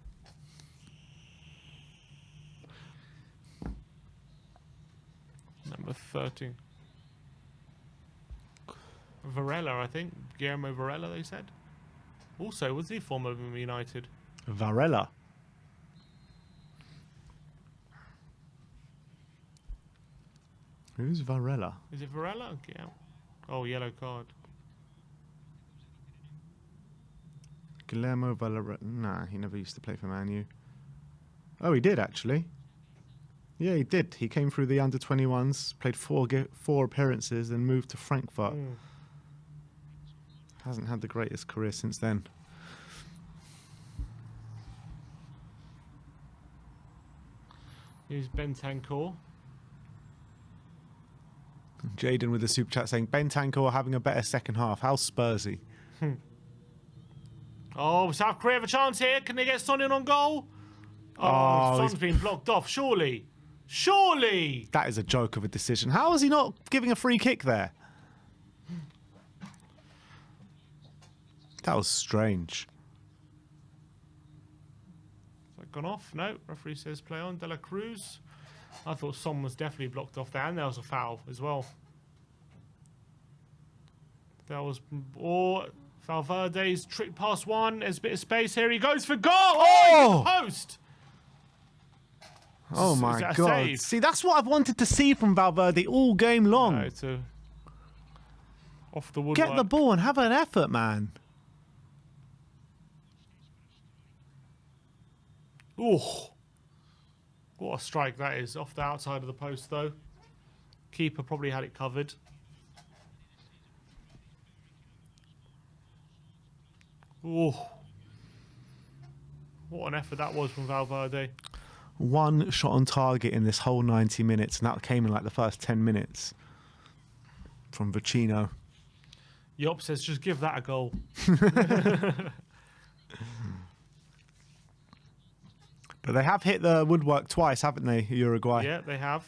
[SPEAKER 2] Number 13. Varela, I think. Guillermo Varela, they said. Also, was he former of United?
[SPEAKER 1] Varela. Who's Varela?
[SPEAKER 2] Is it Varela? Yeah. Oh, yellow card.
[SPEAKER 1] Guillermo Varela. Nah, he never used to play for Man U. Oh, he did, actually. Yeah, he did. He came through the under-21s, played four appearances, and moved to Frankfurt. Hasn't had the greatest career since then.
[SPEAKER 2] Here's Bentancur.
[SPEAKER 1] Jaden with the super chat saying, Bentancur having a better second half. How Spursy.
[SPEAKER 2] Oh, South Korea have a chance here. Can they get Son in on goal? Oh, Son's been blocked off, surely. Surely!
[SPEAKER 1] That is a joke of a decision. How is he not giving a free kick there? That was strange.
[SPEAKER 2] Has that gone off? No. Referee says play on. De La Cruz. I thought Son was definitely blocked off there, and there was a foul as well. That was... Or Valverde's trick past one. There's a bit of space here. He goes for goal! Oh! He hit the post!
[SPEAKER 1] Oh my God. Save? See, that's what I've wanted to see from Valverde all game long.
[SPEAKER 2] No, it's off the woodwork.
[SPEAKER 1] Get the ball and have an effort, man.
[SPEAKER 2] Oh, what a strike that is. Off the outside of the post, though. Keeper probably had it covered. Oh, what an effort that was from Valverde.
[SPEAKER 1] one shot on target in this whole 90 minutes, and that came in like the first 10 minutes from Vecino.
[SPEAKER 2] Yop says, just give that a goal.
[SPEAKER 1] But they have hit the woodwork twice, haven't they, Uruguay?
[SPEAKER 2] Yeah, they have.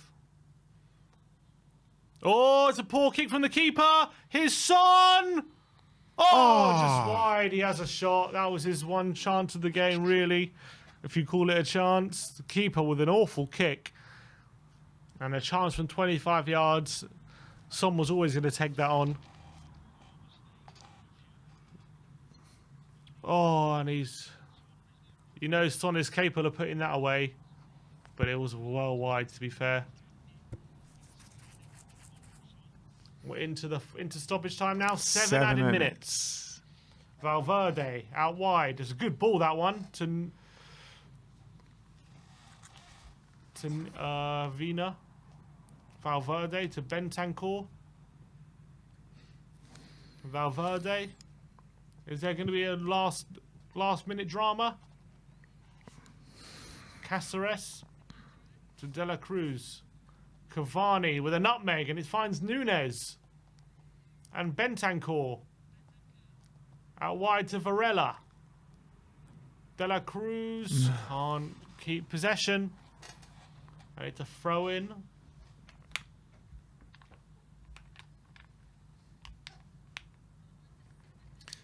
[SPEAKER 2] Oh, it's a poor kick from the keeper. His son. Oh, just wide. He has a shot. That was his one chance of the game, really, if you call it a chance. The keeper with an awful kick. And a chance from 25 yards. Son was always going to take that on. Oh, and he's... You know, Son is capable of putting that away. But it was well wide, to be fair. We're into stoppage time now. Seven added minutes. Valverde out wide. It's a good ball, that one, to Vina. Valverde to Bentancur. Valverde. Is there going to be a last minute drama? Cáceres to De La Cruz. Cavani with a nutmeg, and it finds Nunes. And Bentancur. Out wide to Varela. De La Cruz can't keep possession. I need to throw in.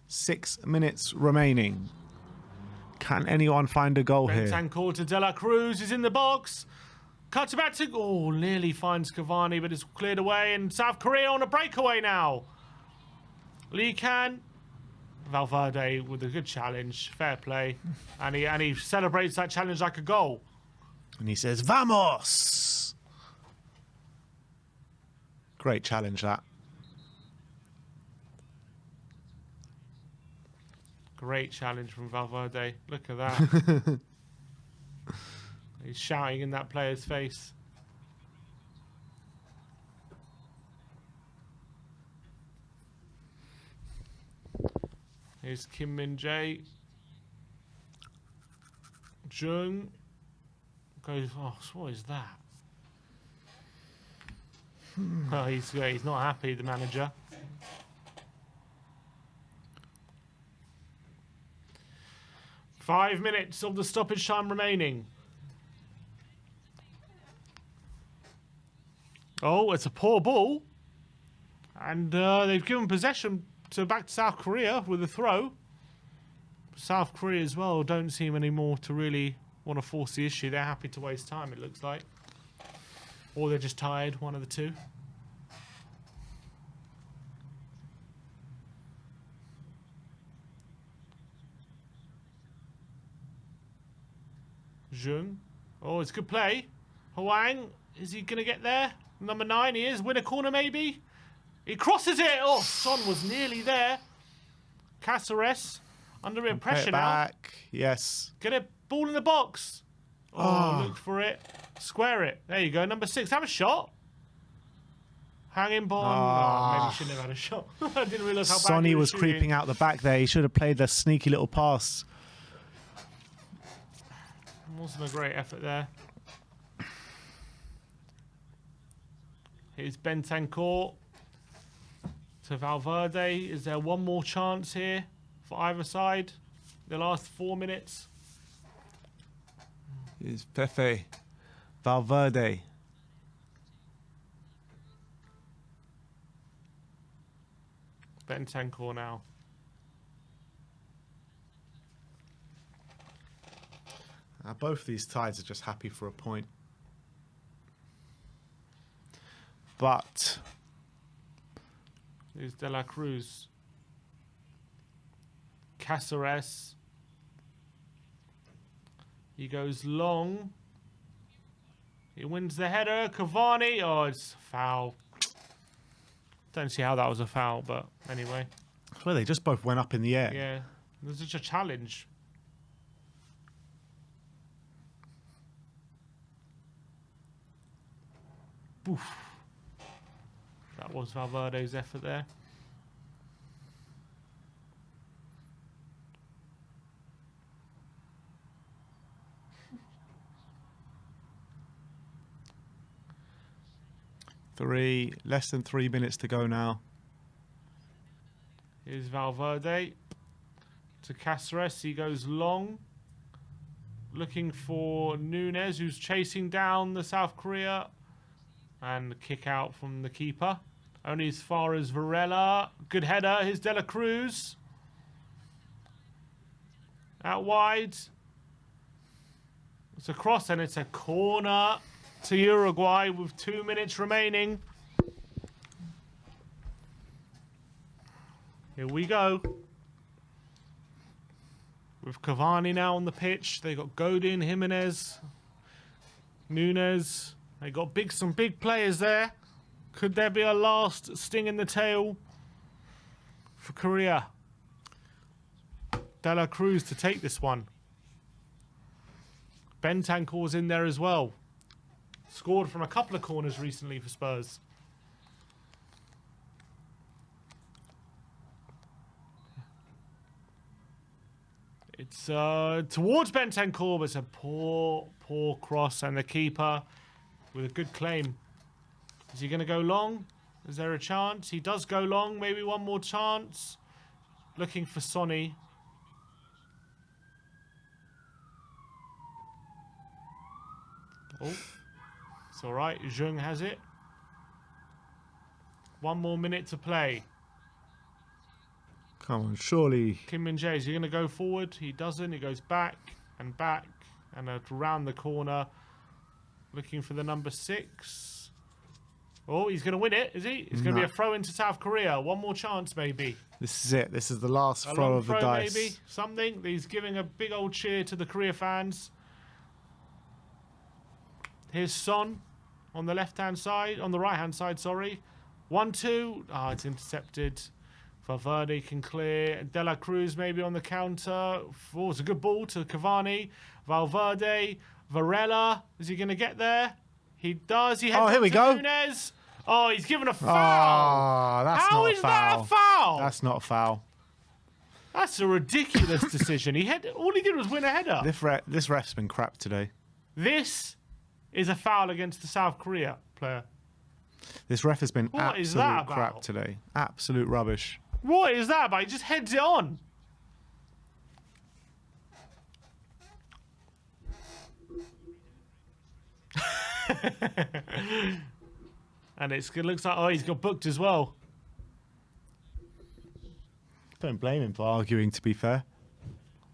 [SPEAKER 1] Six minutes remaining. Can anyone find a goal here?
[SPEAKER 2] Bentancur to De La Cruz is in the box. Cuts it back to... Oh, nearly finds Cavani, but it's cleared away. And South Korea on a breakaway now. Lee Can. Valverde with a good challenge. Fair play. And he celebrates that challenge like a goal.
[SPEAKER 1] And he says, Vamos! Great challenge, that.
[SPEAKER 2] Great challenge from Valverde. Look at that. He's shouting in that player's face. Here's Kim Min-jae. Jung goes, oh, what is that? Oh, he's not happy, the manager. Five minutes of the stoppage time remaining. Oh, it's a poor ball. And they've given possession back to South Korea with a throw. South Korea as well don't seem anymore to really want to force the issue. They're happy to waste time, it looks like. Or they're just tired, one of the two. Jung. Oh, it's good play. Hwang, is he going to get there? Number 9, he is. Win a corner, maybe? He crosses it. Oh, Son was nearly there. Cáceres under a bit of pressure now.
[SPEAKER 1] Yes.
[SPEAKER 2] Get a ball in the box. Oh, look for it. Square it. There you go. Number 6. Have a shot. Hanging bomb. Maybe he shouldn't have had a shot. I didn't realise how bad
[SPEAKER 1] Sonny was
[SPEAKER 2] shooting.
[SPEAKER 1] creeping out the back there. He should have played the sneaky little pass.
[SPEAKER 2] Wasn't a great effort there. Here's Bentancur to Valverde. Is there one more chance here for either side? The last 4 minutes.
[SPEAKER 1] Here's Pepe. Valverde.
[SPEAKER 2] Bentancur now.
[SPEAKER 1] Both these sides are just happy for a point. But
[SPEAKER 2] Here's De La Cruz. Cáceres. He goes long. He wins the header. Cavani. Oh, it's foul. Don't see how that was a foul, but anyway.
[SPEAKER 1] well, they just both went up in the air.
[SPEAKER 2] Yeah. There's such a challenge. Oof. That was Valverde's effort there.
[SPEAKER 1] Less than 3 minutes to go now.
[SPEAKER 2] Here's Valverde to Cáceres. He goes long, looking for Núñez, who's chasing down the South Korea, and kick out from the keeper. Only as far as Varela. Good header. Here's De La Cruz. Out wide. It's a cross and it's a corner to Uruguay with 2 minutes remaining. Here we go. With Cavani now on the pitch. They got Godin, Jimenez, Núñez. They got some big players there. Could there be a last sting in the tail for Korea? De La Cruz to take this one. Bentancur's in there as well. Scored from a couple of corners recently for Spurs. It's towards Bentancur, but it's a poor cross, and the keeper with a good claim. Is he going to go long? Is there a chance? He does go long. Maybe one more chance. Looking for Sonny. Oh, it's all right. Jung has it. 1 more minute to play.
[SPEAKER 1] Come on, surely.
[SPEAKER 2] Kim Min-jae, is he going to go forward? He doesn't. He goes back and around the corner. Looking for the number 6. Oh, he's going to win it, is he? It's going to be a throw into South Korea. One more chance, maybe.
[SPEAKER 1] This is it. This is the last throw of the dice.
[SPEAKER 2] Maybe. Something. He's giving a big old cheer to the Korea fans. Here's Son on the left-hand side. On the right-hand side, sorry. 1-2. Ah, it's intercepted. Valverde can clear. De La Cruz maybe on the counter. Oh, it's a good ball to Cavani. Valverde. Varela. Is he going to get there? He does. He heads
[SPEAKER 1] here we go.
[SPEAKER 2] Núñez. Oh, he's given a foul.
[SPEAKER 1] Oh, that's
[SPEAKER 2] How
[SPEAKER 1] not
[SPEAKER 2] is
[SPEAKER 1] a foul.
[SPEAKER 2] that a foul?
[SPEAKER 1] That's not a foul.
[SPEAKER 2] That's a ridiculous decision. All he did was win a header.
[SPEAKER 1] This ref's been crap today.
[SPEAKER 2] This is a foul against the South Korea player.
[SPEAKER 1] This ref has been
[SPEAKER 2] What is that
[SPEAKER 1] absolute crap
[SPEAKER 2] about?
[SPEAKER 1] today. Absolute rubbish.
[SPEAKER 2] What is that about? He just heads it on. And it looks like, he's got booked as well.
[SPEAKER 1] Don't blame him for arguing, to be fair.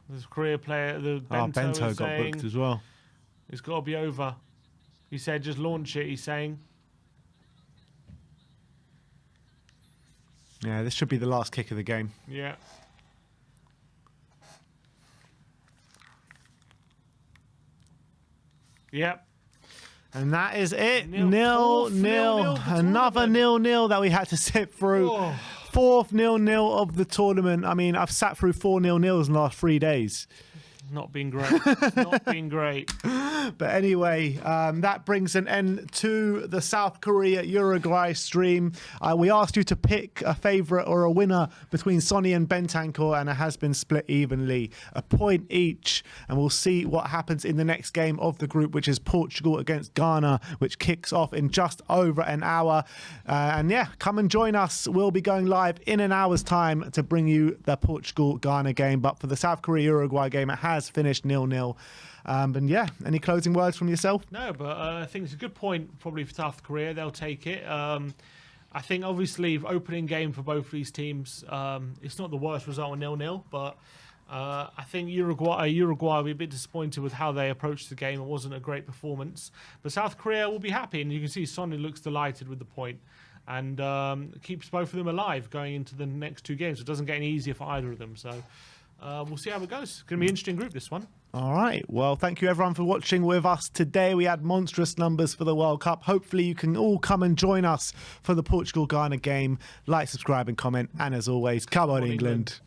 [SPEAKER 2] This Korea player, the
[SPEAKER 1] Bento got booked as well.
[SPEAKER 2] It's got to be over. He said, just launch it, he's saying.
[SPEAKER 1] Yeah, this should be the last kick of the game.
[SPEAKER 2] Yeah. Yep.
[SPEAKER 1] And that is it.
[SPEAKER 2] 0-0
[SPEAKER 1] 0-0. Another 0-0 that we had to sit through.
[SPEAKER 2] Oh.
[SPEAKER 1] 4th 0-0 of the tournament. I mean, I've sat through 4 0-0s in the last 3 days.
[SPEAKER 2] Not been great. It's not been great.
[SPEAKER 1] But anyway, that brings an end to the South Korea-Uruguay stream. We asked you to pick a favourite or a winner between Sonny and Bentancur, and it has been split evenly. A point each, and we'll see what happens in the next game of the group, which is Portugal against Ghana, which kicks off in just over an hour. And yeah, come and join us. We'll be going live in an hour's time to bring you the Portugal-Ghana game. But for the South Korea-Uruguay game, it has finished 0-0. And yeah, any closing words from yourself?
[SPEAKER 2] No, but I think it's a good point probably for South Korea. They'll take it. I think obviously opening game for both of these teams, it's not the worst result in 0-0, but I think Uruguay will be a bit disappointed with how they approached the game. It wasn't a great performance. But South Korea will be happy, and you can see Sonny looks delighted with the point, and keeps both of them alive going into the next 2 games. It doesn't get any easier for either of them. So we'll see how it goes. It's going to be an interesting group, this one.
[SPEAKER 1] All right. Well, thank you everyone for watching with us today. We had monstrous numbers for the World Cup. Hopefully you can all come and join us for the Portugal-Ghana game. Like, subscribe and comment. And as always, come on, England.